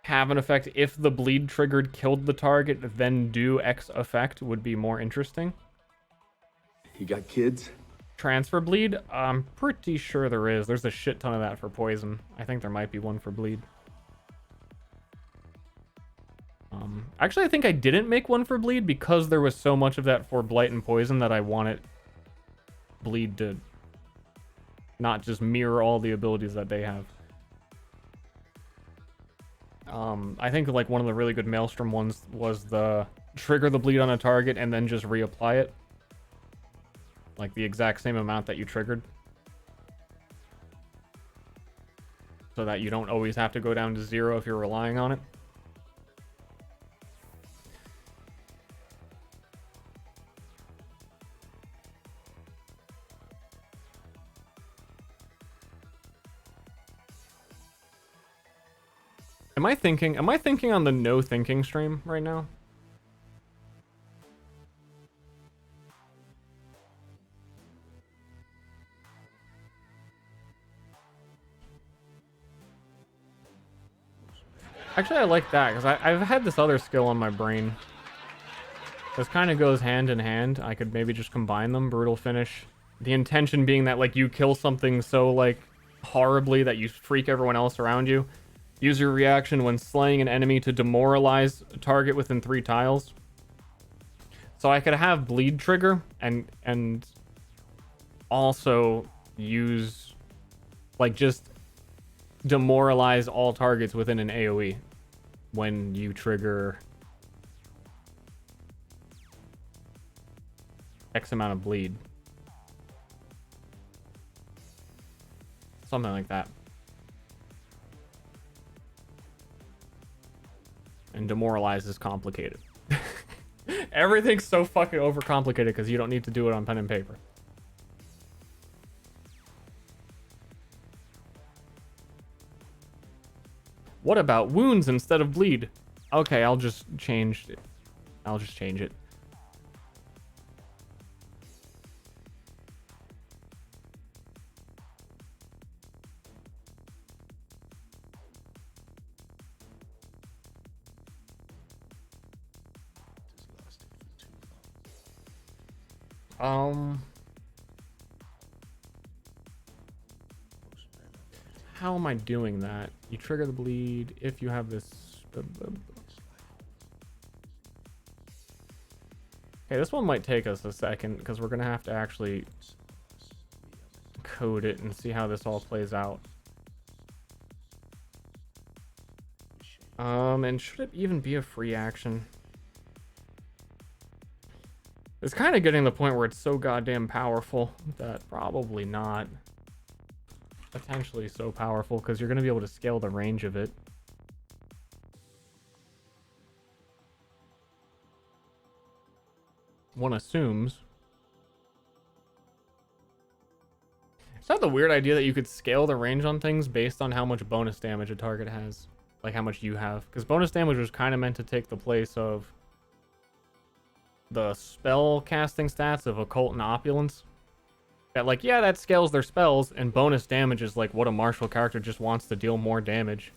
have an effect if the bleed triggered killed the target, then do X effect would be more interesting. You got kids? Transfer bleed? I'm pretty sure there is. There's a shit ton of that for poison. I think there might be one for bleed. Actually, I think I didn't make one for bleed because there was so much of that for blight and poison that I wanted bleed to not just mirror all the abilities that they have. I think like one of the really good Maelstrom ones was the trigger the bleed on a target and then just reapply it. Like the exact same amount that you triggered. So that you don't always have to go down to 0 if you're relying on it. Am I thinking on the no thinking stream right now? Actually, I like that because I've had this other skill on my brain. This kind of goes hand in hand. I could maybe just combine them. Brutal finish. The intention being that like you kill something so like horribly that you freak everyone else around you. Use your reaction when slaying an enemy to demoralize a target within 3 tiles. So I could have bleed trigger and also use, like, just demoralize all targets within an AoE when you trigger X amount of bleed. Something like that. And demoralize is complicated. Everything's so fucking overcomplicated because you don't need to do it on pen and paper. What about wounds instead of bleed? Okay, I'll just change it. I'll just change it. How am I doing that? You trigger the bleed if you have this. Okay, this one might take us a second because we're gonna have to actually code it and see how this all plays out. And should it even be a free action? It's kind of getting to the point where it's so goddamn powerful that probably not. Potentially so powerful because you're going to be able to scale the range of it. One assumes. Is that the weird idea that you could scale the range on things based on how much bonus damage a target has? Like how much you have? Because bonus damage was kind of meant to take the place of the spell casting stats of Occult and Opulence. That, like, yeah, that scales their spells, and bonus damage is like what a martial character just wants to deal more damage.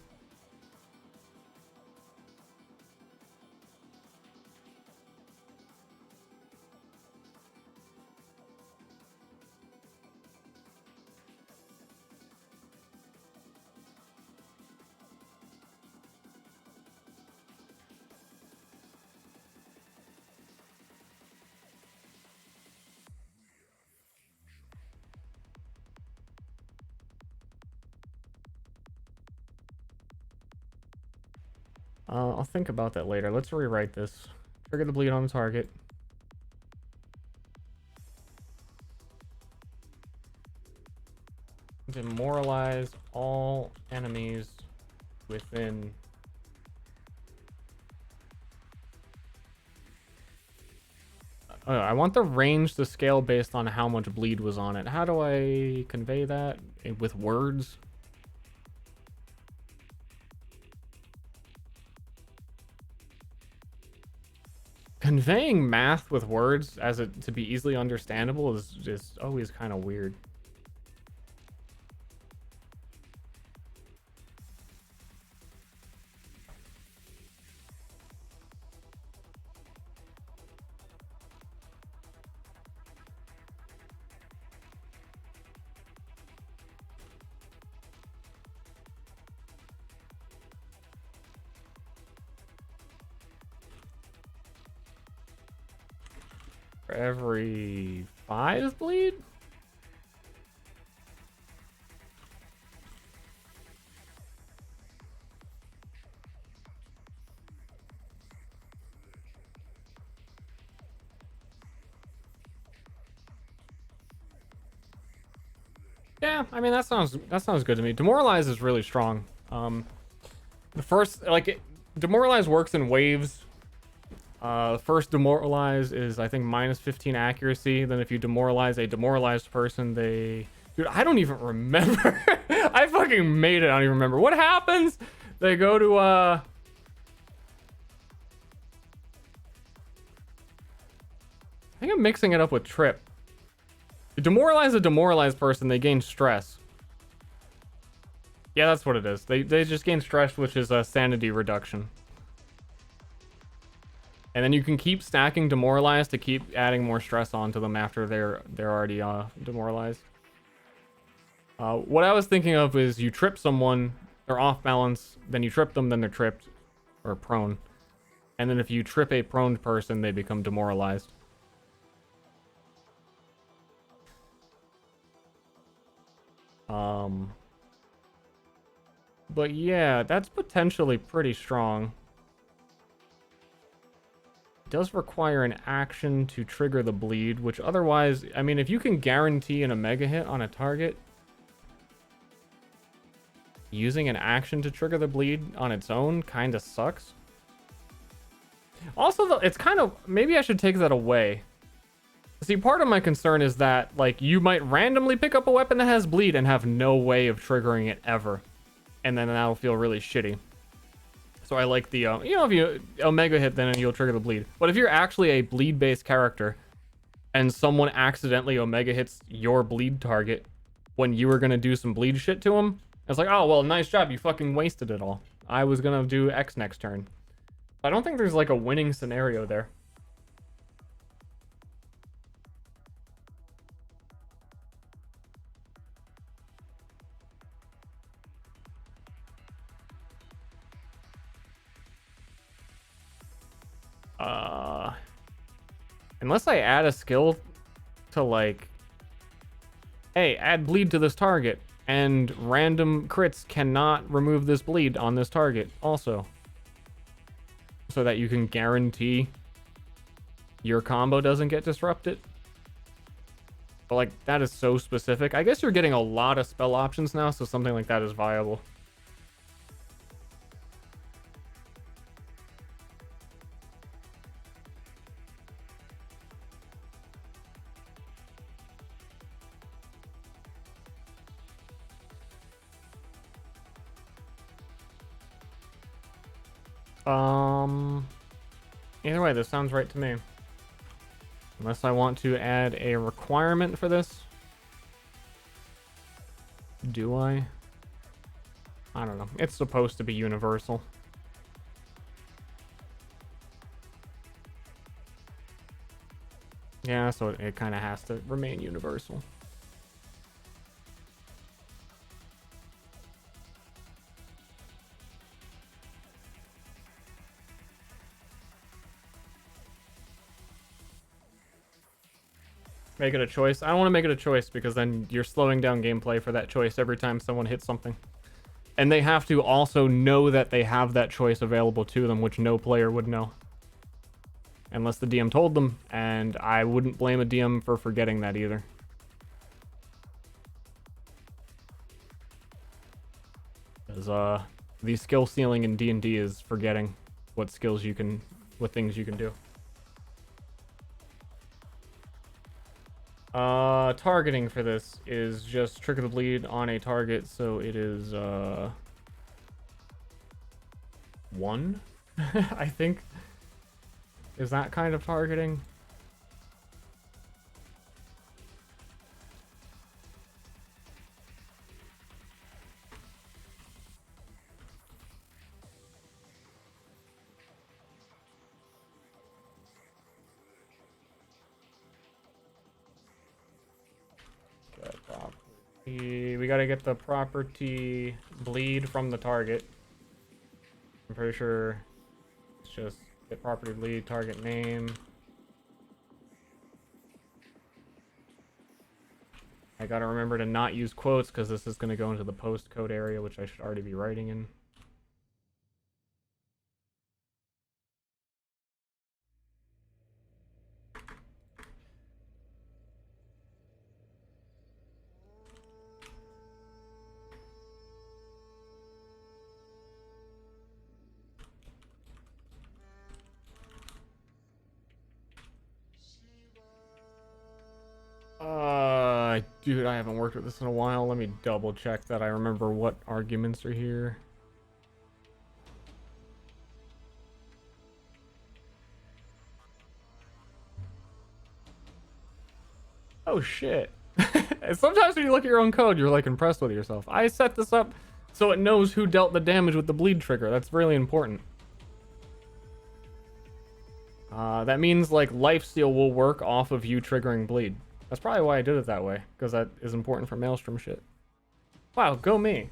I'll think about that later. Let's rewrite this. Trigger the bleed on the target. Demoralize all enemies within... I want the range to scale based on how much bleed was on it. How do I convey that? With words? Conveying math with words as it to be easily understandable is just always kind of weird. For every 5 bleed? Yeah, I mean that sounds good to me. Demoralize is really strong. The first, like, demoralize works in waves. First demoralize is, I think, minus 15 accuracy. Then if you demoralize a demoralized person, they... Dude, I don't even remember. I fucking made it. I don't even remember. What happens? They go to, I think I'm mixing it up with Trip. You demoralize a demoralized person, they gain stress. Yeah, that's what it is. They just gain stress, which is a sanity reduction. And then you can keep stacking demoralized to keep adding more stress onto them after they're already demoralized. What I was thinking of is you trip someone, they're off balance, then you trip them, then they're tripped or prone. And then if you trip a prone person, they become demoralized. But yeah, that's potentially pretty strong. It does require an action to trigger the bleed, which otherwise, I mean, if you can guarantee an Omega hit on a target, using an action to trigger the bleed on its own kind of sucks. Also, though, it's kind of, maybe I should take that away. See, part of my concern is that, like, you might randomly pick up a weapon that has bleed and have no way of triggering it ever. And then that'll feel really shitty. So I like the, you know, if you Omega hit, then you'll trigger the bleed. But if you're actually a bleed-based character, and someone accidentally Omega hits your bleed target when you were gonna do some bleed shit to him, it's like, oh, well, nice job, you fucking wasted it all. I was gonna do X next turn. I don't think there's, like, a winning scenario there. Unless I add a skill to, like, hey, add bleed to this target, and random crits cannot remove this bleed on this target also. So that you can guarantee your combo doesn't get disrupted. But, like, that is so specific. I guess you're getting a lot of spell options now, so something like that is viable. Either way, this sounds right to me. Unless I want to add a requirement for this. Do I? I don't know. It's supposed to be universal. Yeah, so it kind of has to remain universal. Make it a choice. I don't want to make it a choice because then you're slowing down gameplay for that choice every time someone hits something. And they have to also know that they have that choice available to them, which no player would know. Unless the DM told them, and I wouldn't blame a DM for forgetting that either. Because the skill ceiling in D&D is forgetting what skills you can, what things you can do. Targeting for this is just trigger the bleed on a target, so it is 1, I think. Is that kind of targeting? We gotta get the property bleed from the target. I'm pretty sure it's just get property bleed, target name. I gotta remember to not use quotes because this is gonna go into the post code area, which I should already be writing in. Dude, I haven't worked with this in a while. Let me double check that I remember what arguments are here. Oh shit. Sometimes when you look at your own code, you're like impressed with yourself. I set this up so it knows who dealt the damage with the bleed trigger. That's really important. That means like lifesteal will work off of you triggering bleed. That's probably why I did it that way, because that is important for Maelstrom shit. Wow, go me.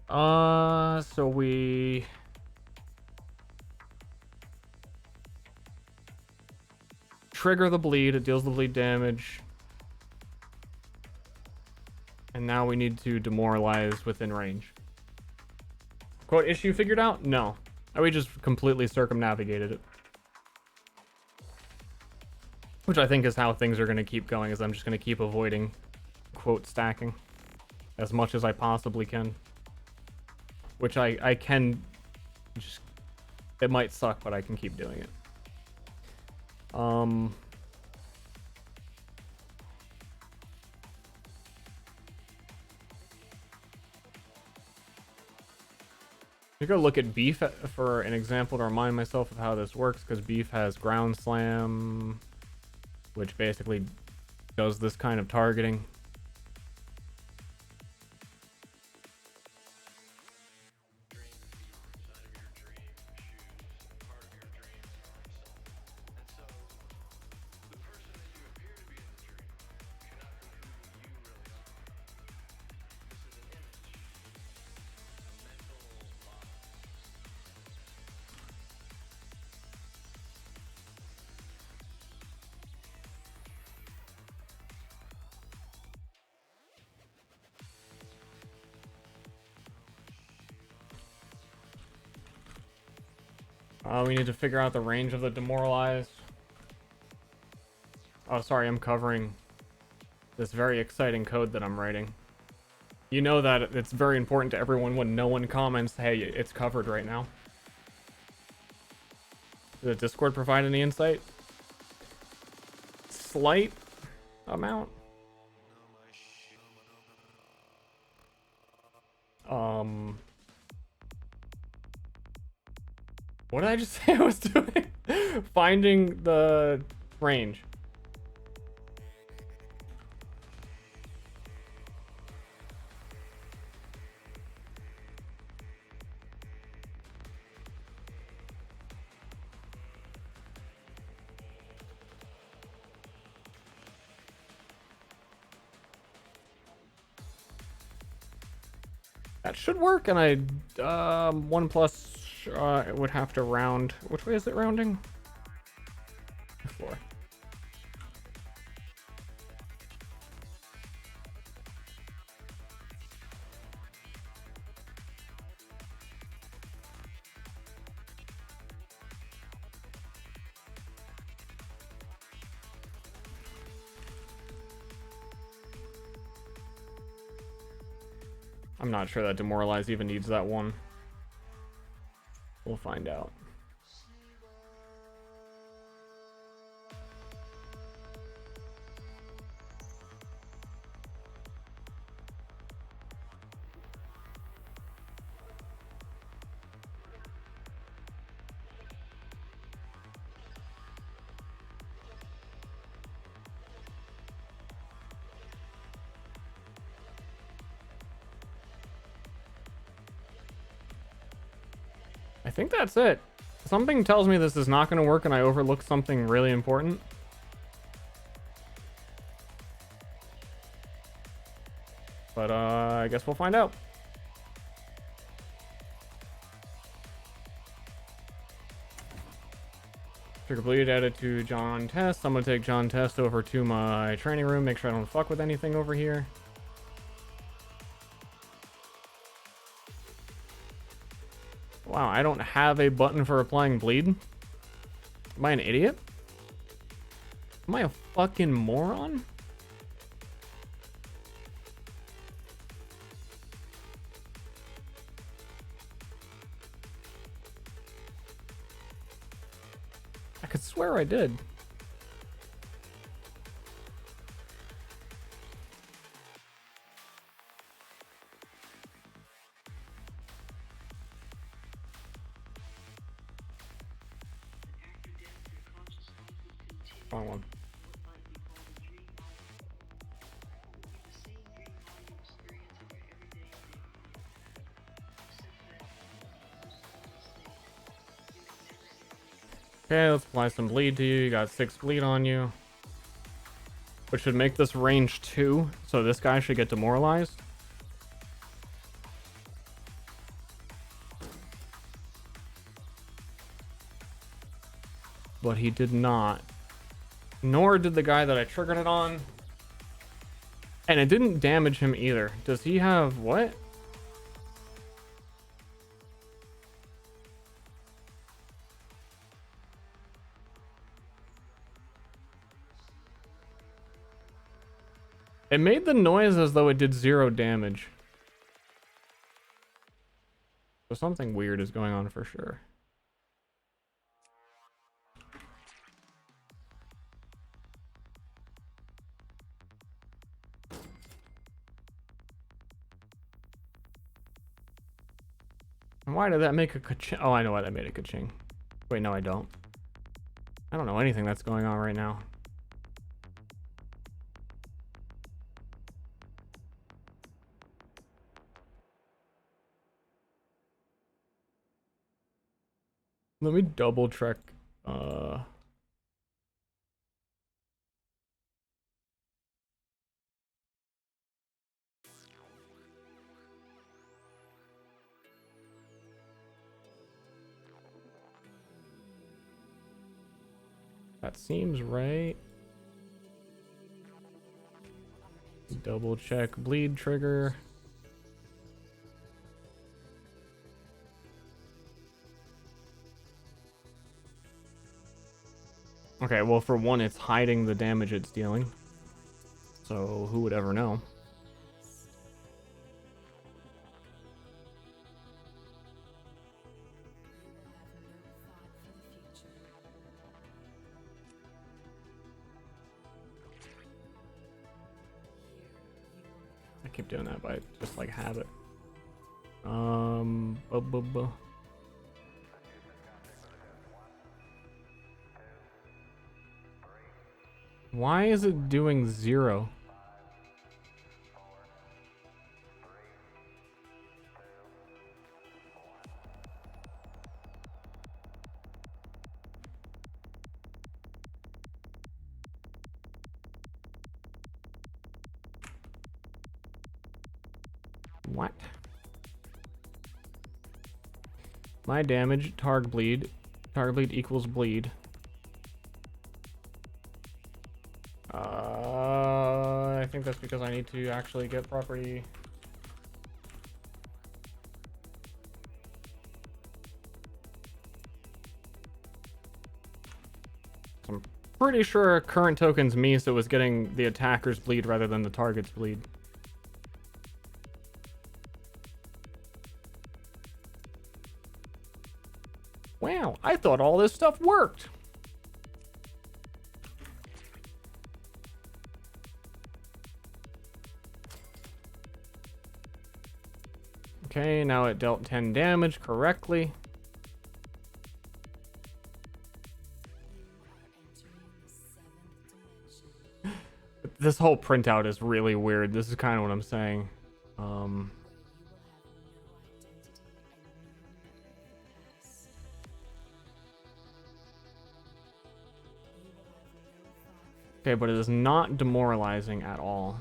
So we trigger the bleed, it deals the bleed damage. And now we need to demoralize within range. Quote issue figured out? No. We just completely circumnavigated it. Which I think is how things are going to keep going, is I'm just going to keep avoiding quote stacking as much as I possibly can. Which I can just... It might suck, but I can keep doing it. I'm gonna go look at beef for an example to remind myself of how this works, because beef has ground slam, which basically does this kind of targeting. We need to figure out the range of the demoralized. Oh, sorry, I'm covering this very exciting code that I'm writing. You know that it's very important to everyone when no one comments, hey, it's covered right now. Did the Discord provide any insight? Slight amount. What did I just say I was doing? Finding the range. That should work, and I 1 plus it would have to round. Which way is it rounding? 4. I'm not sure that demoralize even needs that one. We'll find out. I think that's it. Something tells me this is not going to work and I overlooked something really important. But I guess we'll find out. Trigger bleed added to John Test. I'm going to take John Test over to my training room, make sure I don't fuck with anything over here. Wow, I don't have a button for applying bleed? Am I an idiot? Am I a fucking moron? I could swear I did. Wrong one. Okay, let's apply some bleed to you. You got 6 bleed on you. Which should make this range 2, so this guy should get demoralized. but he did not. Nor did the guy that I triggered it on. And it didn't damage him either. Does he have what? It made the noise as though it did 0 damage. So something weird is going on for sure. And why did that make a ka-ching? Oh, I know why that made a ka-ching. Wait, no, I don't. I don't know anything that's going on right now. Let me double check. That seems right. Double check bleed trigger. Okay, well, for one, it's hiding the damage it's dealing. So who would ever know? I keep doing that by just like habit. Why is it doing 0? What? My damage, target bleed. Target bleed equals bleed. I think that's because I need to actually get property. I'm pretty sure current tokens me, so it was getting the attacker's bleed rather than the target's bleed. Wow, I thought all this stuff worked. Okay, now it dealt 10 damage correctly. This whole printout is really weird. This is kind of what I'm saying. Okay, but it is not demoralizing at all.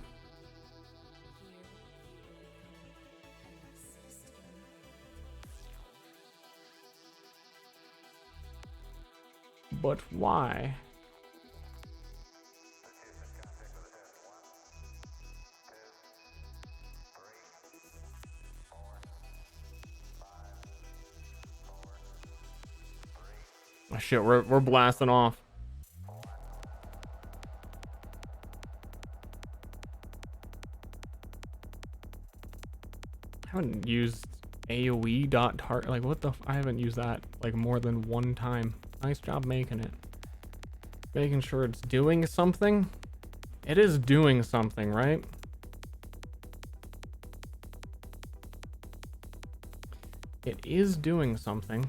But why? Oh shit, we're blasting off. I haven't used AoE dot target. Like, what the I haven't used that like more than one time. Nice job making it. Making sure it's doing something. It is doing something, right? It is doing something.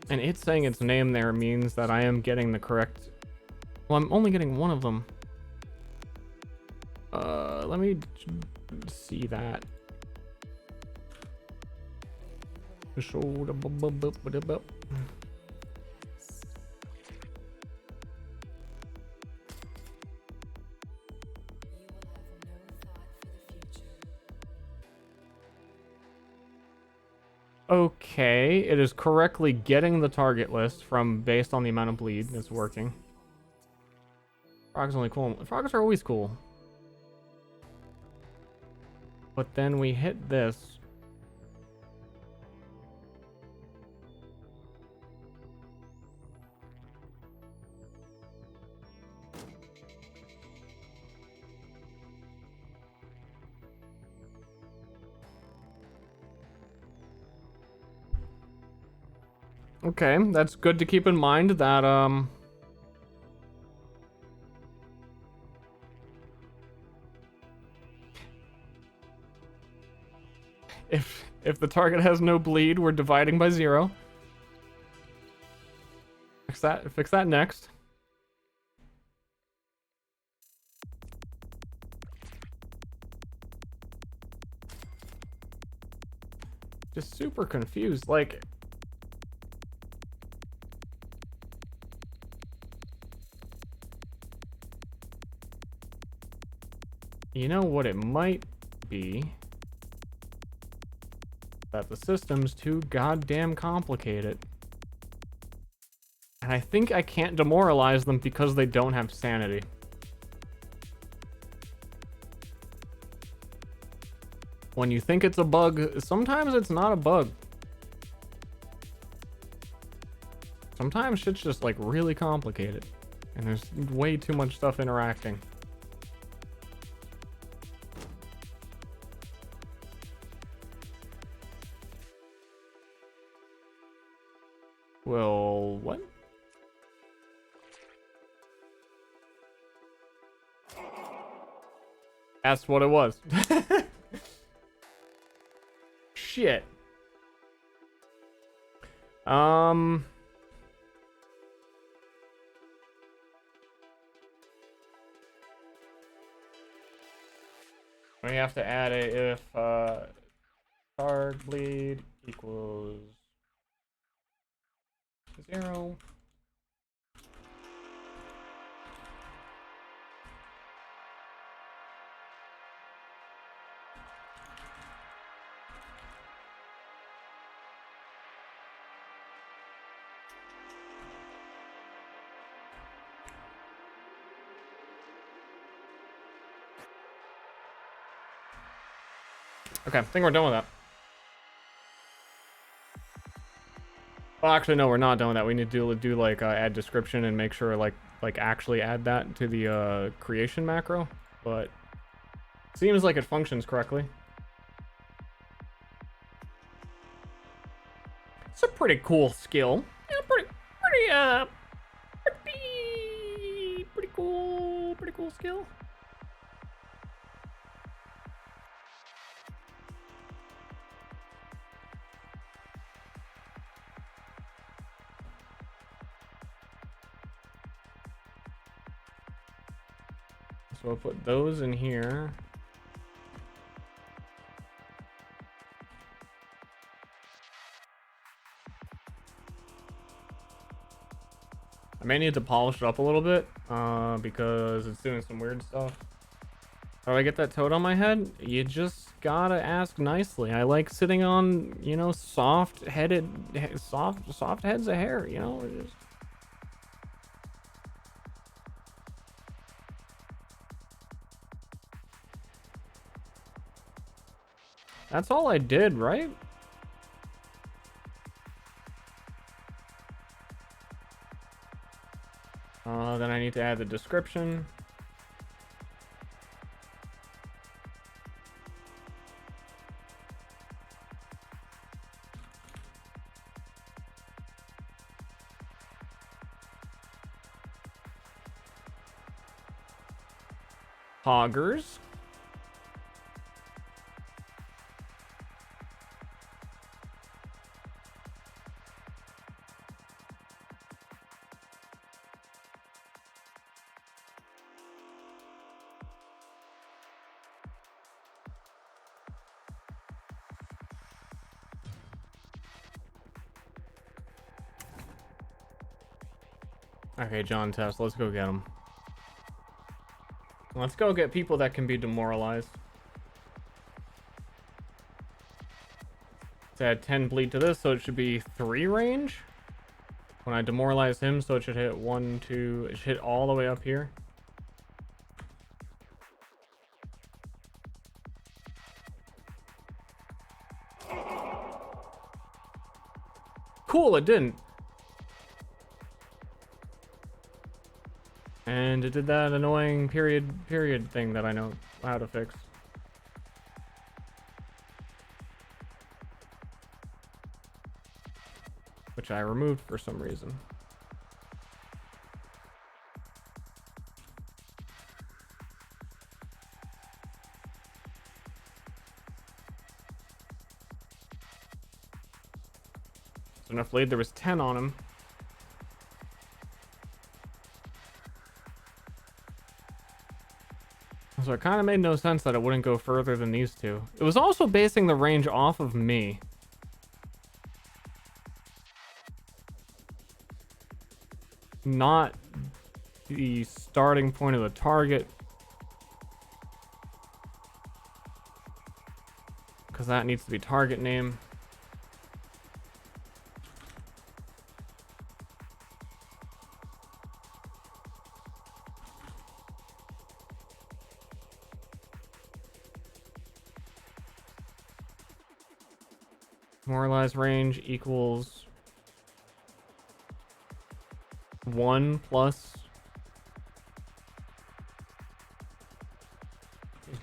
And it's saying its name there means that I am getting the correct... Well, I'm only getting one of them. Let me see that. Okay, it is correctly getting the target list from based on the amount of bleed. It's working. Frogs only cool. Frogs are always cool. But then we hit this. Okay, that's good to keep in mind that if the target has no bleed, we're dividing by 0. Fix that next. Just super confused, like you know what it might be? That the system's too goddamn complicated. And I think I can't demoralize them because they don't have sanity. When you think it's a bug, sometimes it's not a bug. Sometimes shit's just like really complicated. And there's way too much stuff interacting. Well, what? That's what it was. Shit. We have to add a if card bleed equals 0. Okay, I think we're done with that. Well, actually, no, we're not done with that. We need to do like add description and make sure like actually add that to the creation macro. But seems like it functions correctly. It's a pretty cool skill. Yeah, pretty cool skill. So we'll put those in here. I may need to polish it up a little bit because it's doing some weird stuff. How do I get that toad on my head? You just gotta ask nicely. I like sitting on, you know, soft heads of hair, you know? Just... That's all I did, right? Then I need to add the description. Hoggers. Okay, John Test, let's go get him. Let's go get people that can be demoralized. Let's add 10 bleed to this, so it should be 3 range. When I demoralize him, so it should hit 1, 2, it should hit all the way up here. Cool, it didn't. And it did that annoying period thing that I know how to fix. Which I removed for some reason. So enough bleed, there was 10 on him. So it kind of made no sense that it wouldn't go further than these two. It was also basing the range off of me. Not the starting point of the target. Because that needs to be target name. Demoralize range equals 1 plus.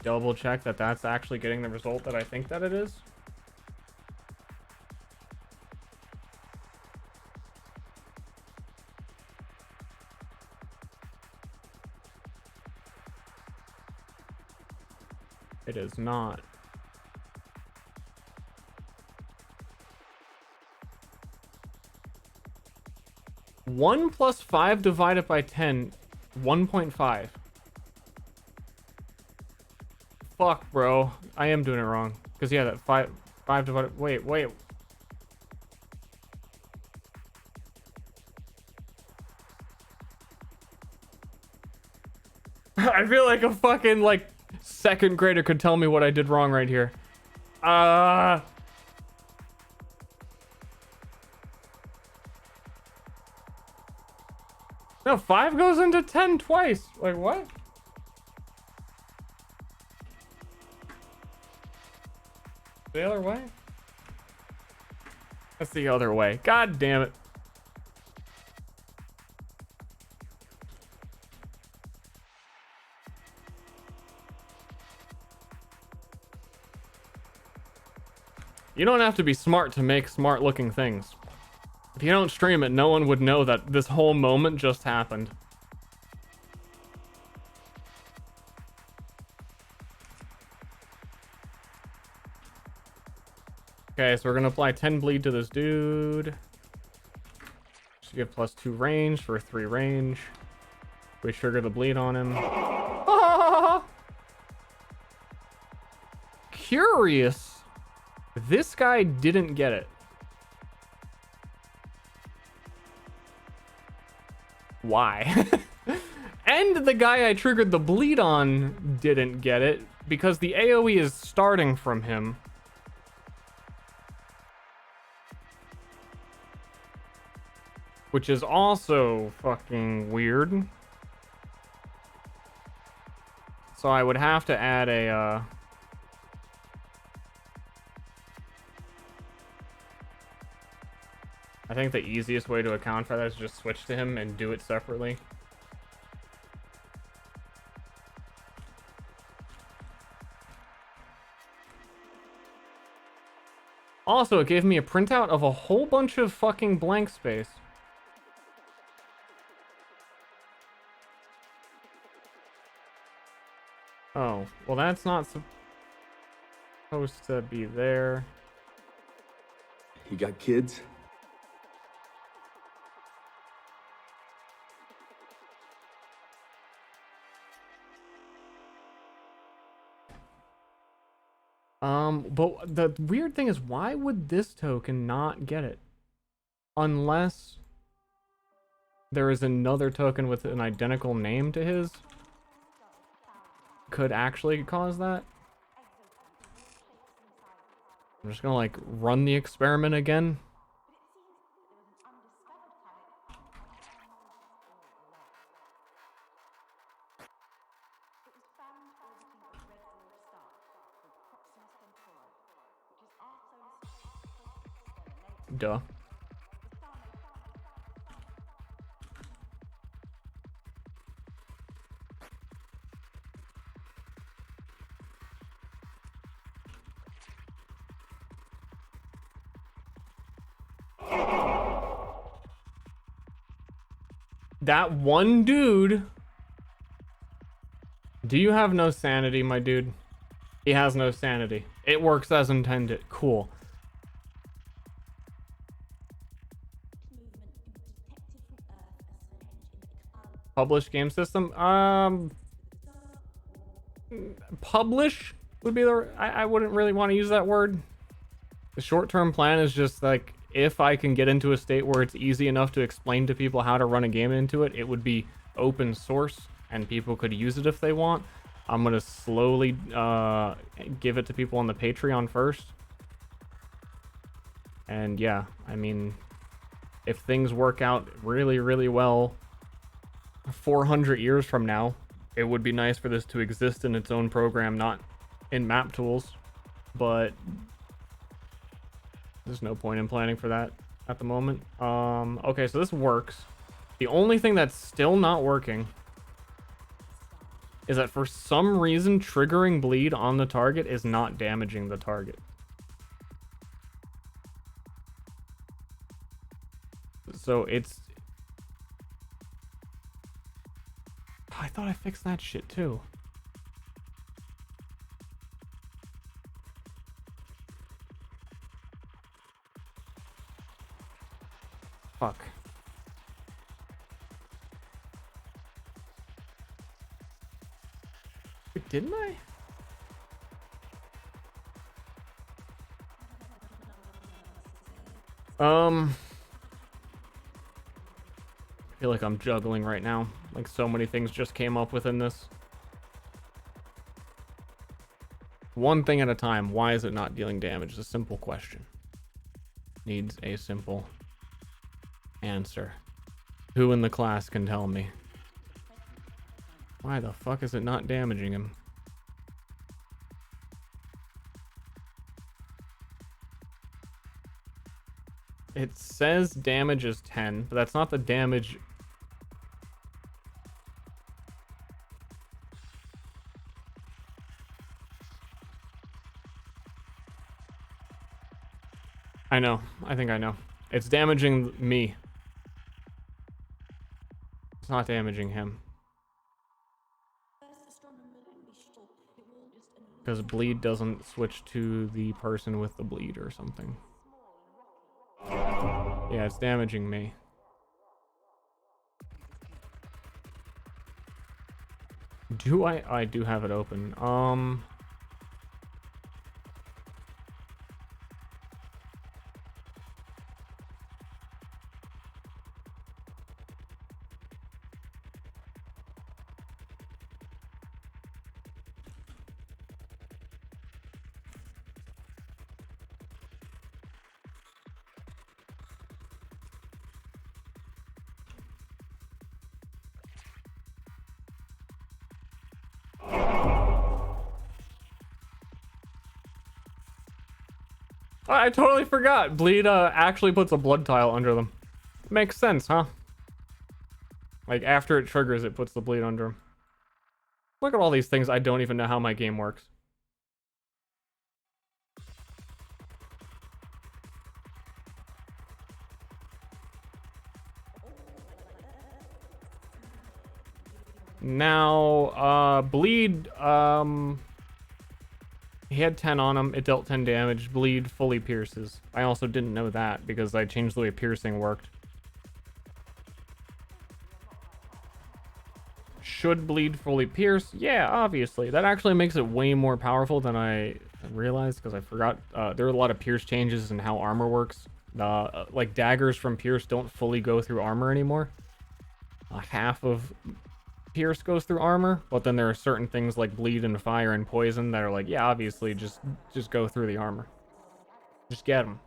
Double check that that's actually getting the result that I think that it is. It is not. One plus 5 divided by 10, 1.5. Fuck, bro. I am doing it wrong. Because, yeah, that 5 divided... Wait. I feel like a fucking, like, second grader could tell me what I did wrong right here. No, 5 goes into 10 twice. Like, what? The other way? That's the other way. God damn it. You don't have to be smart to make smart looking things. If you don't stream it, no one would know that this whole moment just happened. Okay, so we're gonna apply 10 bleed to this dude. Should give plus 2 range for 3 range. We trigger the bleed on him. Curious. This guy didn't get it. Why? And the guy I triggered the bleed on didn't get it because the AoE is starting from him. Which is also fucking weird. So I would have to add a, I think the easiest way to account for that is just switch to him and do it separately. Also, it gave me a printout of a whole bunch of fucking blank space. Oh, well that's not supposed to be there. You got kids? But the weird thing is, why would this token not get it? Unless there is another token with an identical name to his, could actually cause that. I'm just gonna like run the experiment again. Duh. That one dude. Do you have no sanity, my dude? He has no sanity. It works as intended. Cool. Publish game system? Publish would be the... I wouldn't really want to use that word. The short-term plan is just like, if I can get into a state where it's easy enough to explain to people how to run a game into it, it would be open source and people could use it if they want. I'm gonna slowly give it to people on the Patreon first. And yeah, I mean, if things work out really, really well, 400 years from now, it would be nice for this to exist in its own program, not in map tools, but there's no point in planning for that at the moment. Okay, so this works. The only thing that's still not working is that for some reason triggering bleed on the target is not damaging the target. So it's... I thought I fixed that shit too. Fuck. Wait, didn't I? I feel like I'm juggling right now. Like so many things just came up within this. One thing at a time. Why is it not dealing damage? It's a simple question. Needs a simple answer. Who in the class can tell me? Why the fuck is it not damaging him? It says damage is 10, but that's not the damage. I know. I think I know. It's damaging me. It's not damaging him. Because bleed doesn't switch to the person with the bleed or something. Yeah, it's damaging me. Do I do have it open. I totally forgot. Bleed actually puts a blood tile under them. Makes sense, huh? Like after it triggers, it puts the bleed under them. Look at all these things. I don't even know how my game works. Now, bleed, he had 10 on him. It dealt 10 damage. Bleed fully pierces. I also didn't know that because I changed the way piercing worked. Should bleed fully pierce? Yeah, obviously. That actually makes it way more powerful than I realized because I forgot. There are a lot of pierce changes in how armor works. Like daggers from pierce don't fully go through armor anymore. half of pierce goes through armor, but then there are certain things like bleed and fire and poison that are like, yeah, obviously just go through the armor. Just get them.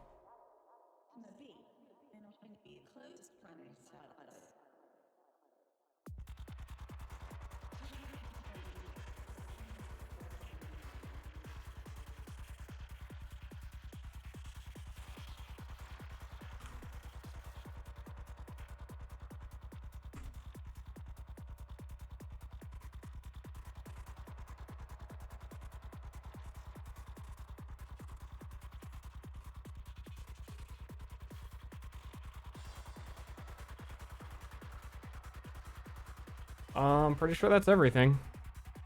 I'm pretty sure that's everything.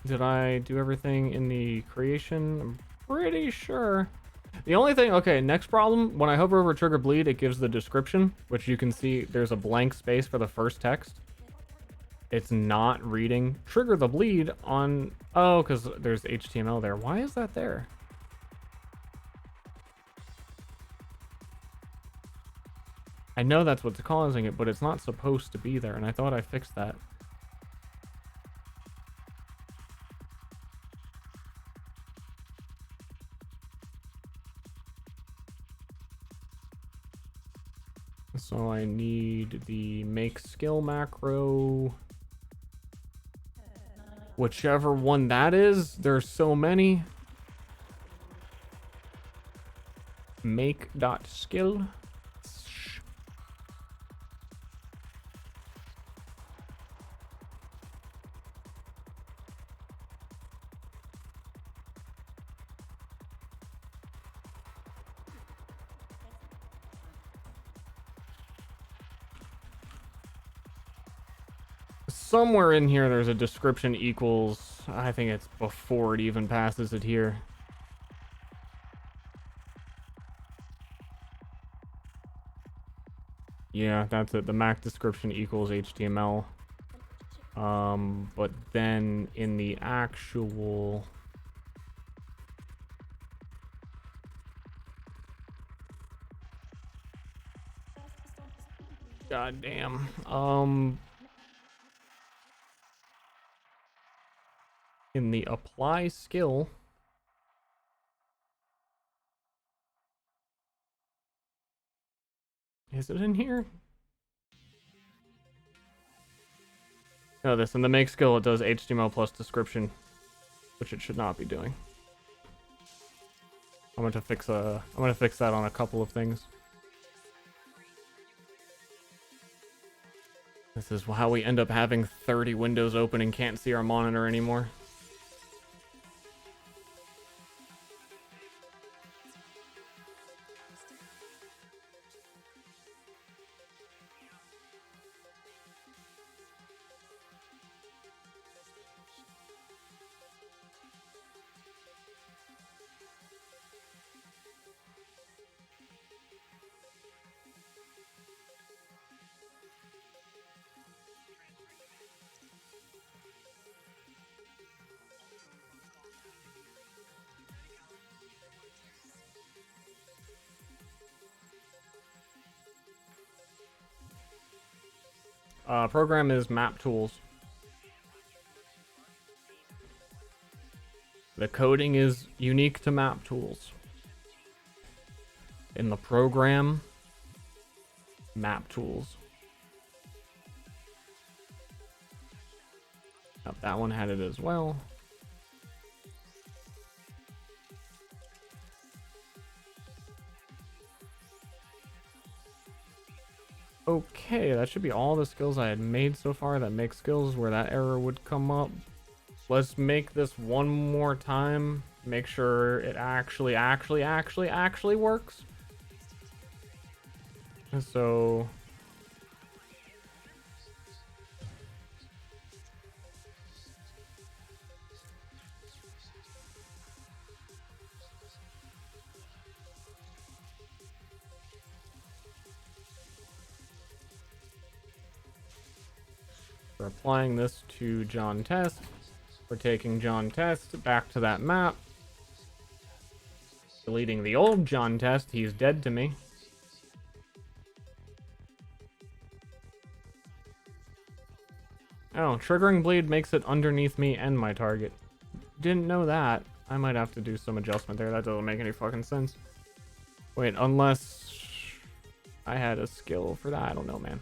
Did I do everything in the creation? I'm pretty sure. The only thing, okay, next problem, when I hover over trigger bleed, it gives the description, which you can see there's a blank space for the first text. It's not reading trigger the bleed on, oh, because there's HTML there. Why is that there? I know that's what's causing it, but it's not supposed to be there, and I thought I fixed that. So I need the make skill macro. Whichever one that is, there's so many. Make.skill. Somewhere in here there's a description equals, I think it's before it even passes it here. Yeah, that's it. The Mac description equals HTML. But then in the actual... God damn. In the apply skill, is it in here? No, this in the make skill it does HTML plus description, which it should not be doing. I'm gonna fix that on a couple of things. This is how we end up having 30 windows open and can't see our monitor anymore. Program is map tools. The coding is unique to map tools. In the program, map tools. Yep, that one had it as well. Okay, that should be all the skills I had made so far. That make skills where that error would come up. Let's make this one more time. Make sure it actually works. And so... we're applying this to John Test. We're taking John Test back to that map. Deleting the old John Test. He's dead to me. Oh, triggering bleed makes it underneath me and my target. Didn't know that. I might have to do some adjustment there. That doesn't make any fucking sense. Wait, unless I had a skill for that. I don't know, man.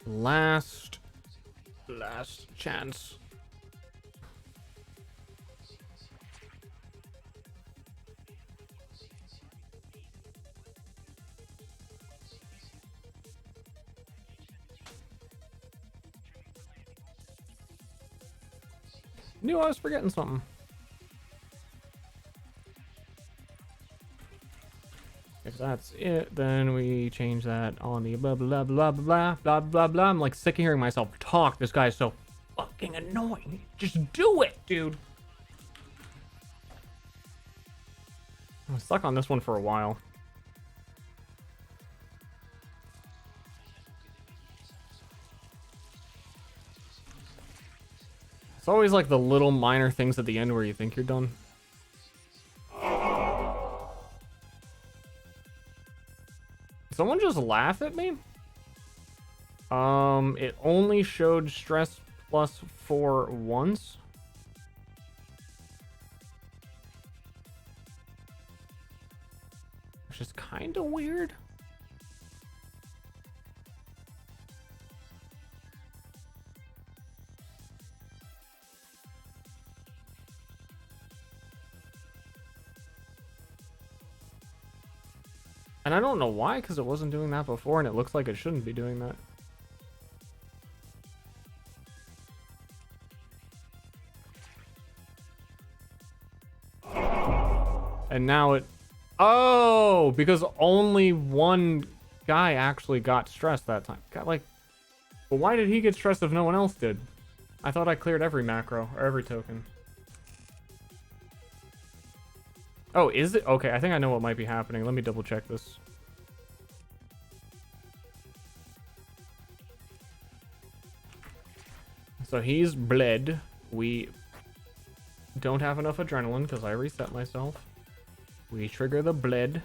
Last chance. Knew I was forgetting something. If that's it, then we change that on the blah blah blah blah blah blah blah. I'm like sick of hearing myself talk. This guy is so fucking annoying. Just do it, dude. I'm stuck on this one for a while. It's always like the little minor things at the end where you think you're done. Someone just laugh at me? It only showed stress +4 once. Which is kind of weird. And I don't know why, because it wasn't doing that before, and it looks like it shouldn't be doing that. And now it... Oh! Because only one guy actually got stressed that time. God, like... Well, why did he get stressed if no one else did? I thought I cleared every macro, or every token. Oh, is it? Okay, I think I know what might be happening. Let me double check this. So he's bled. We don't have enough adrenaline because I reset myself. We trigger the bled.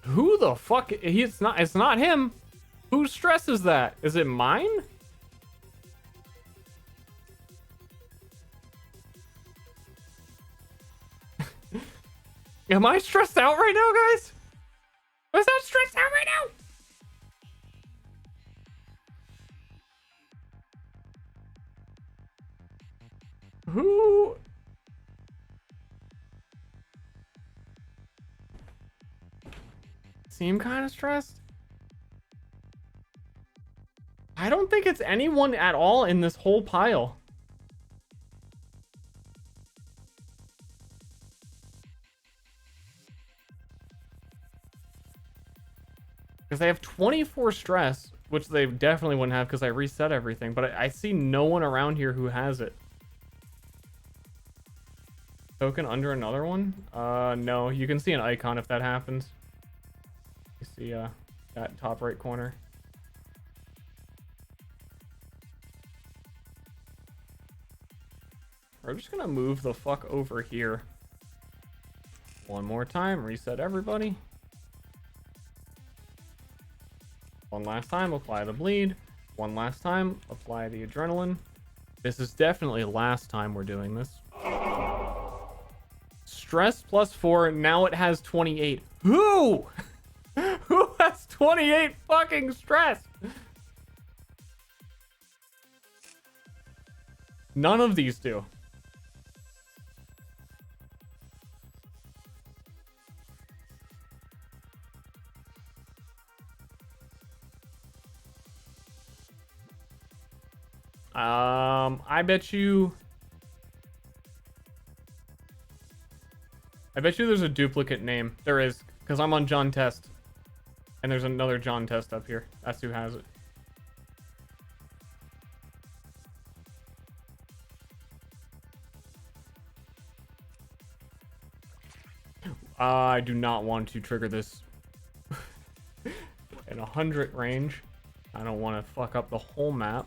Who the fuck? It's not him. Whose stress is that? Is it mine? Am I stressed out right now, guys? Was that stressed out right now? Who? Seem kind of stressed? I don't think it's anyone at all in this whole pile. Because they have 24 stress, which they definitely wouldn't have because I reset everything. But I see no one around here who has it. Token under another one? No. You can see an icon if that happens. You see that top right corner. We're just gonna move the fuck over here. One more time, reset everybody. One last time, apply the bleed. One last time, apply the adrenaline. This is definitely last time we're doing this. Stress +4, now it has 28. Who? Who has 28 fucking stress? None of these do. I bet you there's a duplicate name. There is, because I'm on John Test. And there's another John Test up here. That's who has it. I do not want to trigger this. in 100 range. I don't want to fuck up the whole map.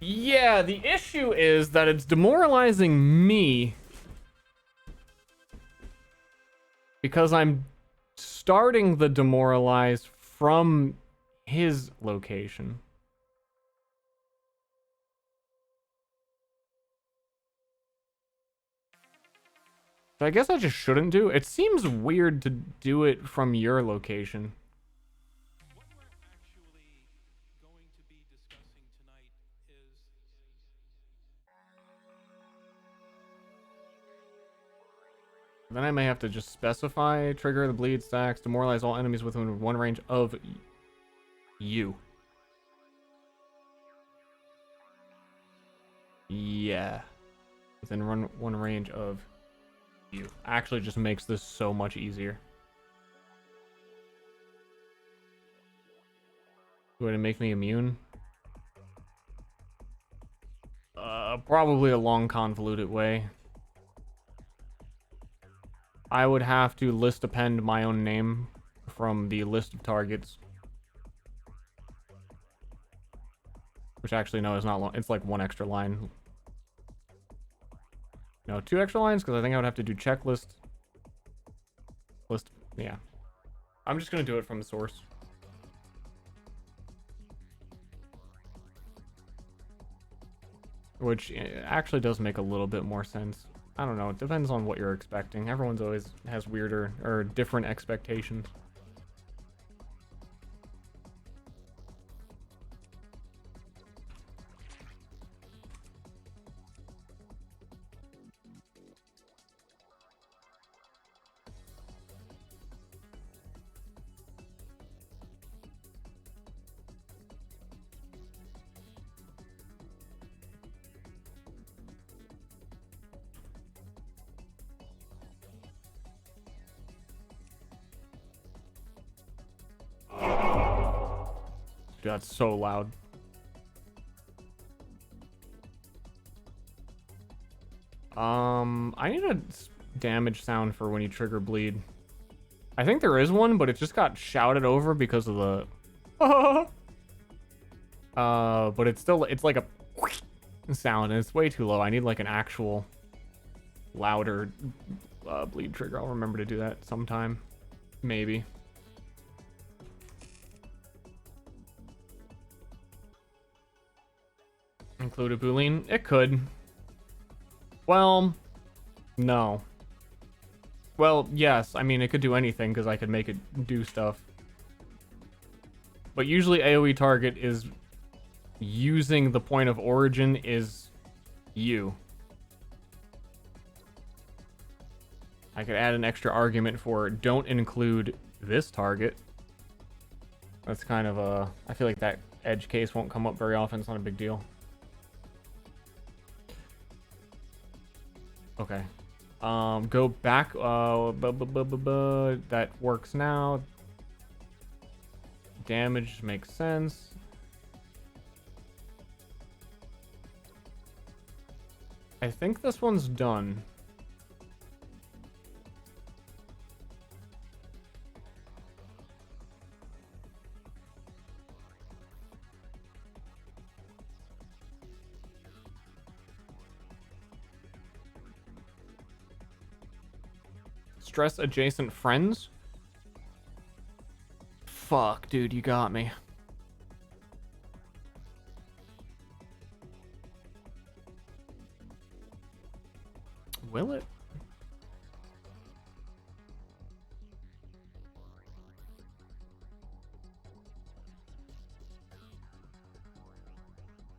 Yeah, the issue is that it's demoralizing me because I'm starting the demoralize from his location. So I guess I just shouldn't do it. It seems weird to do it from your location. What we're actually going to be discussing tonight is Then I may have to just specify trigger the bleed stacks, demoralize all enemies within one range of you. Yeah. Within one range of you. Actually just makes this so much easier. Going to make me immune? Probably a long convoluted way. I would have to list append my own name from the list of targets. Which actually, no, it's not long. It's like one extra line. No, 2 extra lines, because I think I would have to do checklist. List, yeah. I'm just going to do it from the source. Which actually does make a little bit more sense. I don't know, it depends on what you're expecting. Everyone's always has weirder or different expectations. Dude, that's so loud. I need a damage sound for when you trigger bleed. I think there is one, but it just got shouted over because of the but it's like a sound and it's way too low. I need like an actual louder bleed trigger. I'll remember to do that sometime. Maybe. Include a Boolean? It could. Well, no. Well, yes. I mean, it could do anything because I could make it do stuff. But usually AoE target is using the point of origin is you. I could add an extra argument for don't include this target. That's kind of a... I feel like that edge case won't come up very often. It's not a big deal. Okay. Go back. That works now. Damage makes sense. I think this one's done. Stress adjacent friends? Fuck, dude, you got me. Will it?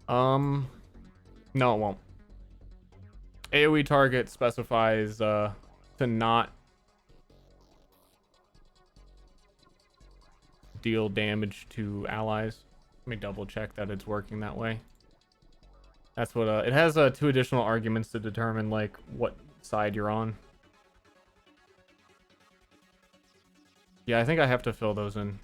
No, it won't. AoE target specifies to not deal damage to allies. Let me double check that it's working that way. That's what it has 2 additional arguments to determine like what side you're on. Yeah, I think I have to fill those in.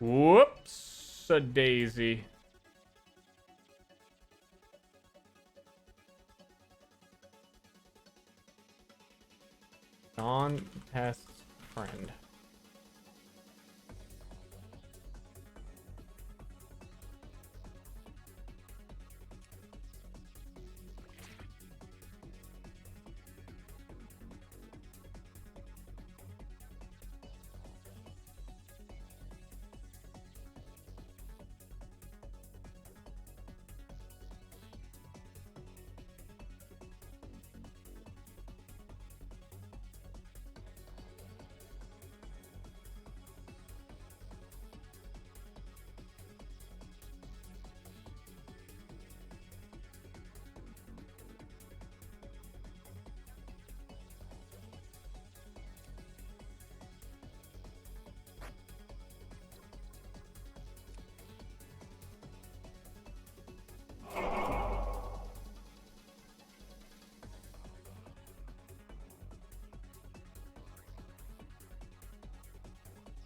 Whoops, a daisy. Non-test friend.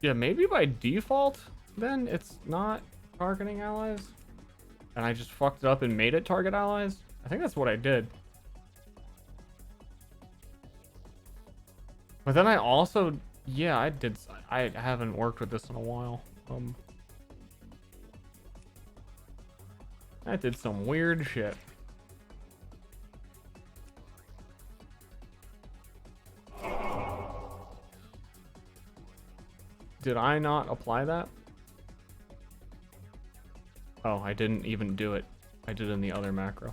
Yeah, maybe by default, then it's not targeting allies. And I just fucked it up and made it target allies. I think that's what I did. But then I also, yeah, I haven't worked with this in a while. I did some weird shit. Did I not apply that? Oh, I didn't even do it. I did it in the other macro.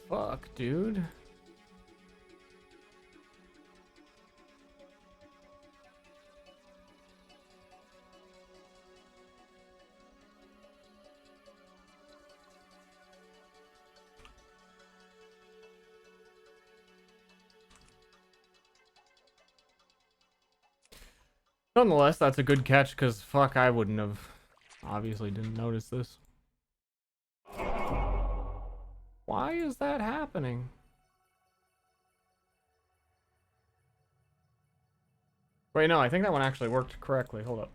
Fuck, dude. Nonetheless, that's a good catch, because fuck, I wouldn't have. Obviously didn't notice this. Why is that happening? Wait, no, I think that one actually worked correctly. Hold up.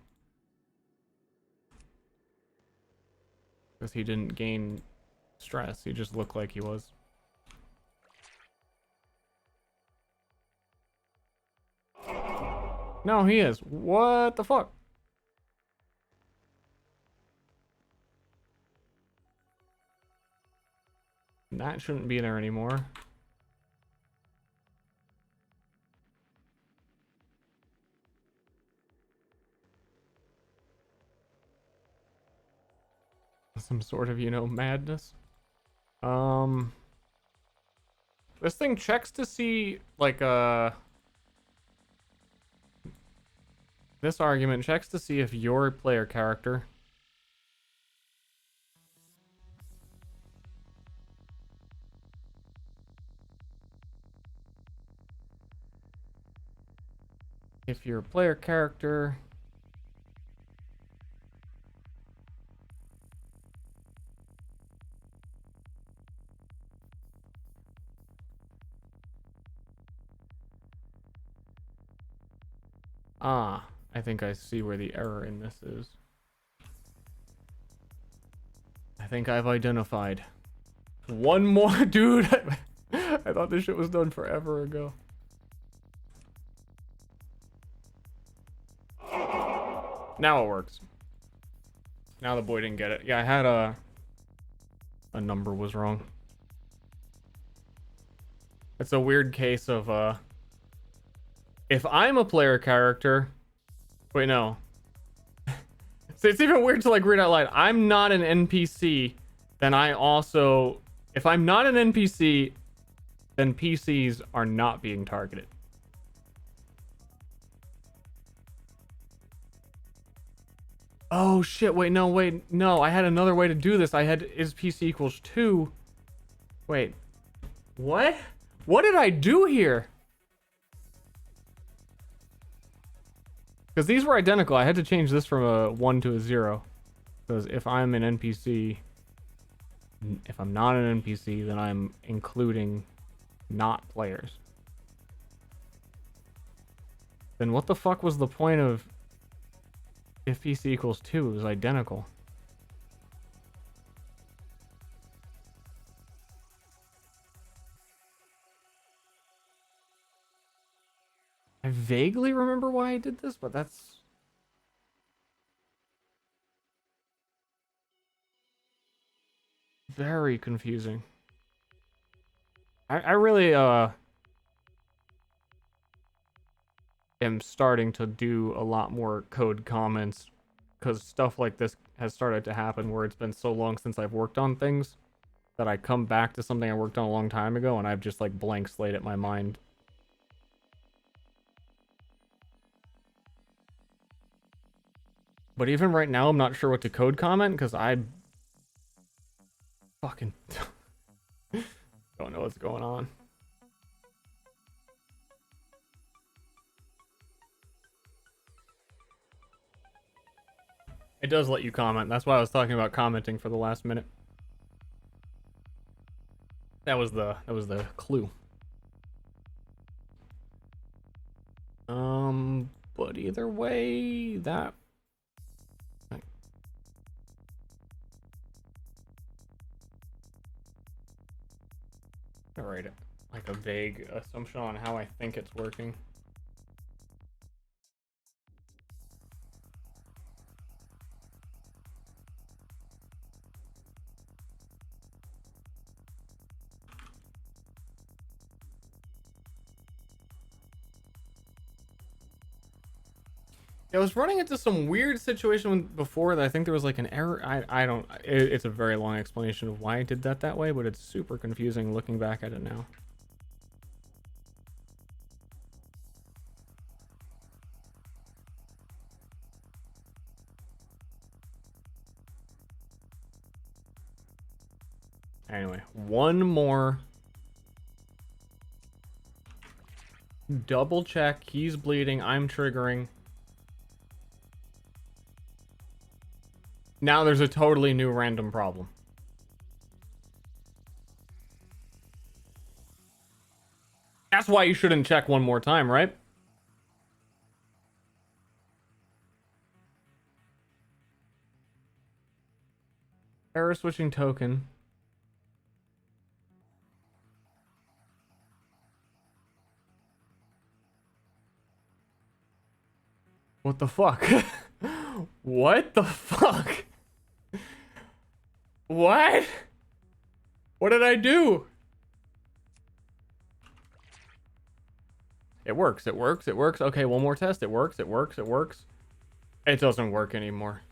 Because he didn't gain stress. He just looked like he was. No, he is. What the fuck? That shouldn't be there anymore. Some sort of, you know, madness. This thing checks to see, like, this argument checks to see if your player character I think I see where the error in this is. I think I've identified. One more, dude. I thought this shit was done forever ago. Now it works. Now the boy didn't get it. Yeah, I had a number was wrong. It's a weird case of if I'm a player character. Wait, no. So it's even weird to like read out loud. I'm not an NPC, then I also, if I'm not an NPC, then PCs are not being targeted. Oh shit, wait, no, I had another way to do this. I had is PC equals 2. Wait. What? What did I do here? Because these were identical. I had to change this from a 1 to a 0. Because if I'm an NPC, if I'm not an NPC, then I'm including not players. Then what the fuck was the point of if PC equals 2? It was identical. I vaguely remember why I did this, but that's... very confusing. I really, am starting to do a lot more code comments, because stuff like this has started to happen where it's been so long since I've worked on things that I come back to something I worked on a long time ago and I've just like blank slated my mind. But even right now, I'm not sure what to code comment because I fucking don't know what's going on. It does let you comment. That's why I was talking about commenting for the last minute. That was the clue. But either way, that alright, like a vague assumption on how I think it's working. I was running into some weird situation before that I think there was like an error. I don't... It's a very long explanation of why I did that way, but it's super confusing looking back at it now. Anyway, one more. Double check. He's bleeding. I'm triggering. Now there's a totally new random problem. That's why you shouldn't check one more time, right? Error switching token. What the fuck? What the fuck? What? What did I do? It works, it works, it works. Okay, one more test. It works, it works, it works. It doesn't work anymore.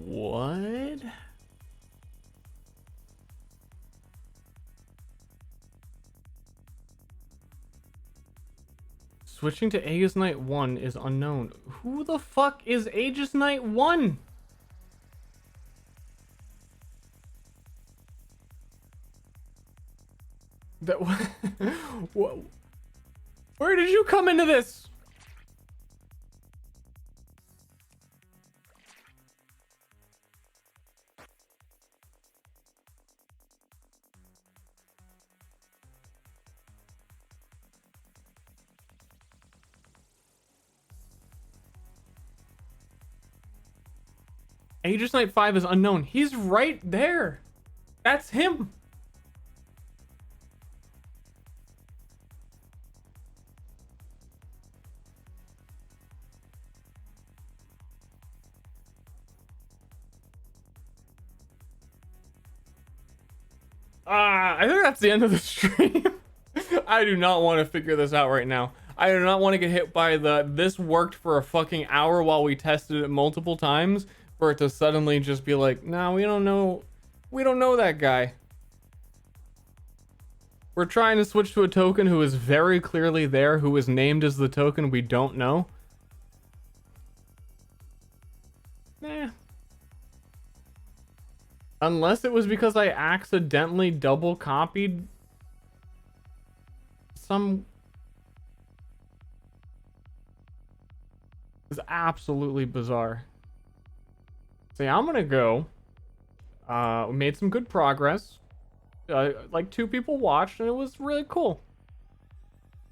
What? Switching to Aegis Knight 1 is unknown. Who the fuck is Aegis Knight 1? That Where did you come into this? Aegis Knight 5 is unknown. He's right there. That's him. I think that's the end of the stream. I do not want to figure this out right now. I do not want to get hit by this worked for a fucking hour while we tested it multiple times for it to suddenly just be like, nah, we don't know that guy. We're trying to switch to a token who is very clearly there, who is named as the token we don't know. Nah. Unless it was because I accidentally double copied some... It's absolutely bizarre. So yeah, I'm gonna go. We made some good progress. Like 2 people watched and it was really cool.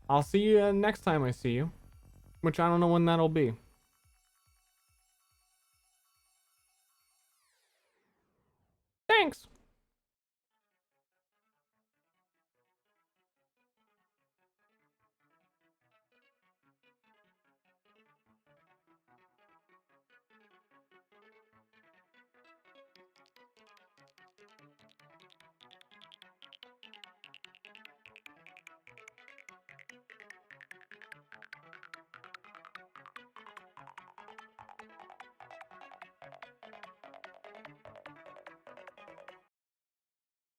I'll see you next time I see you. Which I don't know when that'll be. Thanks.